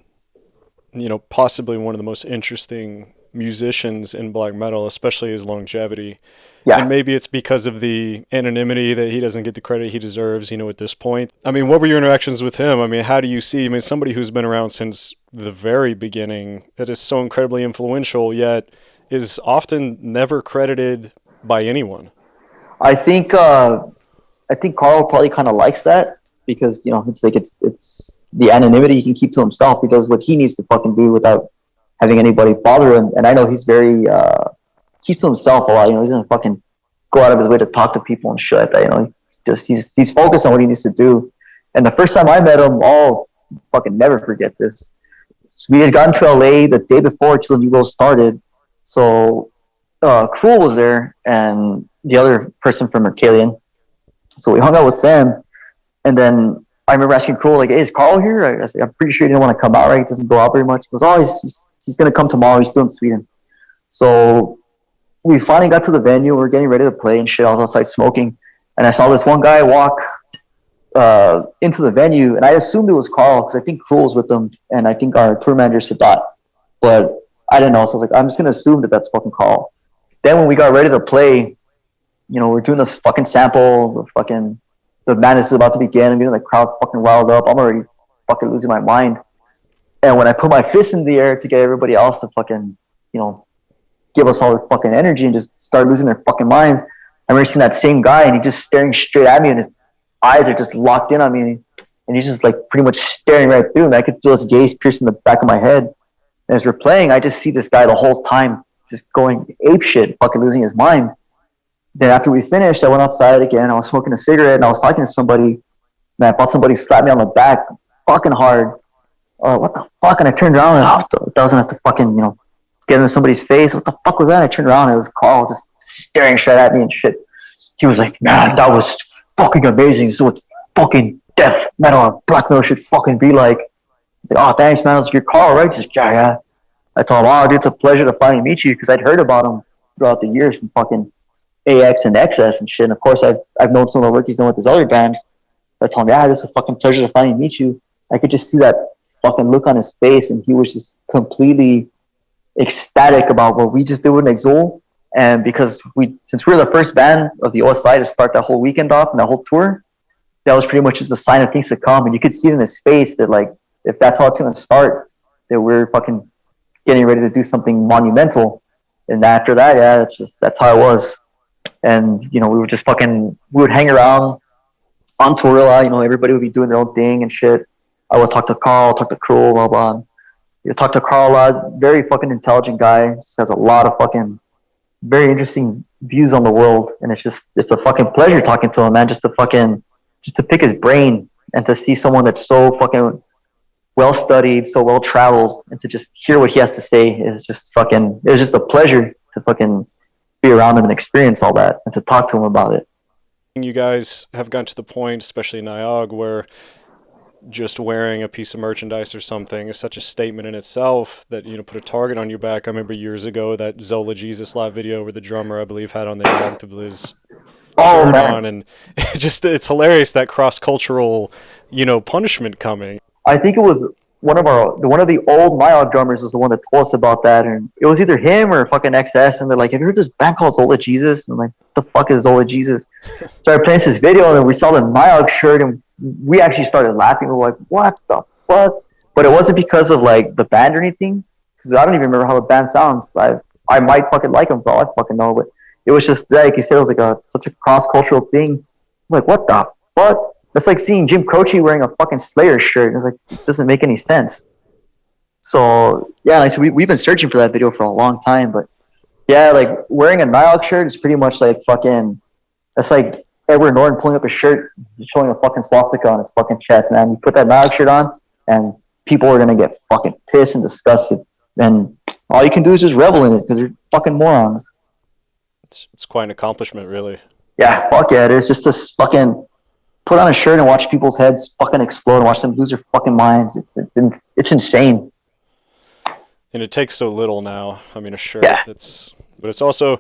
[SPEAKER 2] possibly one of the most interesting musicians in black metal, especially his longevity. And
[SPEAKER 3] Yeah.
[SPEAKER 2] maybe it's because of the anonymity that he doesn't get the credit he deserves, at this point. I mean, what were your interactions with him? I mean, how do you see, somebody who's been around since the very beginning, that is so incredibly influential, yet is often never credited by anyone?
[SPEAKER 3] I think Carl probably kind of likes that because it's like it's the anonymity he can keep to himself. He does what he needs to fucking do without having anybody bother him. And I know he's very keeps to himself a lot. He doesn't fucking go out of his way to talk to people and shit like that. He's focused on what he needs to do. And the first time I met him, I'll fucking never forget this. So we had gotten to LA the day before Kill the New World started. So Cruel was there and the other person from Mercalian. So we hung out with them. And then I remember asking Cruel, like, hey, is Carl here? I said, I'm pretty sure he didn't want to come out, right? He doesn't go out very much. He goes, oh, he's going to come tomorrow. He's still in Sweden. So we finally got to the venue. We were getting ready to play and shit. I was outside smoking. And I saw this one guy walk into the venue. And I assumed it was Carl because I think Cruel was with him. And I think our tour manager, Sadat. But I didn't know. So I was like, I'm just going to assume that that's fucking Carl. Then when we got ready to play, we're doing the fucking sample, the madness is about to begin, and the crowd fucking riled up. I'm already fucking losing my mind. And when I put my fist in the air to get everybody else to fucking, give us all their fucking energy and just start losing their fucking minds, I remember seeing that same guy and he's just staring straight at me and his eyes are just locked in on me. And he's just like pretty much staring right through me. I could feel his gaze piercing the back of my head. And as we're playing, I just see this guy the whole time just going ape shit, fucking losing his mind. Then after we finished, I went outside again. I was smoking a cigarette and I was talking to somebody. And I thought somebody slapped me on the back fucking hard. What the fuck? And I turned around and I wasn't have to fucking, get into somebody's face. What the fuck was that? And I turned around and it was Carl just staring straight at me and shit. He was like, man, that was fucking amazing. This is what fucking death metal and black metal should fucking be like. He's like, oh, thanks, man. It's your Carl, right? Just, yeah. I told him, oh, dude, it's a pleasure to finally meet you because I'd heard about him throughout the years from fucking AX and XS and shit. And of course, I've known some of the work he's done with his other bands. I told him, yeah, it's a fucking pleasure to finally meet you. I could just see that fucking look on his face, and he was just completely ecstatic about what we just did with NEXUL. And because since we were the first band of the OSI to start that whole weekend off and that whole tour, that was pretty much just a sign of things to come. And you could see it in his face that, like, if that's how it's going to start, that we're fucking getting ready to do something monumental. And after that, yeah, that's how it was. And, we would hang around on tour a lot. Everybody would be doing their own thing and shit. I would talk to Carl, talk to Cruel, blah, blah. Talk to Carl a lot. Very fucking intelligent guy. Just has a lot of fucking very interesting views on the world. And it's a fucking pleasure talking to him, man. Just to pick his brain and to see someone that's so fucking well studied, so well traveled, and to just hear what he has to say is just fucking, it was just a pleasure to fucking be around him and experience all that and to talk to him about it.
[SPEAKER 2] You guys have gotten to the point, especially in Niag, where just wearing a piece of merchandise or something is such a statement in itself that, put a target on your back. I remember years ago that Zola Jesus live video where the drummer, I believe, had on the Yanked of his shirt on, and it's hilarious, that cross-cultural, punishment coming.
[SPEAKER 3] I think it was one of the old Niag drummers was the one that told us about that, and it was either him or fucking XS, and they're like, have you heard this band called Zola Jesus? And I'm like, what the fuck is Zola Jesus? So I played this video and we saw the Niag shirt and we actually started laughing. We were like, what the fuck? But it wasn't because of like the band or anything, because I don't even remember how the band sounds. I might fucking like them for all I fucking know, but it was just like you said, it was like such a cross-cultural thing. I'm like, what the fuck? That's like seeing Jim Croce wearing a fucking Slayer shirt. It was like, it doesn't make any sense. So yeah, like, so we've been searching for that video for a long time, but yeah, like wearing a Niag shirt is pretty much like fucking, that's like Edward Norton pulling up a shirt, showing a fucking swastika on his fucking chest, man. You put that Niag shirt on and people are going to get fucking pissed and disgusted. And all you can do is just revel in it because they're fucking morons.
[SPEAKER 2] It's quite an accomplishment, really.
[SPEAKER 3] Yeah, fuck yeah, it is. Just this fucking put on a shirt and watch people's heads fucking explode and watch them lose their fucking minds. It's insane.
[SPEAKER 2] And it takes so little now. I mean, a shirt.
[SPEAKER 3] Yeah.
[SPEAKER 2] But it's also,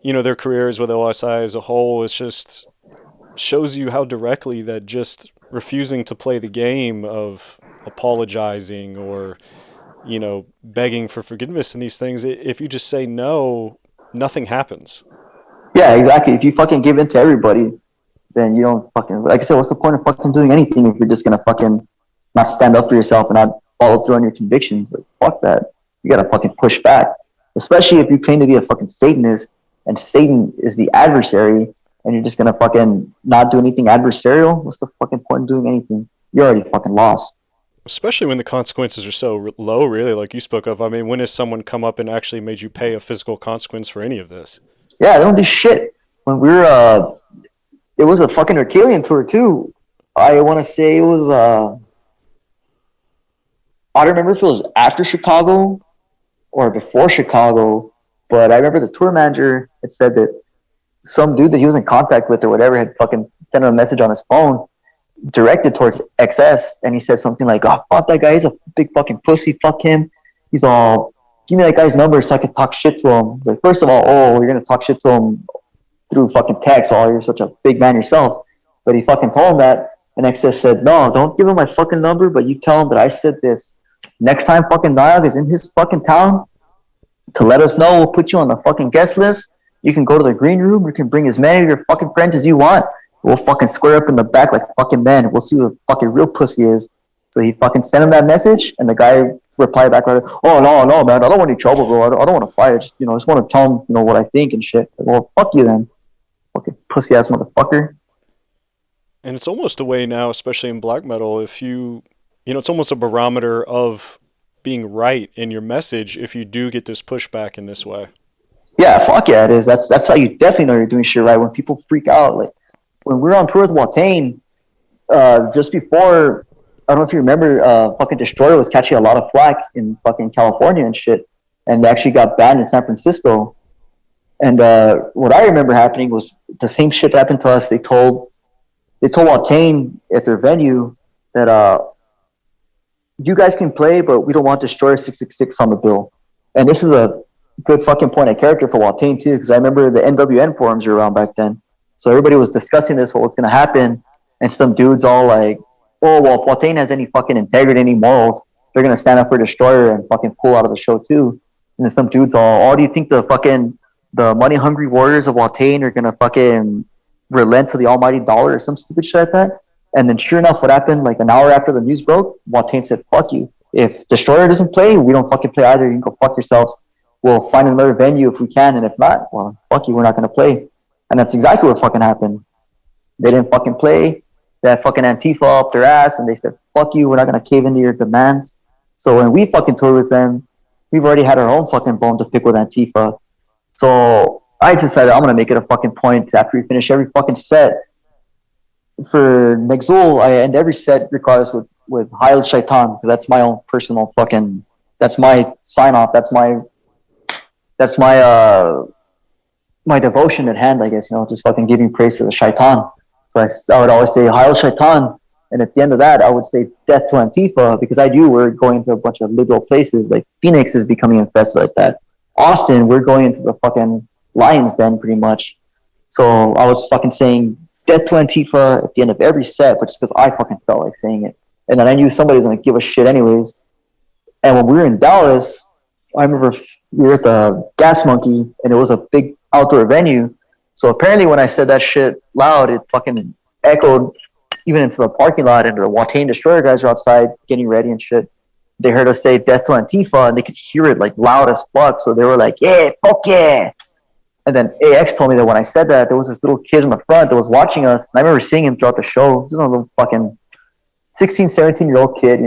[SPEAKER 2] their careers with OSI as a whole, it's just shows you how directly that just refusing to play the game of apologizing or, begging for forgiveness and these things. If you just say no, nothing happens.
[SPEAKER 3] Yeah, exactly. If you fucking give in to everybody, then you don't fucking, like I said, what's the point of fucking doing anything if you're just gonna fucking not stand up for yourself and not follow through on your convictions? Like, fuck that. You gotta fucking push back. Especially if you claim to be a fucking Satanist and Satan is the adversary and you're just gonna fucking not do anything adversarial. What's the fucking point in doing anything? You're already fucking lost.
[SPEAKER 2] Especially when the consequences are so low, really, like you spoke of. I mean, when has someone come up and actually made you pay a physical consequence for any of this?
[SPEAKER 3] Yeah, they don't do shit. When we were, it was a fucking Herculean tour too. I want to say it was, I don't remember if it was after Chicago or before Chicago, but I remember the tour manager had said that some dude that he was in contact with or whatever had fucking sent him a message on his phone directed towards XS, and he said something like, "Oh, fuck that guy, he's a big fucking pussy, fuck him. He's all, give me that guy's number so I can talk shit to him." He's like, first of all, oh, you're gonna talk shit to him through fucking text, oh, you're such a big man yourself. But he fucking told him that, and XS said, "No, don't give him my fucking number, but you tell him that I said this. Next time fucking Niall is in his fucking town, to let us know, we'll put you on the fucking guest list. You can go to the green room, you can bring as many of your fucking friends as you want. We'll fucking square up in the back like fucking men. We'll see who the fucking real pussy is." So he fucking sent him that message, and the guy replied back like, "Oh, no, man, I don't want any trouble, bro. I don't want to fight. I just, just want to tell him, what I think and shit." Like, well, fuck you then. Fucking pussy ass motherfucker.
[SPEAKER 2] And it's almost a way now, especially in black metal, if it's almost a barometer of being right in your message if you do get this pushback in this way.
[SPEAKER 3] Yeah, fuck yeah, it is. That's how you definitely know you're doing shit right. When people freak out, like when we were on tour with Watain, just before, I don't know if you remember, fucking Destroyer was catching a lot of flack in fucking California and shit, and they actually got banned in San Francisco. And what I remember happening was the same shit happened to us. They told Watain at their venue that you guys can play, but we don't want Destroyer 666 on the bill. And this is a good fucking point of character for Watain too, because I remember the NWN forums were around back then. So everybody was discussing this, what's going to happen, and some dudes all like, "Oh, well, if Watain has any fucking integrity, any morals, they're going to stand up for Destroyer and fucking pull out of the show too." And then some dudes all, "Oh, do you think the money-hungry warriors of Watain are going to fucking relent to the almighty dollar," or some stupid shit like that? And then sure enough, what happened, like an hour after the news broke, Watain said, "Fuck you. If Destroyer doesn't play, we don't fucking play either. You can go fuck yourselves. We'll find another venue if we can, and if not, well, fuck you, we're not going to play." And that's exactly what fucking happened. They didn't fucking play. They had fucking Antifa up their ass, and they said, "Fuck you, we're not going to cave into your demands." So when we fucking toured with them, we've already had our own fucking bone to pick with Antifa. So I decided I'm going to make it a fucking point after we finish every fucking set. For NEXUL, I end every set regardless with Hail Shaitan, because that's my own personal fucking, that's my sign off, that's my my devotion at hand, I guess, just fucking giving praise to the Shaitan. So I would always say Hail Shaitan, and at the end of that I would say death to Antifa, because I knew we're going to a bunch of liberal places, like Phoenix is becoming infested like that. Austin, we're going into the fucking lion's den pretty much. So I was fucking saying death to Antifa at the end of every set, but just because I fucking felt like saying it. And then I knew somebody was going to give a shit anyways. And when we were in Dallas, I remember we were at the Gas Monkey, and it was a big outdoor venue. So apparently when I said that shit loud, it fucking echoed even into the parking lot, and the Watain Destroyer guys were outside getting ready and shit. They heard us say death to Antifa, and they could hear it like loud as fuck. So they were like, "Yeah, fuck yeah." And then AX told me that when I said that, there was this little kid in the front that was watching us. And I remember seeing him throughout the show. Just a little fucking 16, 17-year-old kid,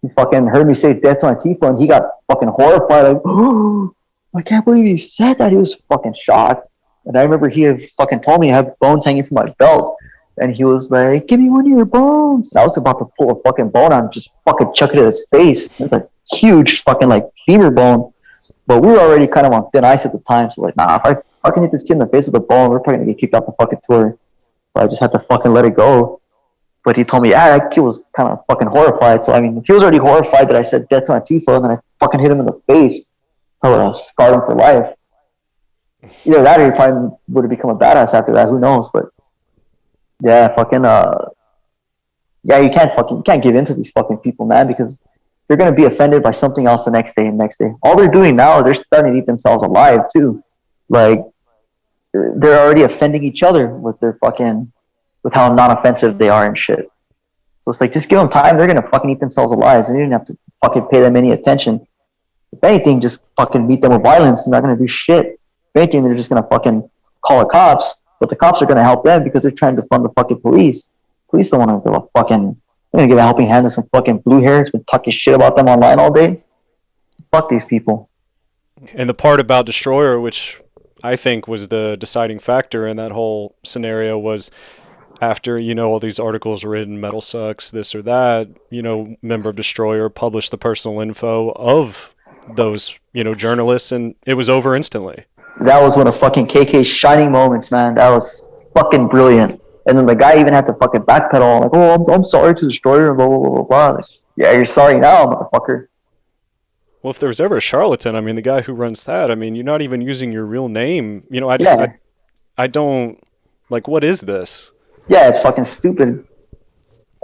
[SPEAKER 3] He fucking heard me say death to Antifa, and he got fucking horrified. Like, "Oh, I can't believe you said that." He was fucking shocked. And I remember he had fucking told me I have bones hanging from my belt. And he was like, "Give me one of your bones." And I was about to pull a fucking bone out and just fucking chuck it at his face. It's a huge fucking like femur bone. But we were already kind of on thin ice at the time. So like, nah, if I fucking hit this kid in the face with a bone, we're probably going to get kicked off the fucking tour. But I just had to fucking let it go. But he told me, that kid was kind of fucking horrified. So, I mean, if he was already horrified that I said death to Antifa, and then I fucking hit him in the face, I would have scarred him for life. Either that, or he probably would have become a badass after that. Who knows? But yeah, fucking, yeah, you can't give in to these fucking people, man, because they're gonna be offended by something else the next day and next day. All they're doing now, they're starting to eat themselves alive too. Like they're already offending each other with their fucking with how non-offensive they are and shit. So it's like just give them time. They're gonna fucking eat themselves alive. So you didn't have to fucking pay them any attention. If anything, just fucking meet them with violence. They're not gonna do shit. If anything, they're just gonna fucking call the cops. But the cops are gonna help them because they're trying to fund the fucking police. Police don't want to give a fucking. They're gonna give a helping hand to some fucking blue hairs been talking shit about them online all day. Fuck these people.
[SPEAKER 2] And the part about Destroyer, which I think was the deciding factor in that whole scenario, was after, all these articles written, metal sucks, this or that, member of Destroyer published the personal info of those, journalists, and it was over instantly.
[SPEAKER 3] That was one of fucking KK's shining moments, man. That was fucking brilliant. And then the guy even had to fucking backpedal, like, oh, I'm sorry to Destroyer, blah, blah, blah, blah, blah. Like, yeah, you're sorry now, motherfucker.
[SPEAKER 2] Well, if there was ever a charlatan, the guy who runs that, you're not even using your real name. I don't, like, what is this?
[SPEAKER 3] Yeah, it's fucking stupid.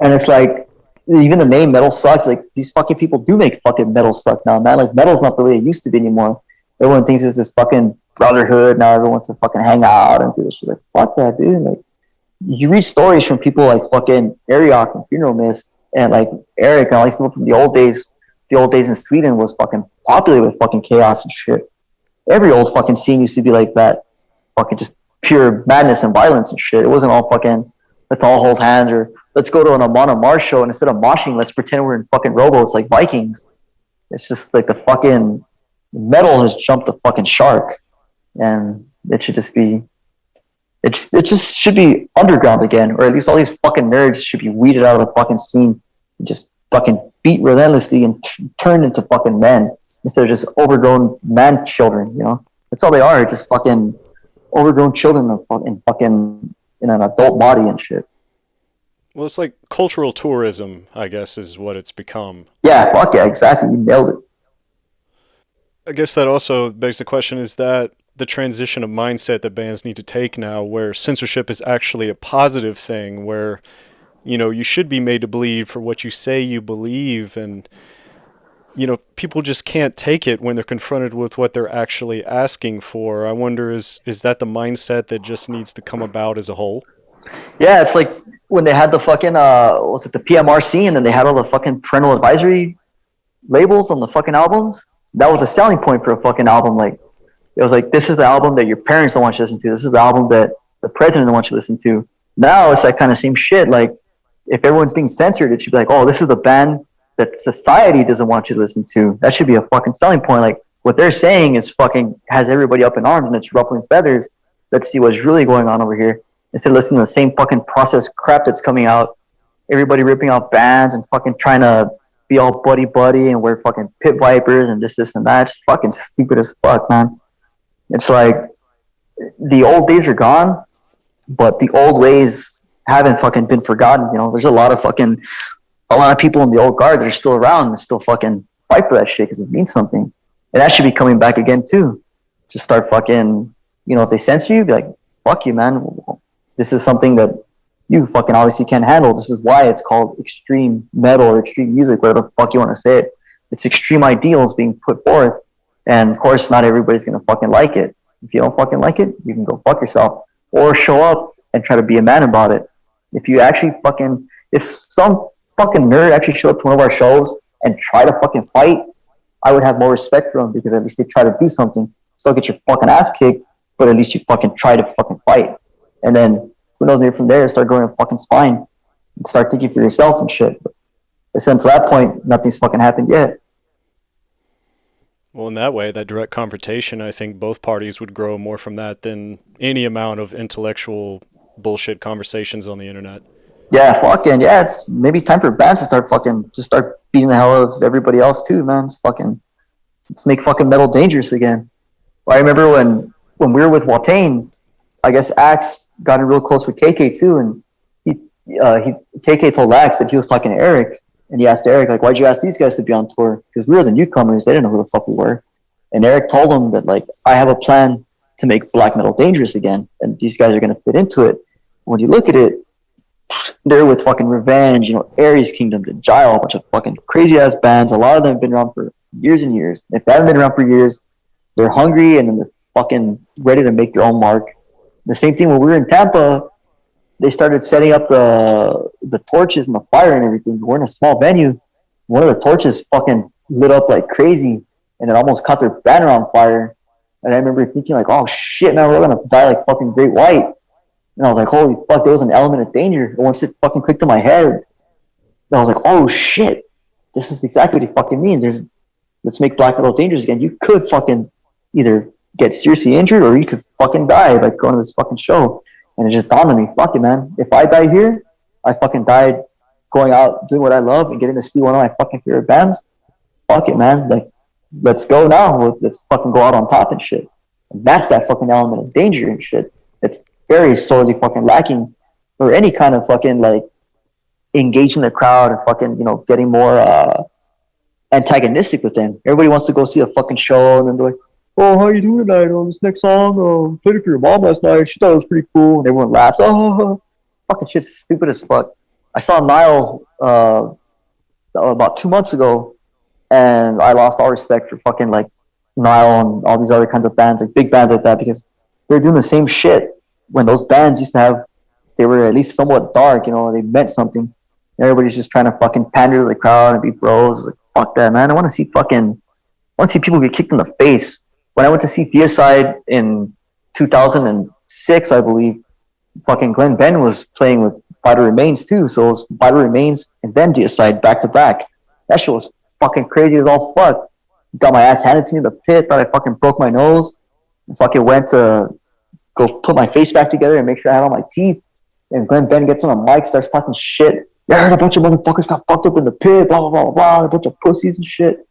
[SPEAKER 3] And it's like, even the name Metal Sucks, like, these fucking people do make fucking metal suck now, man. Like, metal's not the way it used to be anymore. Everyone thinks it's this fucking brotherhood. Now everyone wants to fucking hang out and do this shit. Like, fuck that, dude. Like, you read stories from people like fucking Ariok and Funeral Mist and like Eric and all these people from the old days. The old days in Sweden was fucking popular with fucking chaos and shit. Every old fucking scene used to be like that. Fucking just pure madness and violence and shit. It wasn't all fucking, let's all hold hands or let's go to an Amon Amarth show and instead of moshing, let's pretend we're in fucking rowboats like Vikings. It's just like the fucking metal has jumped the fucking shark. And it should just be, it just should be underground again, or at least all these fucking nerds should be weeded out of the fucking scene and just fucking beat relentlessly and turned into fucking men instead of just overgrown man children, That's all they are, just fucking overgrown children in fucking in an adult body and shit.
[SPEAKER 2] Well, it's like cultural tourism, I guess, is what it's become.
[SPEAKER 3] Yeah, fuck yeah, exactly. You nailed it.
[SPEAKER 2] I guess that also begs the question, is that the transition of mindset that bands need to take now, where censorship is actually a positive thing, where, you should be made to bleed for what you say you believe, and, people just can't take it when they're confronted with what they're actually asking for. I wonder, is that the mindset that just needs to come about as a whole?
[SPEAKER 3] Yeah, it's like when they had the fucking, the PMRC, and then they had all the fucking parental advisory labels on the fucking albums. That was a selling point for a fucking album. Like, it was like, this is the album that your parents don't want you to listen to. This is the album that the president don't want you to listen to. Now it's that kind of same shit. Like, if everyone's being censored, it should be like, oh, this is the band that society doesn't want you to listen to. That should be a fucking selling point. Like, what they're saying is fucking has everybody up in arms and it's ruffling feathers. Let's see what's really going on over here. Instead of listening to the same fucking processed crap that's coming out, everybody ripping out bands and fucking trying to be all buddy and wear fucking pit vipers and this and that. It's fucking stupid as fuck, man. It's like the old days are gone, but the old ways haven't fucking been forgotten. There's a lot of people in the old guard that are still around and still fucking fight for that shit because it means something. And that should be coming back again too. Just start fucking, if they censor you, be like, fuck you, man. This is something that you fucking obviously can't handle. This is why it's called extreme metal or extreme music, whatever the fuck you want to say it. It's extreme ideals being put forth. And of course, not everybody's going to fucking like it. If you don't fucking like it, you can go fuck yourself. Or show up and try to be a man about it. If you actually fucking, if some fucking nerd actually showed up to one of our shows and try to fucking fight, I would have more respect for them because at least they try to do something. Still get your fucking ass kicked, but at least you fucking try to fucking fight. And then, who knows, maybe from there, start growing a fucking spine and start thinking for yourself and shit. But since that point, nothing's fucking happened yet.
[SPEAKER 2] Well, in that way, that direct confrontation, I think both parties would grow more from that than any amount of intellectual bullshit conversations on the internet.
[SPEAKER 3] Yeah, fucking, yeah, it's maybe time for bands to start fucking, just start beating the hell out of everybody else too, man. Let's make fucking metal dangerous again. I remember when we were with Watain, I guess Axe got in real close with KK too, and KK told Axe that he was talking to Eric, and he asked Eric, like, why'd you ask these guys to be on tour? Because we were the newcomers, they didn't know who the fuck we were. And Eric told him that, like, I have a plan to make black metal dangerous again, and these guys are going to fit into it. When you look at it, They're with fucking Revenge, Aries Kingdom, The Gile, a bunch of fucking crazy ass bands. A lot of them have been around for years and years. If they haven't been around for years, they're hungry and then they're fucking ready to make their own mark. The same thing when we were in Tampa, they started setting up the torches and the fire and everything. We're in a small venue. One of the torches fucking lit up like crazy, and it almost caught their banner on fire. And I remember thinking like, oh shit, man, we're gonna die like fucking Great White. And I was like, holy fuck, there was an element of danger. And once it fucking clicked in my head, I was like, oh shit, this is exactly what it fucking means. Let's make black metal dangerous again. You could fucking either get seriously injured or you could fucking die by going to this fucking show. And it just dawned on me, fuck it, man. If I die here, I fucking died going out, doing what I love and getting to see one of my fucking favorite bands. Fuck it, man. Like, let's go now. Let's fucking go out on top and shit. And that's that fucking element of danger and shit. It's very sorely fucking lacking for any kind of fucking like engaging the crowd and fucking, getting more antagonistic with them. Everybody wants to go see a fucking show and then they're like, oh, how you doing tonight? Oh, this next song, played it for your mom last night. She thought it was pretty cool. And everyone laughs. Oh, fucking shit's stupid as fuck. I saw Nile about 2 months ago, and I lost all respect for fucking like Nile and all these other kinds of bands, like big bands like that, because they're doing the same shit. When those bands used to have, they were at least somewhat dark, they meant something. Everybody's just trying to fucking pander to the crowd and be bros. Like, fuck that, man. I want to see people get kicked in the face. When I went to see Theocide in 2006, I believe, fucking Glenn Ben was playing with Vital Remains too. So it was Vital Remains and then Theocide back to back. That shit was fucking crazy as all fuck. Got my ass handed to me in the pit. Thought I fucking broke my nose. I fucking went to go put my face back together and make sure I had all my teeth. And Glenn Ben gets on the mic, starts talking shit. Yeah, I heard a bunch of motherfuckers got fucked up in the pit, blah, blah, blah, blah, a bunch of pussies and shit.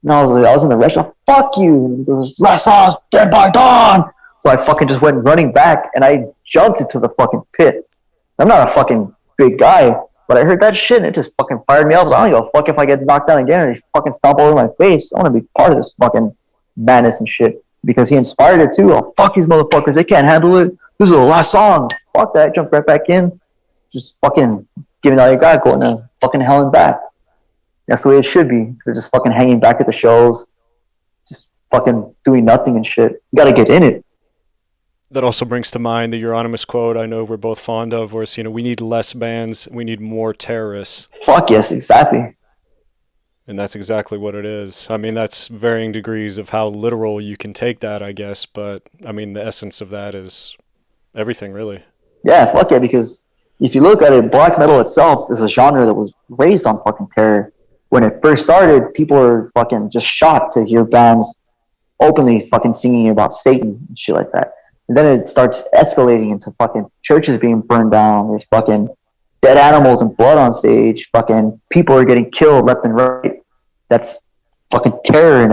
[SPEAKER 3] And I was in the restaurant, fuck you. And he goes, last song's Dead by Dawn. So I fucking just went running back and I jumped into the fucking pit. I'm not a fucking big guy, but I heard that shit and it just fucking fired me up. I don't give a fuck if I get knocked down again or he fucking stomp over my face. I want to be part of this fucking madness and shit because he inspired it too. Oh, fuck these motherfuckers. They can't handle it. This is the last song. Fuck that. Jump right back in. Just fucking giving all you got, going to fucking hell and back. That's the way it should be. They're just fucking hanging back at the shows, just fucking doing nothing and shit. You gotta get in it.
[SPEAKER 2] That also brings to mind the Euronymous quote I know we're both fond of, where it's, we need less bands, we need more terrorists.
[SPEAKER 3] Fuck yes, exactly.
[SPEAKER 2] And that's exactly what it is. I mean, that's varying degrees of how literal you can take that, I guess, but I mean, the essence of that is everything, really.
[SPEAKER 3] Yeah, fuck yeah, because if you look at it, black metal itself is a genre that was raised on fucking terror. When it first started, people were fucking just shocked to hear bands openly fucking singing about Satan and shit like that. And then it starts escalating into fucking churches being burned down. There's fucking dead animals and blood on stage. Fucking people are getting killed left and right. That's fucking terror in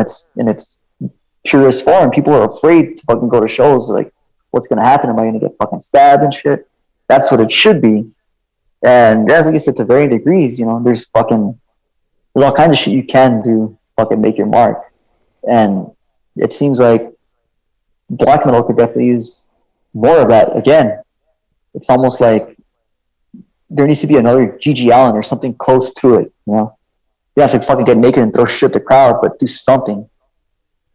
[SPEAKER 3] its purest form. People are afraid to fucking go to shows. They're like, what's gonna happen? Am I gonna get fucking stabbed and shit? That's what it should be. And as I said, to varying degrees, there's all kinds of shit you can do to fucking make your mark. And it seems like black metal could definitely use more of that. Again, it's almost like there needs to be another G.G. Allen or something close to it, You have to fucking get naked and throw shit at the crowd, but do something.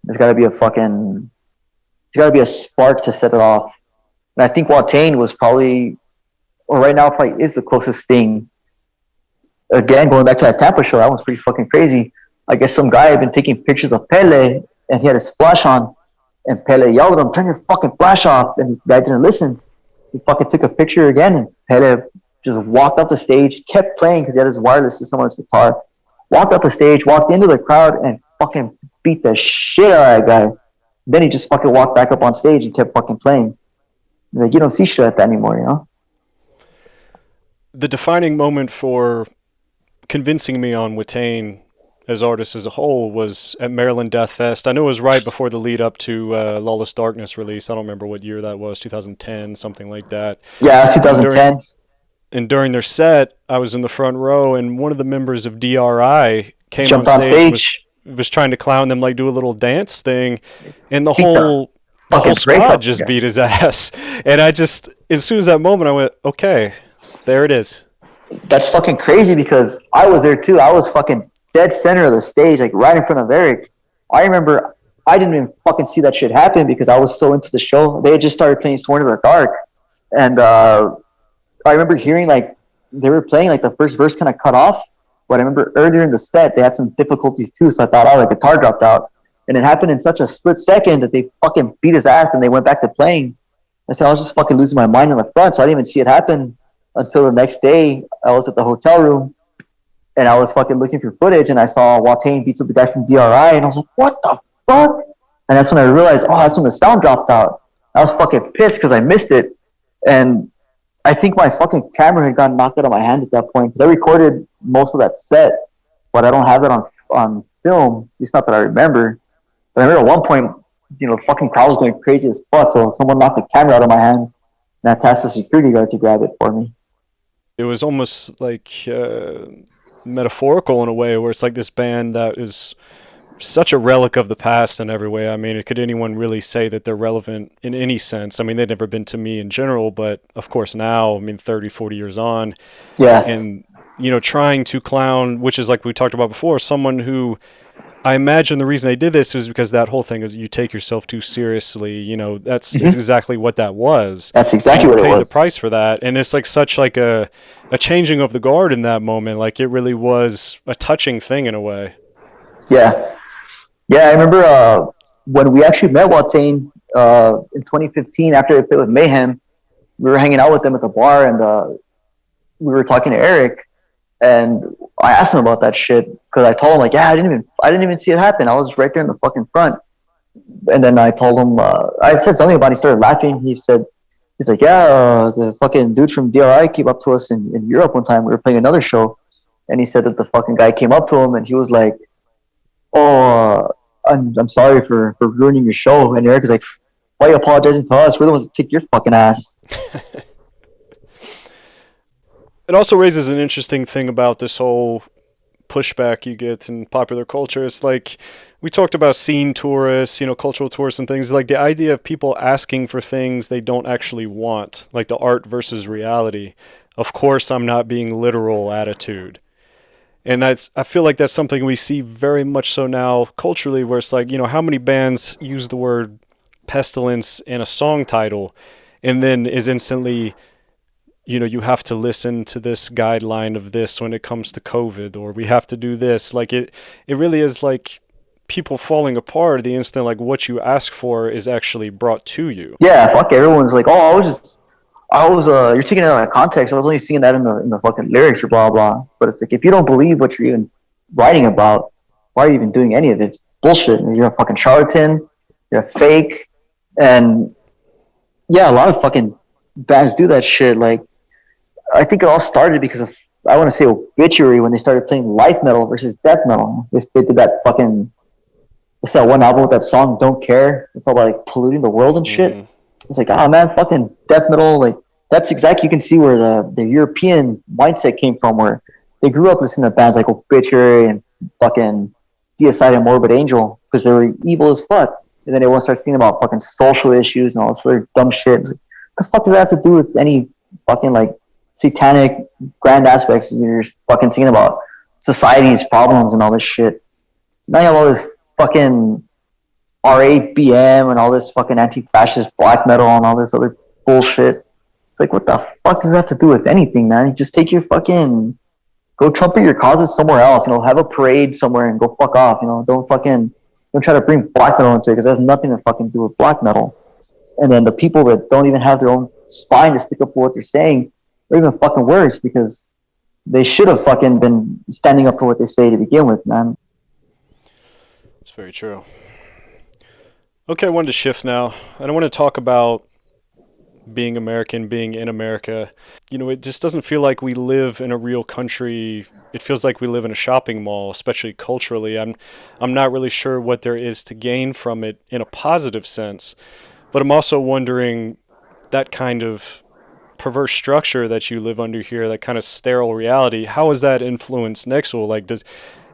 [SPEAKER 3] There's gotta be a spark to set it off. And I think Watain was probably is the closest thing. Again, going back to that Tampa show, that was pretty fucking crazy. I guess some guy had been taking pictures of Pele, and he had his flash on, and Pele yelled at him, turn your fucking flash off, and the guy didn't listen. He fucking took a picture again, and Pele just walked up the stage, kept playing because he had his wireless system on his guitar, walked up the stage, walked into the crowd, and fucking beat the shit out of that guy. Then he just fucking walked back up on stage and kept fucking playing. Like, you don't see shit like that anymore,
[SPEAKER 2] The defining moment for convincing me on Watain as artists as a whole was at Maryland Death Fest. I know it was right before the lead up to Lawless Darkness release. I don't remember what year that was, 2010, something like that.
[SPEAKER 3] Yeah, it was 2010.
[SPEAKER 2] And during their set, I was in the front row, and one of the members of DRI came
[SPEAKER 3] Jumped
[SPEAKER 2] on stage. Was trying to clown them, like do a little dance thing, and the whole squad just beat his ass. And I just, as soon as that moment, I went, okay, There it is.
[SPEAKER 3] That's fucking crazy because I was there too. I was fucking dead center of the stage, like right in front of Eric. I remember I didn't even fucking see that shit happen because I was so into the show. They had just started playing Sworn to the Dark, and I remember hearing like they were playing like the first verse kind of cut off. But I remember earlier in the set they had some difficulties too, so I thought, oh, the guitar dropped out, and it happened in such a split second that they fucking beat his ass and they went back to playing. And so I was just fucking losing my mind in the front, so I didn't even see it happen until the next day. I was at the hotel room and I was fucking looking for footage and I saw Watain beats up the guy from DRI and I was like, what the fuck? And that's when I realized, oh, that's when the sound dropped out. I was fucking pissed because I missed it. And I think my fucking camera had gotten knocked out of my hand at that point because I recorded most of that set, but I don't have it on film. It's not that I remember. But I remember at one point, the fucking crowd was going crazy as fuck, so someone knocked the camera out of my hand and I tasked the security guard to grab it for me.
[SPEAKER 2] It was almost like metaphorical in a way, where it's like this band that is such a relic of the past in every way. I mean, could anyone really say that they're relevant in any sense? I mean, they've never been to me in general, but of course now, I mean, 30, 40 years on.
[SPEAKER 3] Yeah.
[SPEAKER 2] And, trying to clown, which is like we talked about before, someone who, I imagine the reason they did this was because that whole thing is you take yourself too seriously. That's exactly what that was.
[SPEAKER 3] That's exactly what it was.
[SPEAKER 2] You paid the price for that, and it's like such like a changing of the guard in that moment. Like it really was a touching thing in a way.
[SPEAKER 3] Yeah, I remember when we actually met Watain in 2015 after they played with Mayhem. We were hanging out with them at the bar, and we were talking to Eric. And I asked him about that shit because I told him like, yeah, I didn't even see it happen. I was right there in the fucking front. And then I told him, I said something about it. He started laughing. He's like, yeah, the fucking dude from DRI came up to us in Europe one time. We were playing another show. And he said that the fucking guy came up to him and he was like, oh, I'm sorry for ruining your show. And Eric is like, why are you apologizing to us? We're the ones that kicked your fucking ass.
[SPEAKER 2] It also raises an interesting thing about this whole pushback you get in popular culture. It's like we talked about scene tourists, cultural tourists and things, like the idea of people asking for things they don't actually want, like the art versus reality. Of course, I'm not being literal attitude. And I feel like that's something we see very much so now culturally, where it's like, how many bands use the word pestilence in a song title and then is instantly, you have to listen to this guideline of this when it comes to COVID, or we have to do this. Like it really is like people falling apart the instant like what you ask for is actually brought to you.
[SPEAKER 3] Yeah, fuck, everyone's like, oh, I was you're taking it out of context. I was only seeing that in the fucking lyrics or blah blah. But it's like, if you don't believe what you're even writing about, why are you even doing any of it? It's bullshit. You're a fucking charlatan. You're a fake. And yeah, a lot of fucking bands do that shit. Like, I think it all started because of, I want to say, Obituary, when they started playing life metal versus death metal. They did that fucking, what's that one album with that song, Don't Care? It's all about like polluting the world and shit. Mm-hmm. It's like, oh man, fucking death metal, like, that's exactly, you can see where the European mindset came from, where they grew up listening to bands like Obituary and fucking Deicide and Morbid Angel because they were evil as fuck. And then everyone starts thinking about fucking social issues and all this other dumb shit. Like, what the fuck does that have to do with any fucking like satanic grand aspects? You're just fucking thinking about society's problems and all this shit. Now you have all this fucking R8BM and all this fucking anti-fascist black metal and all this other bullshit. It's like, what the fuck does that have to do with anything, man? You just take your fucking, go trumpet your causes somewhere else, have a parade somewhere and go fuck off, don't try to bring black metal into it, because it has nothing to fucking do with black metal. And then the people that don't even have their own spine to stick up for what they're saying are even fucking worse, because they should have fucking been standing up for what they say to begin with, man.
[SPEAKER 2] That's very true. Okay, I wanted to shift now. I don't want to talk about being American, being in America. It just doesn't feel like we live in a real country. It feels like we live in a shopping mall, especially culturally. I'm not really sure what there is to gain from it in a positive sense. But I'm also wondering, that kind of perverse structure that you live under here, that kind of sterile reality, how has that influenced NEXUL? Like,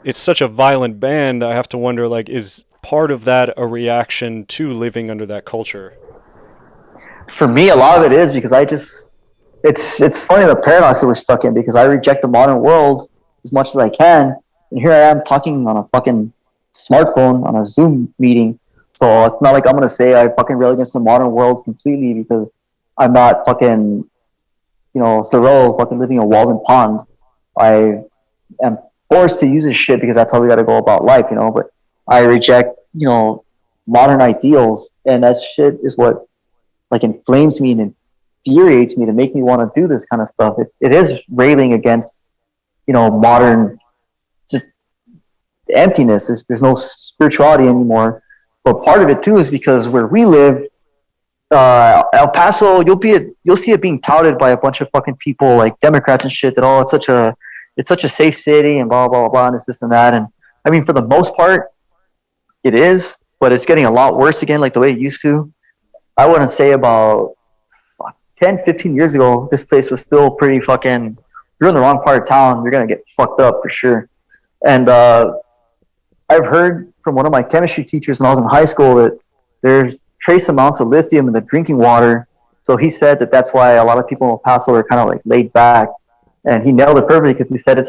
[SPEAKER 2] it's such a violent band, I have to wonder, like, is part of that a reaction to living under that culture?
[SPEAKER 3] For me, a lot of it is because it's funny the paradox that we're stuck in, because I reject the modern world as much as I can, and here I am talking on a fucking smartphone on a Zoom meeting. So it's not like I'm gonna say I fucking rail against the modern world completely, because I'm not fucking, Thoreau fucking living in a Walden pond. I am forced to use this shit because that's how we got to go about life, But I reject, modern ideals, and that shit is what like inflames me and infuriates me to make me want to do this kind of stuff. It is railing against, modern just emptiness. There's no spirituality anymore. But part of it too is because where we live, El Paso, you'll see it being touted by a bunch of fucking people like Democrats and shit that it's such a safe city and blah blah blah and this and that. And I mean, for the most part, it is, but it's getting a lot worse again, like the way it used to. I wouldn't say about 10, 15 years ago, this place was still pretty fucking. You're in the wrong part of town, you're gonna get fucked up for sure. And I've heard from one of my chemistry teachers when I was in high school that there's trace amounts of lithium in the drinking water. So he said that that's why a lot of people in El Paso are kind of like laid back. And he nailed it perfectly, because he said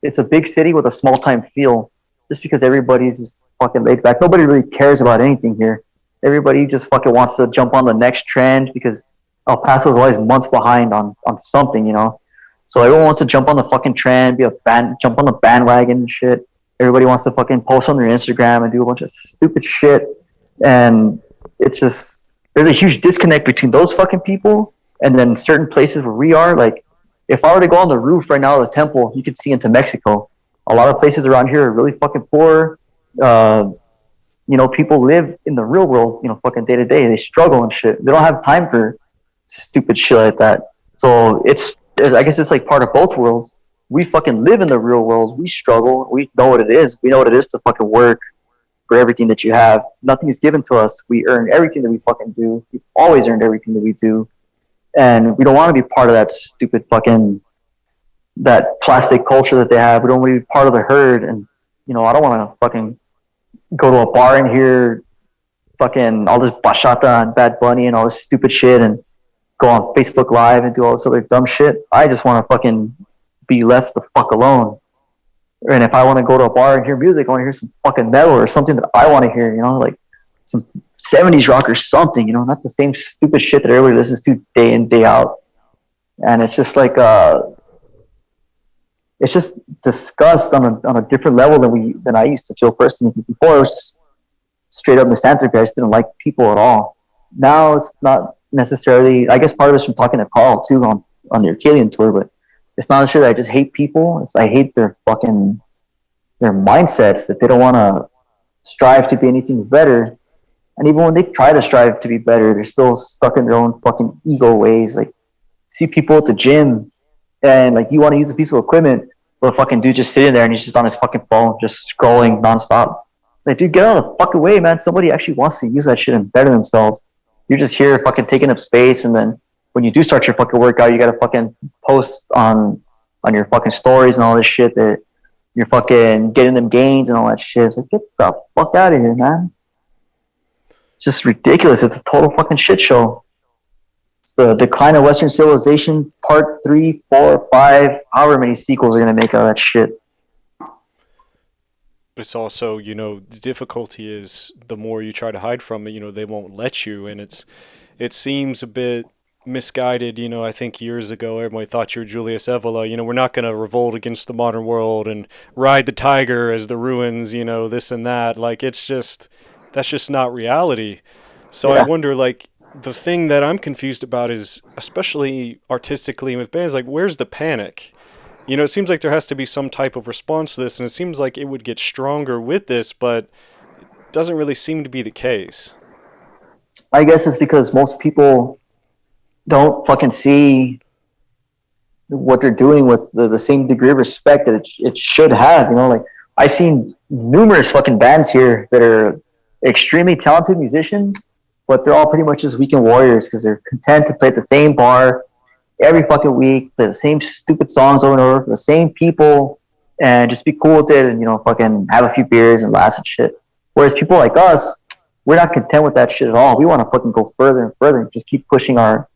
[SPEAKER 3] it's a big city with a small time feel, just because everybody's just fucking laid back. Nobody really cares about anything here. Everybody just fucking wants to jump on the next trend, because El Paso is always months behind on something, So everyone wants to jump on the fucking trend, jump on the bandwagon and shit. Everybody wants to fucking post on their Instagram and do a bunch of stupid shit. And it's just, there's a huge disconnect between those fucking people and then certain places where we are. Like, if I were to go on the roof right now of the temple, you could see into Mexico. A lot of places around here are really fucking poor. People live in the real world, fucking day to day. They struggle and shit. They don't have time for stupid shit like that. So I guess it's like part of both worlds. We fucking live in the real world. We struggle. We know what it is. We know what it is to fucking work for everything that you have. Nothing is given to us. We earn everything that we fucking do. We've always earned everything that we do. And we don't want to be part of that stupid fucking, that plastic culture that they have. We don't want to be part of the herd. And, I don't want to fucking go to a bar and hear fucking all this bachata and Bad Bunny and all this stupid shit and go on Facebook Live and do all this other dumb shit. I just want to fucking be left the fuck alone. And if I want to go to a bar and hear music, I want to hear some fucking metal or something that I want to hear, like some 70s rock or something, not the same stupid shit that everybody listens to day in, day out. And it's just like, it's just discussed on a different level than I used to feel personally. Before, it was just straight up misanthropy. I just didn't like people at all. Now it's not necessarily, I guess part of it's from talking to Carl too on the Arcadian tour, but it's not necessarily that I just hate people. I hate their mindsets, that they don't want to strive to be anything better. And even when they try to strive to be better, they're still stuck in their own fucking ego ways. Like, see people at the gym and like you want to use a piece of equipment, but a fucking dude just sitting there and he's just on his fucking phone, just scrolling nonstop. Like, dude, get out of the fucking way, man. Somebody actually wants to use that shit and better themselves. You're just here fucking taking up space, and then when you do start your fucking workout, you gotta fucking post on your fucking stories and all this shit that you're fucking getting them gains and all that shit. It's like, get the fuck out of here, man. It's just ridiculous. It's a total fucking shit show. It's the decline of Western civilization, part 3, 4, 5, however many sequels are gonna make out of that shit.
[SPEAKER 2] But it's also, the difficulty is the more you try to hide from it, they won't let you. And it seems a bit misguided. I think years ago, everybody thought you were Julius Evola. We're not going to revolt against the modern world and ride the tiger as the ruins, this and that. Like, that's just not reality. So yeah. I wonder, like, the thing that I'm confused about is, especially artistically with bands, like, where's the panic? It seems like there has to be some type of response to this, and it seems like it would get stronger with this, but it doesn't really seem to be the case.
[SPEAKER 3] I guess it's because most people don't fucking see what they're doing with the same degree of respect that it should have. Like, I've seen numerous fucking bands here that are extremely talented musicians, but they're all pretty much just weekend warriors because they're content to play at the same bar every fucking week, play the same stupid songs over and over for the same people, and just be cool with it and, fucking have a few beers and laughs and shit. Whereas people like us, we're not content with that shit at all. We want to fucking go further and further and just keep pushing our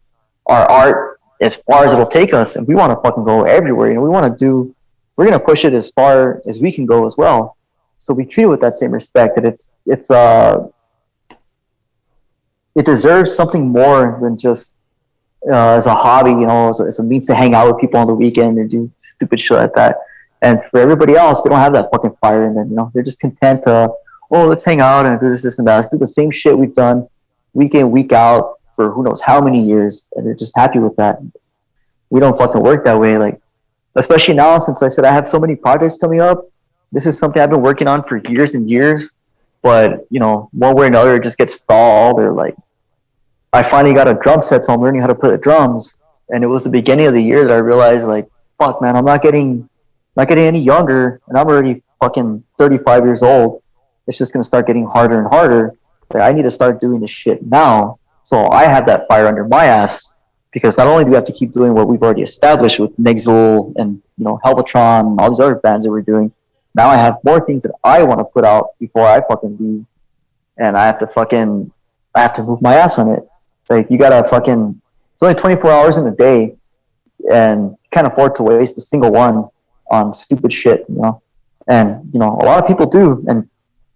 [SPEAKER 3] art as far as it'll take us, and we want to fucking go everywhere. You know, we're gonna push it as far as we can go as well. So we treat it with that same respect. That it deserves something more than just as a hobby, you know, as a means to hang out with people on the weekend and do stupid shit like that. And for everybody else, they don't have that fucking fire in them, you know. They're just content to, oh, let's hang out and do this, and that. Let's do the same shit we've done week in, week out for who knows how many years, and they're just happy with that. We don't fucking work that way. Like, especially now, since I said I have so many projects coming up, this is something I've been working on for years and years. But, you know, one way or another, it just gets stalled, or like, I finally got a drum set, so I'm learning how to play the drums. And it was the beginning of the year that I realized, like, fuck, man, I'm not getting any younger, and I'm already fucking 35 years old. It's just gonna start getting harder and harder. Like, I need to start doing this shit now, so I have that fire under my ass. Because not only do we have to keep doing what we've already established with NEXUL and, you know, Helvatron and all these other bands that we're doing, now I have more things that I want to put out before I fucking leave, and I have to move my ass on it. Like, you gotta fucking, it's only 24 hours in a day, and you can't afford to waste a single one on stupid shit, you know. And, you know, a lot of people do, and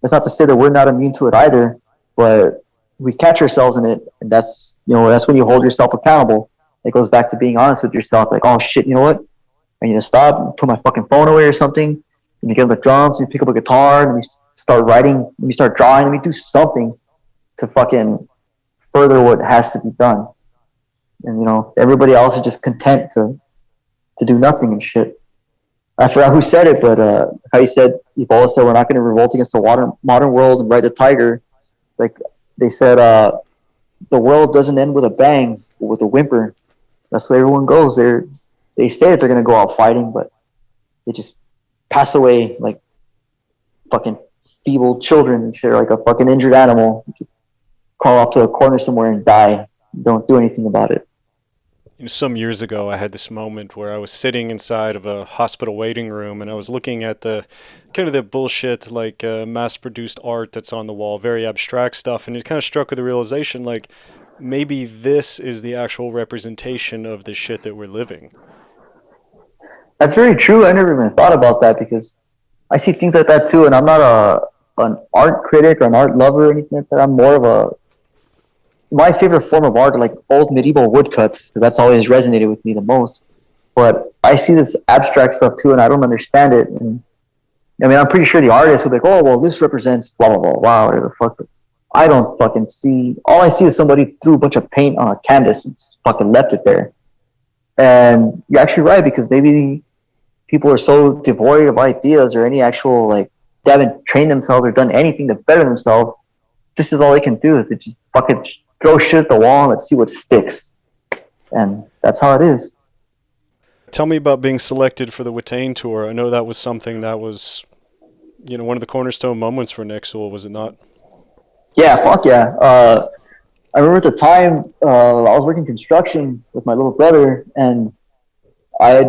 [SPEAKER 3] it's not to say that we're not immune to it either, but we catch ourselves in it, and that's, you know, that's when you hold yourself accountable. It goes back to being honest with yourself, like, oh shit, you know what? I need to stop, put my fucking phone away or something, and you get on the drums, and you pick up a guitar, and we start writing, and we start drawing, and we do something to fucking further what has to be done. And, you know, everybody else is just content to do nothing and shit. I forgot who said it, but how he said, Ebola said, we're not going to revolt against the modern world and ride the tiger. Like, they said, the world doesn't end with a bang, but with a whimper. That's the way everyone goes. They say that they're going to go out fighting, but they just pass away like fucking feeble children and shit, like a fucking injured animal. You just crawl off to a corner somewhere and die. Don't do anything about it.
[SPEAKER 2] You know, some years ago, I had this moment where I was sitting inside of a hospital waiting room, and I was looking at the kind of the bullshit, like mass-produced art that's on the wall, very abstract stuff, and it kind of struck with the realization, like, maybe this is the actual representation of the shit that we're living.
[SPEAKER 3] That's very true. I never even thought about that, because I see things like that too, and I'm not an art critic or an art lover or anything like that. I'm more of my favorite form of art are like old medieval woodcuts, because that's always resonated with me the most. But I see this abstract stuff too, and I don't understand it. And I mean, I'm pretty sure the artist will be like, oh, well, this represents blah, blah, blah, blah, whatever the fuck. But I don't fucking see, all I see is somebody threw a bunch of paint on a canvas and just fucking left it there. And you're actually right, because maybe people are so devoid of ideas or any actual, like, they haven't trained themselves or done anything to better themselves. This is all they can do, is they just fucking throw shit at the wall and let's see what sticks. And that's how it is.
[SPEAKER 2] Tell me about being selected for the Watain tour. I know that was something that was, you know, one of the cornerstone moments for NEXUL, was it not?
[SPEAKER 3] Yeah, fuck yeah. I remember at the time, I was working construction with my little brother, and I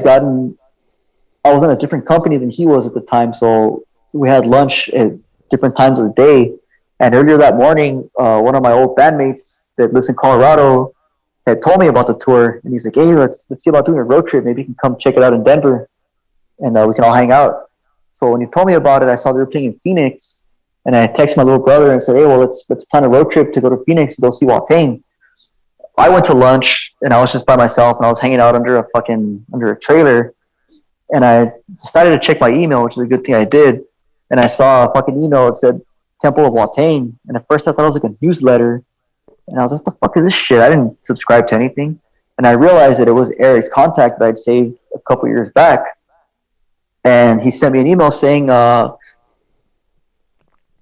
[SPEAKER 3] was in a different company than he was at the time, so we had lunch at different times of the day. And earlier that morning, one of my old bandmates that lives in Colorado had told me about the tour, and he's like, hey, let's see about doing a road trip. Maybe you can come check it out in Denver, and we can all hang out. So when he told me about it, I saw they were playing in Phoenix, and I texted my little brother and said, hey, well, let's plan a road trip to go to Phoenix to go see Watain. I went to lunch, and I was just by myself, and I was hanging out under a trailer, and I decided to check my email, which is a good thing I did, and I saw a fucking email that said Temple of Watain, and at first I thought it was like a newsletter, and I was like, what the fuck is this shit? I didn't subscribe to anything, and I realized that it was Eric's contact that I'd saved a couple years back, and he sent me an email saying,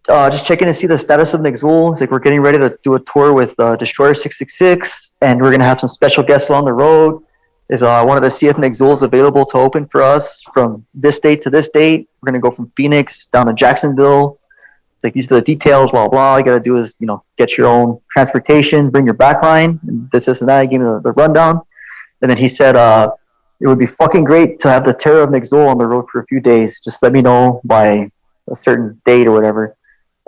[SPEAKER 3] just checking to see the status of NEXUL. It's like, we're getting ready to do a tour with Destroyer 666, and we're going to have some special guests on the road. I wanted to see if NEXUL is available to open for us from this date to this date. We're going to go from Phoenix down to Jacksonville. It's like, these are the details, blah, blah. All you got to do is, you know, get your own transportation, bring your backline, and this and that. He gave me the rundown. And then he said, it would be fucking great to have the Terror of NEXUL on the road for a few days. Just let me know by a certain date or whatever.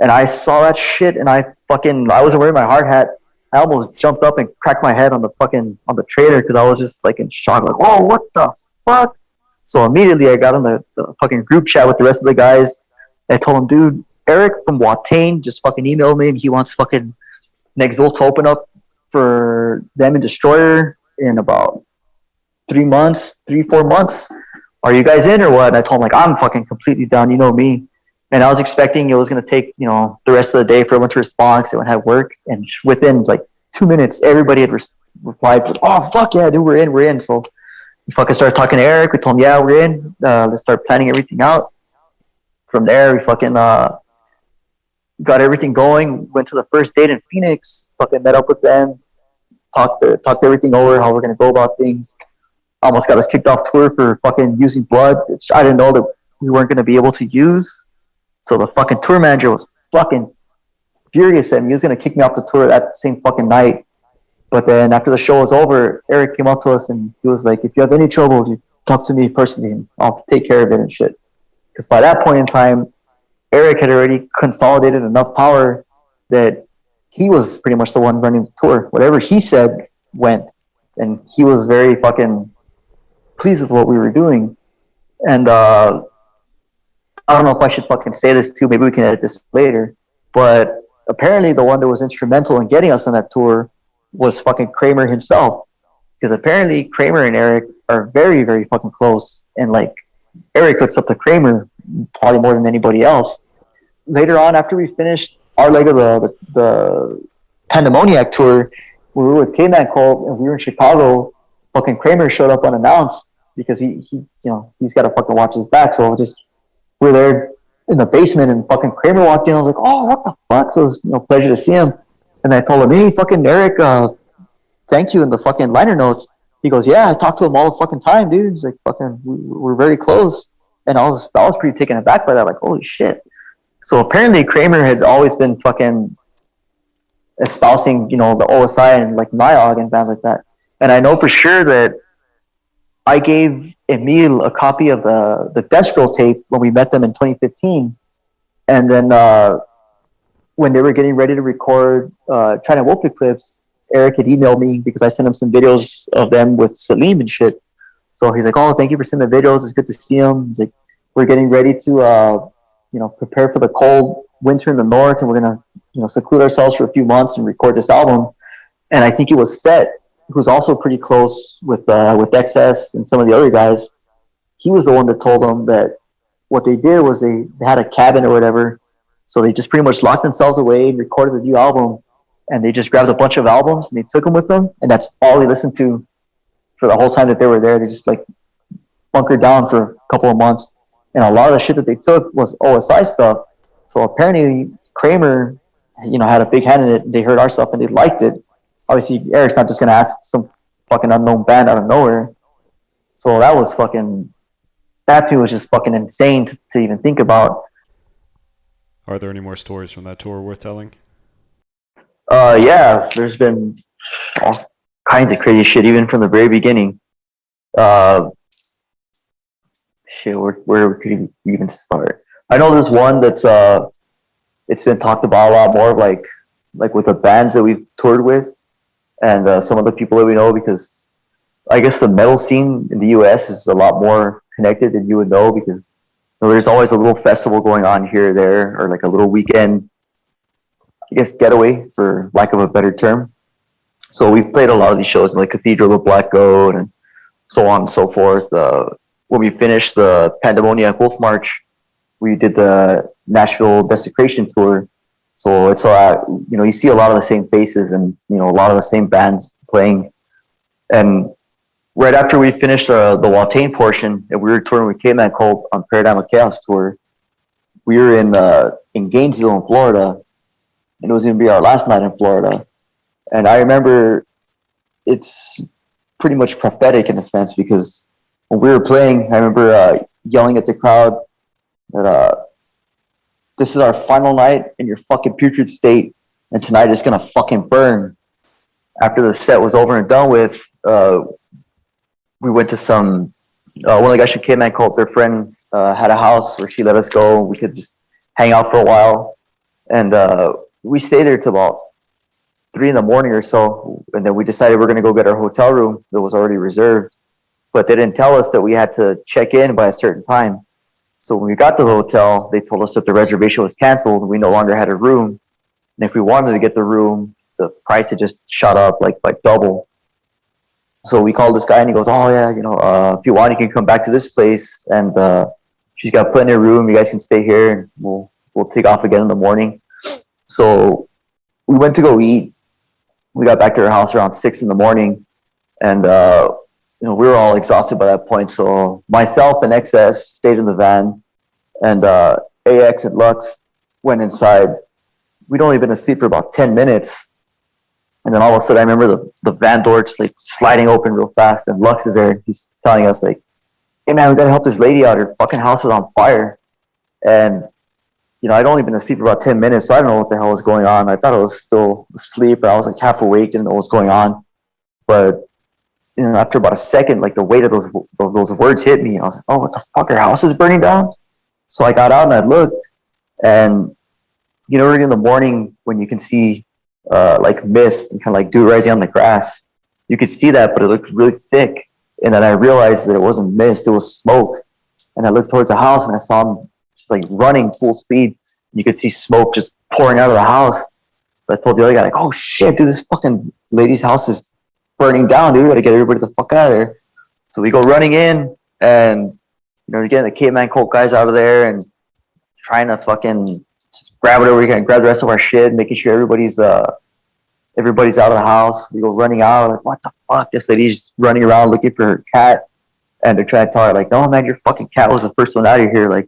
[SPEAKER 3] And I saw that shit, and I wasn't wearing my hard hat, I almost jumped up and cracked my head on the trailer because I was just like in shock, like, "Whoa, what the fuck?" So immediately I got on the fucking group chat with the rest of the guys. And I told them, "Dude, Eric from Watain just fucking emailed me and he wants fucking NEXUL to open up for them and Destroyer in about 4 months. Are you guys in or what?" And I told him, like, "I'm fucking completely down. You know me." And I was expecting it was going to take, the rest of the day for everyone to respond because everyone had work. And within like 2 minutes, everybody had replied, "Oh, fuck yeah, dude, we're in. So we fucking started talking to Eric. We told him, "Yeah, we're in. Let's start planning everything out." From there, we fucking got everything going. Went to the first date in Phoenix. Fucking met up with them. Talked everything over, how we're going to go about things. Almost got us kicked off tour for fucking using blood, which I didn't know that we weren't going to be able to use. So the fucking tour manager was fucking furious at me. He was going to kick me off the tour that same fucking night. But then after the show was over, Eric came up to us and he was like, "If you have any trouble, you talk to me personally and I'll take care of it and shit." Because by that point in time, Eric had already consolidated enough power that he was pretty much the one running the tour. Whatever he said went. And he was very fucking pleased with what we were doing. And I don't know if I should fucking say this too. Maybe we can edit this later. But apparently the one that was instrumental in getting us on that tour was fucking Kramer himself. Because apparently Kramer and Eric are very, very fucking close. And like Eric looks up to Kramer probably more than anybody else. Later on, after we finished our leg of the Pandemoniac tour, we were with K-Man Cole and we were in Chicago. Fucking Kramer showed up unannounced because he's got to fucking watch his back. So we're there in the basement and fucking Kramer walked in. I was like, "Oh, what the fuck?" So it was pleasure to see him. And I told him, "Hey, fucking Eric, thank you in the fucking liner notes." He goes, "Yeah, I talk to him all the fucking time, dude." He's like, "Fucking, we're very close." And I was pretty taken aback by that. Like, holy shit. So apparently Kramer had always been fucking espousing, the OSI and like Niog and bands like that. And I know for sure that I gave Emil a copy of the Destro tape when we met them in 2015. And then when they were getting ready to record China Wolf Eclipse, Eric had emailed me because I sent him some videos of them with Salim and shit. So he's like, "Oh, thank you for sending the videos. It's good to see him." He's like, "We're getting ready to, prepare for the cold winter in the north, and we're going to, seclude ourselves for a few months and record this album." And I think it was Set, who's also pretty close with XS and some of the other guys. He was the one that told them that what they did was they had a cabin or whatever. So they just pretty much locked themselves away and recorded the new album. And they just grabbed a bunch of albums and they took them with them. And that's all they listened to for the whole time that they were there. They just like bunkered down for a couple of months. And a lot of the shit that they took was OSI stuff. So apparently Kramer, had a big hand in it. They heard our stuff and they liked it. Obviously, Eric's not just going to ask some fucking unknown band out of nowhere. So that to me was just fucking insane to even think about.
[SPEAKER 2] Are there any more stories from that tour worth telling?
[SPEAKER 3] Yeah, there's been all kinds of crazy shit, even from the very beginning. Where could we even start? I know there's one that's it's been talked about a lot more, like with the bands that we've toured with, and some of the people that we know, because I guess the metal scene in the U.S. is a lot more connected than you would know, because there's always a little festival going on here or there, or like a little weekend, I guess, getaway, for lack of a better term. So we've played a lot of these shows in like Cathedral of Black Goat and so on and so forth. When we finished the Pandemoniac Wolf March, we did the Nashville Desecration Tour. So it's you see a lot of the same faces and, a lot of the same bands playing. And right after we finished the Watain portion, and we were touring with K-Man Cult on Paradigm of Chaos tour, we were in Gainesville, in Florida, and it was going to be our last night in Florida. And I remember it's pretty much prophetic in a sense, because when we were playing, I remember yelling at the crowd that this is our final night in your fucking putrid state, and tonight is gonna fucking burn. After the set was over and done with, we went to some one of the guys who came and called, their friend had a house where she let us go. We could just hang out for a while, and we stayed there till about 3 in the morning or so, and then we decided we're going to go get our hotel room that was already reserved. But they didn't tell us that we had to check in by a certain time. So when we got to the hotel, they told us that the reservation was canceled and we no longer had a room. And if we wanted to get the room, the price had just shot up like double. So we called this guy and he goes, "Oh yeah, if you want, you can come back to this place and she's got plenty of room. You guys can stay here and we'll take off again in the morning." So we went to go eat. We got back to her house around 6 in the morning, and we were all exhausted by that point. So myself and XS stayed in the van, and AX and Lux went inside. We'd only been asleep for about 10 minutes, and then all of a sudden I remember the van door just like sliding open real fast, and Lux is there. He's telling us like, "Hey man, we gotta help this lady out. Her fucking house is on fire." And I'd only been asleep for about 10 minutes, so I don't know what the hell was going on. I thought I was still asleep, but I was like half awake, didn't know what was going on. But after about a second, like the weight of those words hit me. I was like, "Oh, what the fuck? Our house is burning down." So I got out and I looked, and early in the morning when you can see like mist and kind of like dew rising on the grass, you could see that, but it looked really thick. And then I realized that it wasn't mist; it was smoke. And I looked towards the house and I saw him just like running full speed. You could see smoke just pouring out of the house. So I told the other guy, like, "Oh shit, dude, this fucking lady's house is burning down, dude. We gotta get everybody the fuck out of there." So we go running in, and getting the caveman Colt guys out of there and trying to fucking just grab whatever we can, grab the rest of our shit, making sure everybody's out of the house. We go running out, like, what the fuck? This lady's running around looking for her cat, and they're trying to tell her like, "No man, your fucking cat was the first one out of here. Like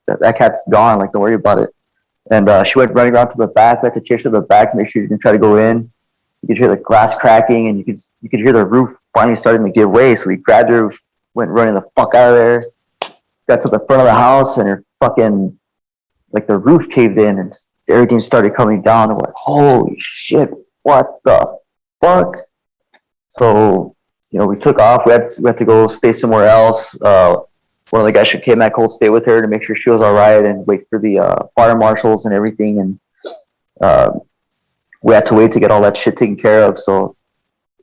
[SPEAKER 3] that cat's gone. Like don't worry about it." And she went running around to the back. We had to chase her to the back to make sure she didn't try to go in. You could hear the glass cracking, and you could hear the roof finally starting to give way. So we grabbed her, went running the fuck out of there. Got to the front of the house, and her fucking like the roof caved in, and everything started coming down. And we're like, "Holy shit, what the fuck?" So we took off. We had to go stay somewhere else. One of the guys came back home, stay with her to make sure she was all right, and wait for the fire marshals and everything. And we had to wait to get all that shit taken care of. So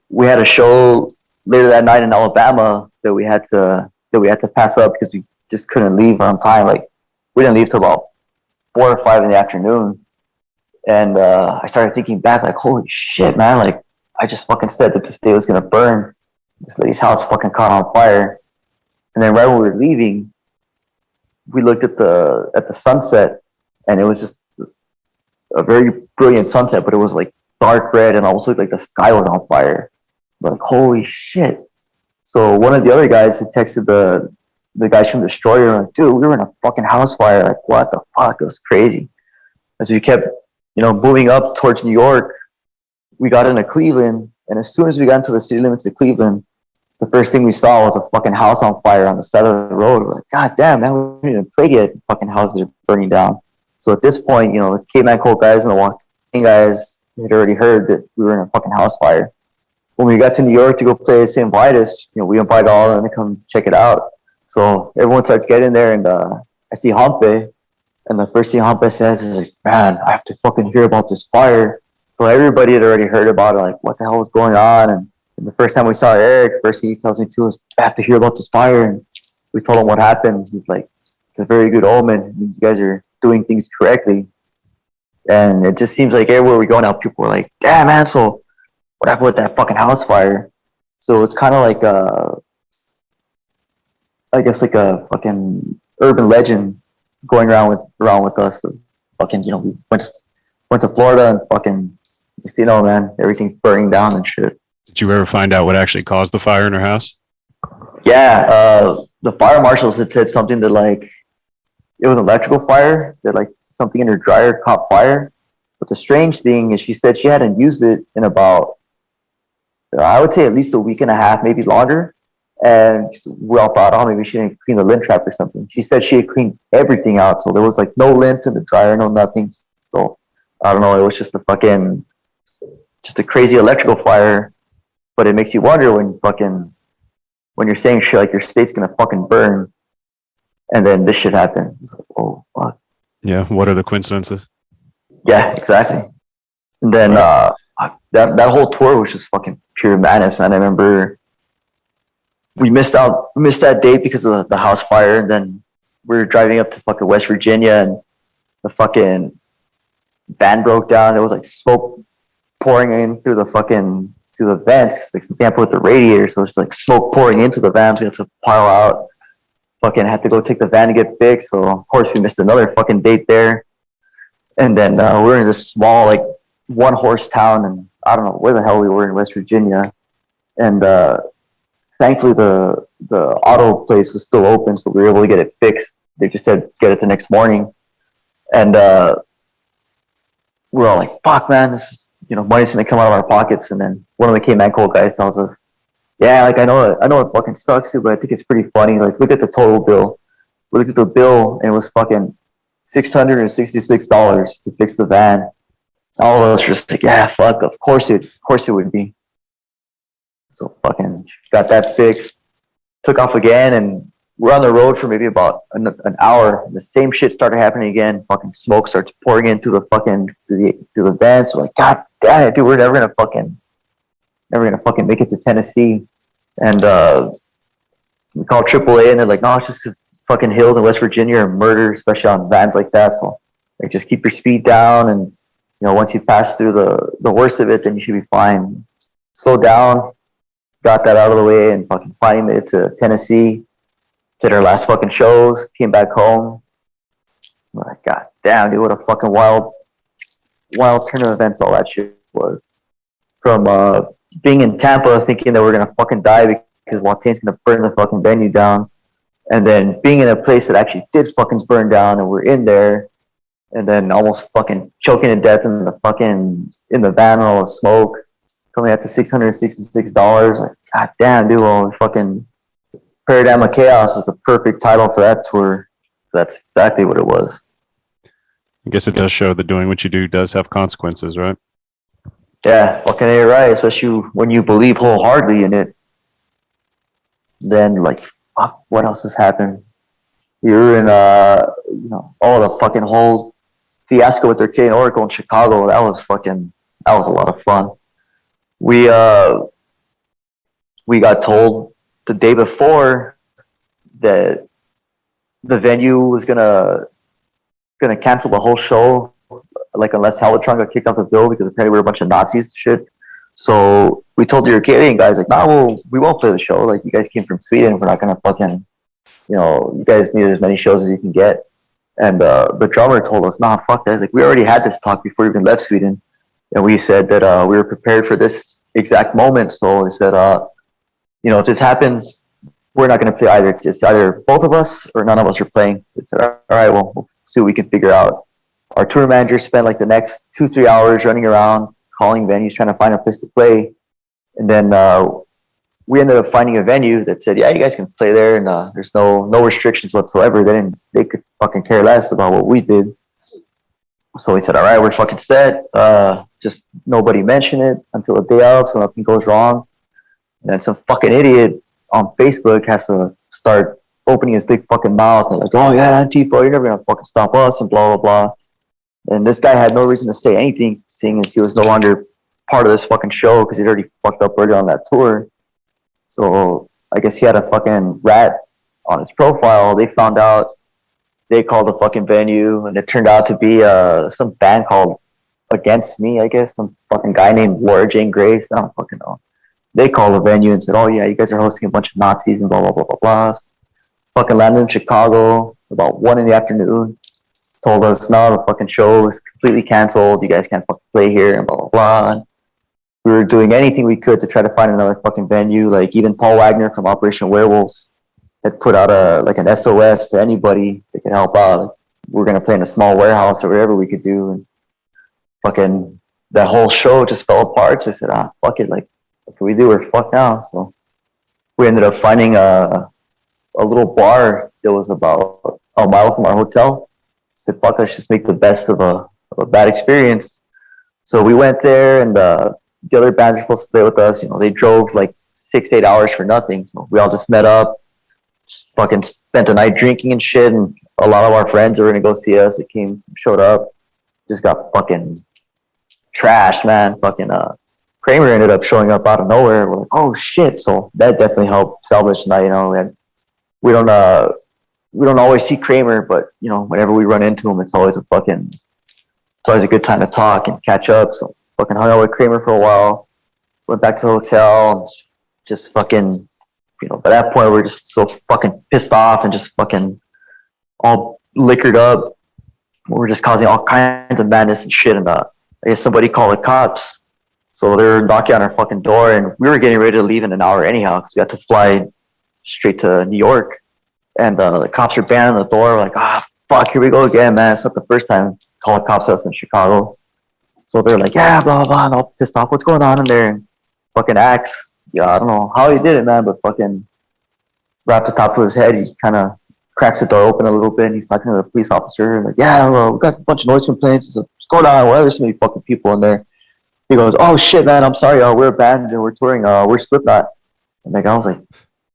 [SPEAKER 3] we had a show later that night in Alabama that we had to pass up because we just couldn't leave on time. Like we didn't leave till about 4 or 5 in the afternoon. And I started thinking back, like, holy shit, man! Like I just fucking said that this day was gonna burn. This lady's house fucking caught on fire. And then right when we were leaving, we looked at the sunset, and it was just a very brilliant sunset, but it was like dark red and almost looked like the sky was on fire. Like, holy shit. So one of the other guys had texted the guys from Destroyer, like, "Dude, we were in a fucking house fire. Like, what the fuck?" It was crazy. As we kept, moving up towards New York, we got into Cleveland, and as soon as we got into the city limits of Cleveland, the first thing we saw was a fucking house on fire on the side of the road. We're like, "God damn, man, we haven't even played yet. Fucking houses are burning down." So at this point, the Caveman Colt guys and the Walking guys had already heard that we were in a fucking house fire. When we got to New York to go play St. Vitus, we invited all of them to come check it out. So everyone starts getting there, and I see Hampe, and the first thing Hampe says is like, "Man, I have to fucking hear about this fire." So everybody had already heard about it, like, what the hell was going on? And the first time we saw Eric, first thing he tells me too is, "I have to hear about this fire." And we told him what happened. He's like, "It's a very good omen. It means you guys are doing things correctly." And it just seems like everywhere we go now, people are like, "Damn, man, so what happened with that fucking house fire?" So it's kind of like I guess like a fucking urban legend going around with us. Fucking, we went to Florida and fucking, man, everything's burning down and shit.
[SPEAKER 2] Did you ever find out what actually caused the fire in her house?
[SPEAKER 3] Yeah, the fire marshals had said something that like it was an electrical fire, that like something in her dryer caught fire. But the strange thing is she said she hadn't used it in about, I would say at least a week and a half, maybe longer. And we all thought, oh, maybe she didn't clean the lint trap or something. She said she had cleaned everything out. So there was like no lint in the dryer, no nothing. So I don't know, it was just a crazy electrical fire. But it makes you wonder when you're saying shit like your state's gonna fucking burn, and then this shit happens. It's like, oh fuck.
[SPEAKER 2] Yeah, what are the coincidences?
[SPEAKER 3] Yeah, exactly. And then that whole tour was just fucking pure madness, man. I remember we missed that date because of the house fire, and then we were driving up to fucking West Virginia, and the fucking van broke down. It was like smoke pouring in through the vents, because like, you can't put the radiator, so it's like smoke pouring into the vans. We had to pile out. Fucking had to go take the van to get fixed. So of course we missed another fucking date there. And then we were in this small like one horse town, and I don't know where the hell we were in West Virginia. And thankfully the auto place was still open, so we were able to get it fixed. They just said get it the next morning. And we're all like, fuck, man, this is, money's gonna come out of our pockets. And then one of the K-Man Cold guys tells us, yeah, like I know it fucking sucks too, but I think it's pretty funny. Like, look at the total bill. We looked at the bill, and it was fucking $666 to fix the van. All of us were just like, yeah, fuck, of course it would be. So fucking got that fixed. Took off again, and we're on the road for maybe about an hour. And the same shit started happening again. Fucking smoke starts pouring into the fucking to the van. So we're like, God damn it, dude, we're never gonna fucking make it to Tennessee. And we called AAA, and they're like, no, it's just because fucking hills in West Virginia are murder, especially on vans like that. So like, just keep your speed down, and once you pass through the worst of it, then you should be fine. Slow down. Got that out of the way, and fucking finally made it to Tennessee. Did our last fucking shows. Came back home. I'm like, God damn, dude, what a fucking wild turn of events all that shit was. From being in Tampa, thinking that we're gonna fucking die because Wataine's gonna burn the fucking venue down, and then being in a place that actually did fucking burn down, and we're in there, and then almost fucking choking to death in the van, all the smoke, coming out to $666. Like, God damn, dude, well, fucking Paradigm of Chaos is the perfect title for that tour. That's exactly what it was.
[SPEAKER 2] I guess it does show that doing what you do does have consequences, right?
[SPEAKER 3] Yeah, fucking A right, especially when you believe wholeheartedly in it. Then, like, fuck, what else has happened? You're in, all the fucking whole fiasco with Arcade Oracle in Chicago. That was a lot of fun. We got told the day before that the venue was gonna cancel the whole show, like, unless Halvatron got kicked off the bill, because apparently we were a bunch of Nazis and shit. So we told the Arcadian guys, like, nah, we won't play the show. Like, you guys came from Sweden. We're not going to fucking, you guys need as many shows as you can get. And the drummer told us, nah, fuck that. Like, we already had this talk before we even left Sweden. And we said that we were prepared for this exact moment. So we said, if this happens, we're not going to play either. It's either both of us or none of us are playing. We said, all right, well, we'll see what we can figure out. Our tour manager spent like the next 2-3 hours running around, calling venues, trying to find a place to play. And then we ended up finding a venue that said, yeah, you guys can play there, and there's no restrictions whatsoever. They could fucking care less about what we did. So we said, all right, we're fucking set. Just nobody mention it until the day of, so nothing goes wrong. And then some fucking idiot on Facebook has to start opening his big fucking mouth and like, oh yeah, Antifa, you're never gonna fucking stop us, and blah, blah, blah. And this guy had no reason to say anything, seeing as he was no longer part of this fucking show, because he'd already fucked up early on that tour. So I guess he had a fucking rat on his profile. They found out, they called the fucking venue, and it turned out to be some band called Against Me, I guess. Some fucking guy named Laura Jane Grace. I don't fucking know. They called the venue and said, oh yeah, you guys are hosting a bunch of Nazis and blah, blah, blah, blah, blah. Fucking landed in Chicago about 1 p.m. Told us, no, the fucking show is completely canceled. You guys can't fucking play here, and blah, blah, blah. And we were doing anything we could to try to find another fucking venue. Like, even Paul Wagner from Operation Werewolf had put out an SOS to anybody that could help out. Like, we're going to play in a small warehouse or whatever we could do. And fucking that whole show just fell apart. So I said, fuck it. Like, what can we do? We're fucked now. So we ended up finding a little bar that was about a mile from our hotel. Said, fuck, let's just make the best of a bad experience. So we went there, and the other bands were supposed to play with us. They drove like 6-8 hours for nothing. So we all just met up, just fucking spent the night drinking and shit. And a lot of our friends that were gonna go see us, showed up, just got fucking trashed, man. Fucking Kramer ended up showing up out of nowhere. We're like, oh shit! So that definitely helped salvage the night, you know. And we don't always see Kramer, but you know, whenever we run into him, it's always a good time to talk and catch up. So fucking hung out with Kramer for a while. Went back to the hotel. Just fucking, you know, by that point we're just so fucking pissed off and just fucking all liquored up. We're just causing all kinds of madness and shit. And I guess somebody called the cops. So they were knocking on our fucking door, and we were getting ready to leave in an hour anyhow because we had to fly straight to New York. And the cops are banging on the door. We're like, fuck, here we go again, man. It's not the first time call the cops us in Chicago. So they're like, yeah, blah, blah, blah, and all pissed off. What's going on in there? And fucking Axe, yeah, I don't know how he did it, man, but fucking wrapped the top of his head. He kind of cracks the door open a little bit, and he's talking to the police officer. Like, yeah, well, we got a bunch of noise complaints. What's going on? Why are there so many fucking people in there? He goes, oh shit, man, I'm sorry. We're a band and we're touring. We're Slipknot. And the guy was like,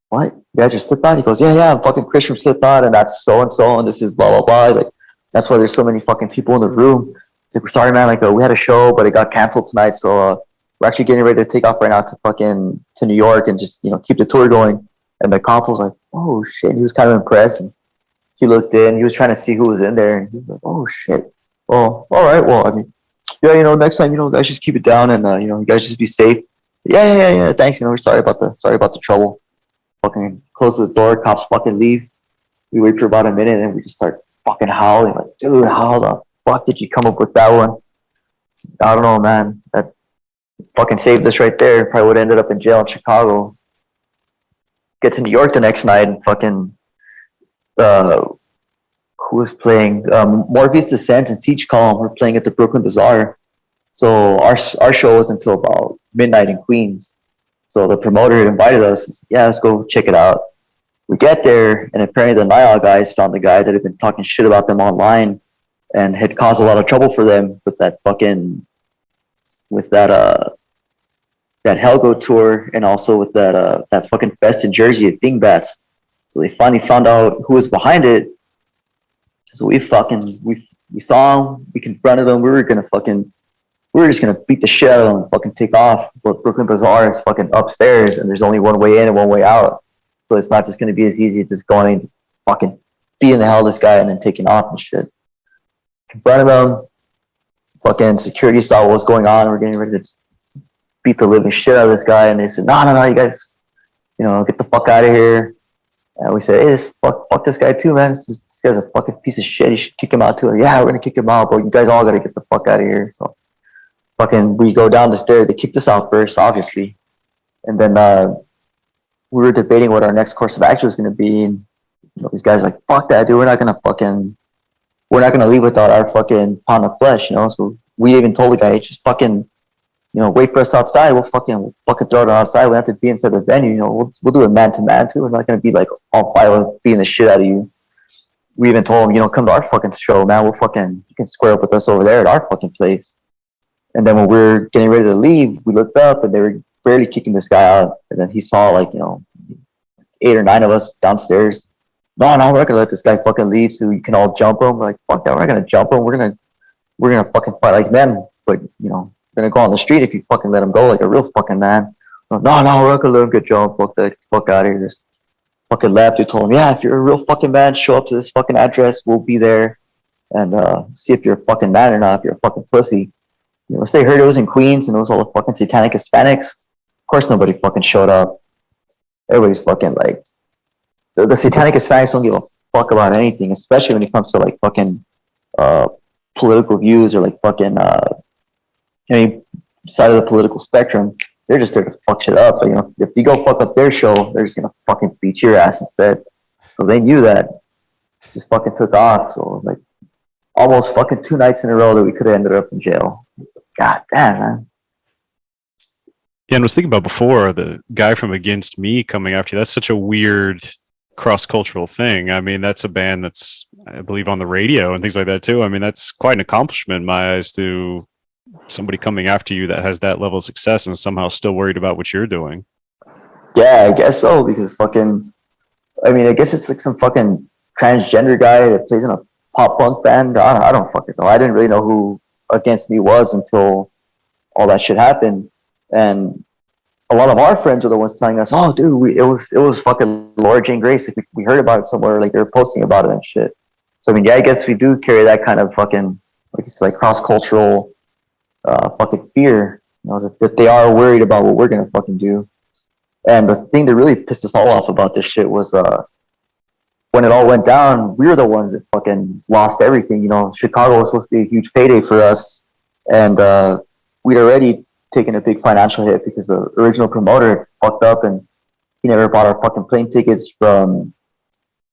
[SPEAKER 3] what? You guys are Slipknot? He goes, yeah, I'm fucking Chris from Slipknot, and that's so and so, and this is blah blah blah. He's like, that's why there's so many fucking people in the room. He's like, we're sorry, man. Like, we had a show, but it got canceled tonight, so we're actually getting ready to take off right now to New York and just, you know, keep the tour going. And the cop was like, oh shit. He was kind of impressed. And he looked in. He was trying to see who was in there, and he was like, oh shit. Well, all right. Well, I mean, yeah, you know, next time, you know, guys, just keep it down, and you know, you guys just be safe. Yeah. Thanks. You know, we're sorry about the trouble. Fucking close the door. Cops fucking leave. We wait for about a minute, and we just start fucking howling. Like, dude, how the fuck did you come up with that one? I don't know, man. That fucking saved us right there. Probably would have ended up in jail in Chicago. Get to New York the next night, and fucking who was playing? Morpheus Descent and Teach Column were playing at the Brooklyn Bazaar. So our show was until about midnight in Queens. So the promoter had invited us. He said, yeah, let's go check it out. We get there, and apparently the Night Owl guys found the guy that had been talking shit about them online and had caused a lot of trouble for them with that Helgo tour, and also with that fucking fest in Jersey at Dingbats. So they finally found out who was behind it. So we saw him, we confronted him, we were just gonna beat the shit out of him and fucking take off. But Brooklyn Bazaar is fucking upstairs, and there's only one way in and one way out. So it's not just gonna be as easy as just going to fucking beating the hell of this guy and then taking off and shit. Confronted him, fucking security saw what was going on. We're getting ready to beat the living shit out of this guy, and they said, no, you guys, you know, get the fuck out of here. And we said, hey, fuck this guy too, man. This guy's a fucking piece of shit. You should kick him out too. Like, yeah, we're gonna kick him out, but you guys all gotta get the fuck out of here. So fucking we go down the stairs. They kicked us out first, obviously. And then we were debating what our next course of action was gonna be. And you know, these guys are like, fuck that, dude. We're not gonna leave without our fucking pound of flesh, you know. So we even told the guy, hey, just fucking, you know, wait for us outside. We'll fucking throw it outside. We have to be inside the venue. You know, we'll do it man to man too. We're not gonna be like all violent, beating the shit out of you. We even told him, you know, come to our fucking show, man. You can square up with us over there at our fucking place. And then when we were getting ready to leave, we looked up and they were barely kicking this guy out. And then he saw, like, you know, 8 or 9 of us downstairs. No, we're not gonna let this guy fucking leave so you can all jump him. We're like, fuck that, we're not gonna jump him. We're gonna fucking fight like men. But, you know, gonna go on the street if you fucking let him go like a real fucking man. No, we're not gonna let him get jumped. Fuck that, fuck out of here. Just fucking left. We told him, yeah, if you're a real fucking man, show up to this fucking address. We'll be there and see if you're a fucking man or not. If you're a fucking pussy. You know, once they heard it was in Queens and it was all the fucking satanic Hispanics, of course nobody fucking showed up. Everybody's fucking like, the satanic Hispanics don't give a fuck about anything, especially when it comes to like fucking political views or like fucking any side of the political spectrum. They're just there to fuck shit up. But, you know, if you go fuck up their show, they're just gonna fucking beat your ass instead. So they knew that. Just fucking took off. So like almost fucking 2 nights in a row that we could have ended up in jail. God damn, man.
[SPEAKER 2] Yeah, and I was thinking about before the guy from Against Me coming after you. That's such a weird cross-cultural thing. I mean, that's a band that's, I believe, on the radio and things like that too. I mean, that's quite an accomplishment in my eyes to somebody coming after you that has that level of success and somehow still worried about what you're doing.
[SPEAKER 3] Yeah, I guess so, because fucking, I mean, I guess it's like some fucking transgender guy that plays in a pop punk band. I don't fucking know. I didn't really know who Against Me was until all that shit happened. And a lot of our friends are the ones telling us, "Oh, dude, it was fucking Laura Jane Grace. Like we heard about it somewhere. Like they're posting about it and shit." So I mean, yeah, I guess we do carry that kind of fucking, like it's like cross cultural fucking fear. You know, that they are worried about what we're gonna fucking do. And the thing that really pissed us all off about this shit was when it all went down, we were the ones that fucking lost everything. You know, Chicago was supposed to be a huge payday for us, and we'd already taken a big financial hit because the original promoter fucked up and he never bought our fucking plane tickets from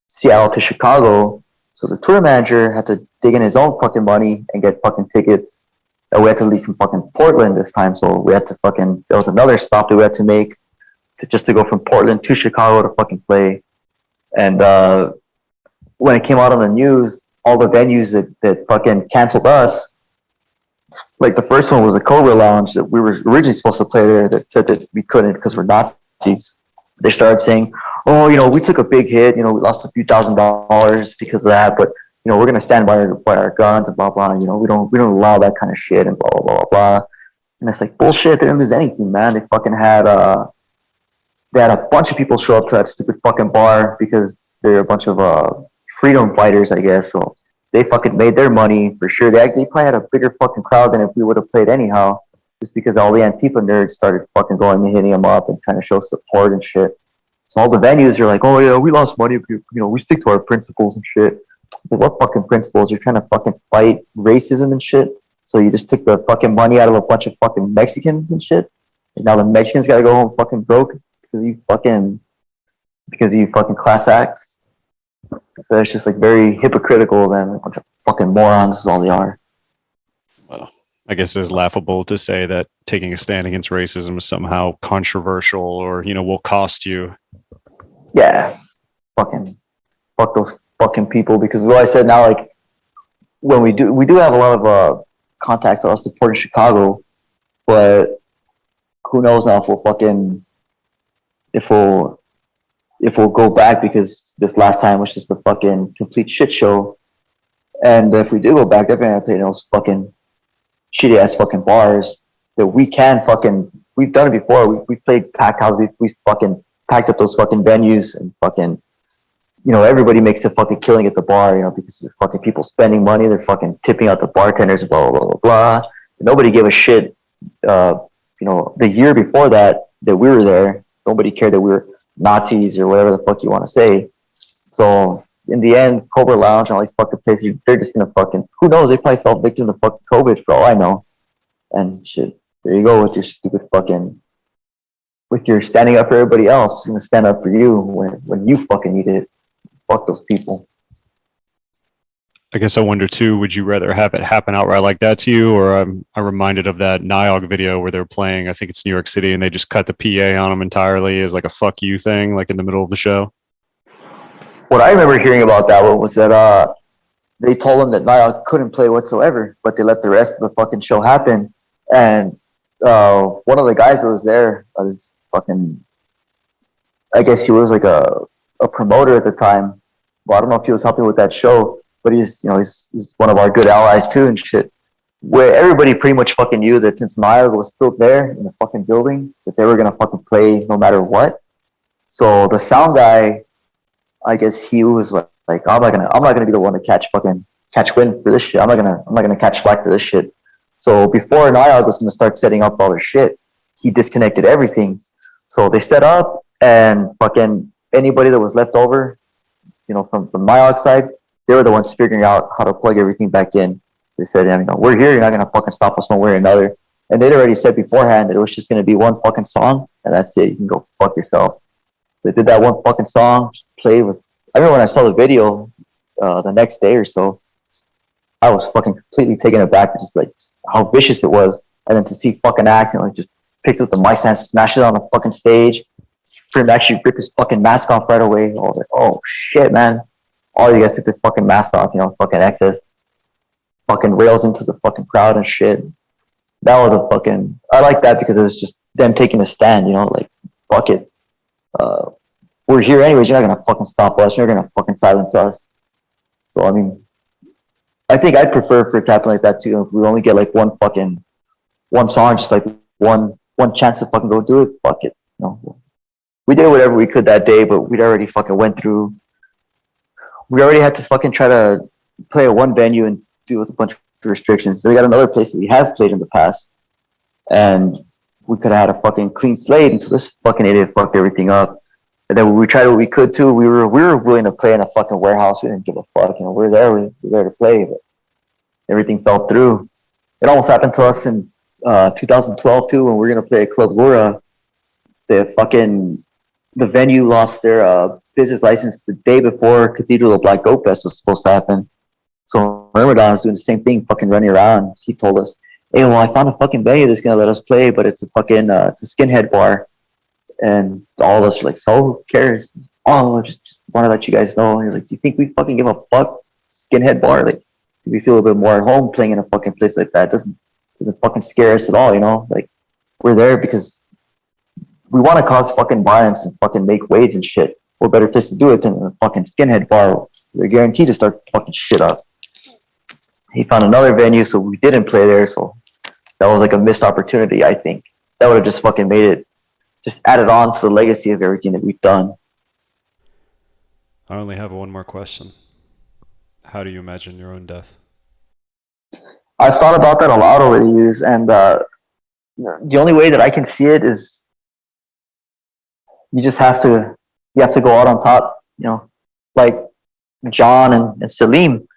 [SPEAKER 3] Seattle to Chicago. So the tour manager had to dig in his own fucking money and get fucking tickets. So we had to leave from fucking Portland this time. So we had to fucking, there was another stop that we had to make just to go from Portland to Chicago to fucking play. And when it came out on the news, all the venues that fucking canceled us, like the first one was the Cobra Lounge that we were originally supposed to play there, that said that we couldn't because we're Nazis. They started saying, "Oh, you know, we took a big hit. You know, we lost a few $1,000s because of that, but you know, we're gonna stand by our guns and blah blah. You know, we don't allow that kind of shit and blah blah blah blah." And it's like bullshit. They didn't lose anything, man. They fucking had a bunch of people show up to that stupid fucking bar because they're a bunch of freedom fighters, I guess. So they fucking made their money for sure. They probably had a bigger fucking crowd than if we would have played anyhow, just because all the Antifa nerds started fucking going and hitting them up and trying to show support and shit. So all the venues are like, "Oh yeah, we lost money. You know, we stick to our principles and shit." It's like, what fucking principles? You're trying to fucking fight racism and shit. So you just took the fucking money out of a bunch of fucking Mexicans and shit. And now the Mexicans gotta go home fucking broke because you fucking class acts. So it's just like very hypocritical of them. A bunch of fucking morons is all they are.
[SPEAKER 2] Well, I guess it's laughable to say that taking a stand against racism is somehow controversial or, you know, will cost you.
[SPEAKER 3] Yeah. Fucking fuck those fucking people, because what I said now, like when we do have a lot of contacts that are supporting Chicago, but who knows now if we'll go back, because this last time was just a fucking complete shit show. And if we do go back, they're gonna play those fucking shitty ass fucking bars that we can fucking, we've done it before. We played packed houses, we fucking packed up those fucking venues and fucking, you know, everybody makes a fucking killing at the bar, you know, because there's fucking people spending money, they're fucking tipping out the bartenders, blah blah blah blah. Nobody gave a shit. You know, the year before that we were there, nobody cared that we were Nazis or whatever the fuck you want to say. So in the end, Cobra Lounge and all these fucking places, they're just gonna fucking, who knows, they probably fell victim to fucking COVID for all I know. And shit, there you go with your stupid fucking, with your standing up for everybody else. It's gonna stand up for you when you fucking need it. Fuck those people.
[SPEAKER 2] I guess I wonder too, would you rather have it happen outright like that to you, or I'm reminded of that NIOG video where they're playing, I think it's New York City, and they just cut the PA on them entirely as like a fuck you thing, like in the middle of the show?
[SPEAKER 3] What I remember hearing about that one was that they told them that NIOG couldn't play whatsoever, but they let the rest of the fucking show happen. And one of the guys that was there was fucking, I guess he was like a promoter at the time. Well, I don't know if he was helping with that show, but he's one of our good allies too and shit. Where everybody pretty much fucking knew that since NIOG was still there in the fucking building, that they were gonna fucking play no matter what. So the sound guy, I guess he was like, I'm not gonna be the one to catch wind for this shit. I'm not gonna catch flack for this shit. So before NIOG was gonna start setting up all their shit, he disconnected everything. So they set up, and fucking anybody that was left over, you know, from NIOG side, they were the ones figuring out how to plug everything back in. They said, you know, we're here, you're not gonna fucking stop us one way or another. And they'd already said beforehand that it was just gonna be one fucking song, and that's it. You can go fuck yourself. They did that one fucking song, play with. I remember when I saw the video the next day or so, I was fucking completely taken aback, just like how vicious it was. And then to see fucking Accent like just picks up the mic stand, smashes it on the fucking stage, for him to actually rip his fucking mask off right away. I was like, oh shit, man. All you guys took the fucking mask off, you know, fucking excess. Fucking rails into the fucking crowd and shit. That was a fucking, I like that because it was just them taking a stand, you know, like, fuck it. We're here anyways, you're not gonna fucking stop us, you're gonna fucking silence us. So, I mean, I think I'd prefer for it to happen like that too. If we only get like one one song, just like one chance to fucking go do it. Fuck it, you know. We did whatever we could that day, but we'd already fucking went through. We already had to fucking try to play at one venue and deal with a bunch of restrictions. So we got another place that we have played in the past, and we could have had a fucking clean slate until this fucking idiot fucked everything up. And then we tried what we could too. We were willing to play in a fucking warehouse. We didn't give a fuck. You know, we're there to play, but everything fell through. It almost happened to us in 2012 too, when we were gonna play at Club Lura. The venue lost their business license the day before Cathedral of Black Goat Fest was supposed to happen. So Ramadan was doing the same thing, fucking running around. He told us, "Hey, well, I found a fucking venue that's gonna let us play, but it's a fucking it's a skinhead bar." And all of us were like, "So who cares?" "Oh, just want to let you guys know." And he was like, "Do you think we fucking give a fuck? Skinhead bar, like, do we feel a bit more at home playing in a fucking place like that? It doesn't fucking scare us at all, you know? Like, we're there because we want to cause fucking violence and fucking make waves and shit. What better place to do it than a fucking skinhead bar? They're guaranteed to start fucking shit up." He found another venue, so we didn't play there. So that was like a missed opportunity, I think. That would have just fucking made it, just added on to the legacy of everything that we've done.
[SPEAKER 2] I only have one more question. How do you imagine your own death?
[SPEAKER 3] I've thought about that a lot over the years, and the only way that I can see it is you have to go out on top, you know, like John and Salim.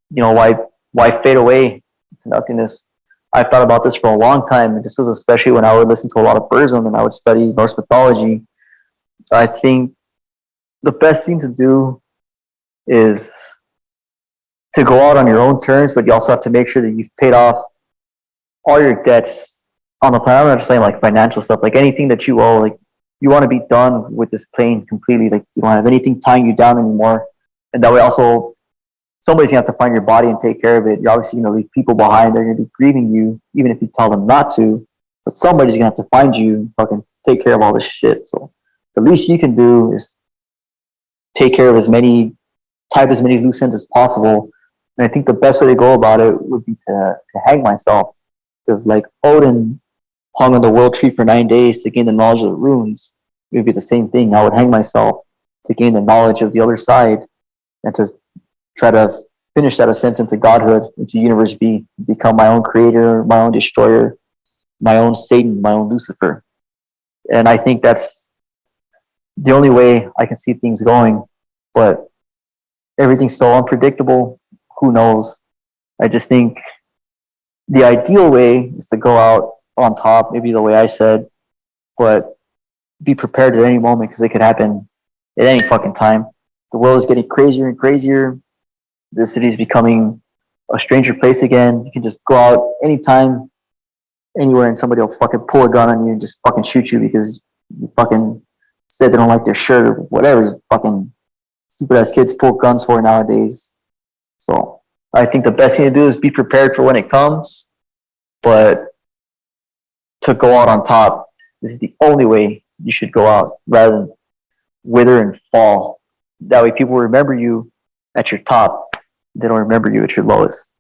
[SPEAKER 3] You know, why fade away to nothingness? I've thought about this for a long time, and this was especially when I would listen to a lot of Burzum and I would study Norse mythology. I think the best thing to do is to go out on your own terms, but you also have to make sure that you've paid off all your debts on the planet. I'm not just saying like financial stuff, like anything that you owe, like you want to be done with this plane completely. Like you don't have anything tying you down anymore. And that way also somebody's gonna have to find your body and take care of it. You're obviously gonna leave people behind. They're gonna be grieving you, even if you tell them not to. But somebody's gonna have to find you and fucking take care of all this shit. So the least you can do is take care of type as many loose ends as possible. And I think the best way to go about it would be to hang myself. Because like Odin hung on the world tree for 9 days to gain the knowledge of the runes, it would be the same thing. I would hang myself to gain the knowledge of the other side and to try to finish that ascent into godhood, into universe B, become my own creator, my own destroyer, my own Satan, my own Lucifer. And I think that's the only way I can see things going. But everything's so unpredictable. Who knows? I just think the ideal way is to go out on top, maybe the way I said, but be prepared at any moment because it could happen at any fucking time. The world is getting crazier and crazier. The city is becoming a stranger place again. You can just go out anytime, anywhere, and somebody will fucking pull a gun on you and just fucking shoot you because you fucking said they don't like their shirt or whatever. Fucking stupid ass kids pull guns for nowadays. So I think the best thing to do is be prepared for when it comes, but to go out on top, this is the only way you should go out rather than wither and fall. That way people remember you at your top. They don't remember you at your lowest.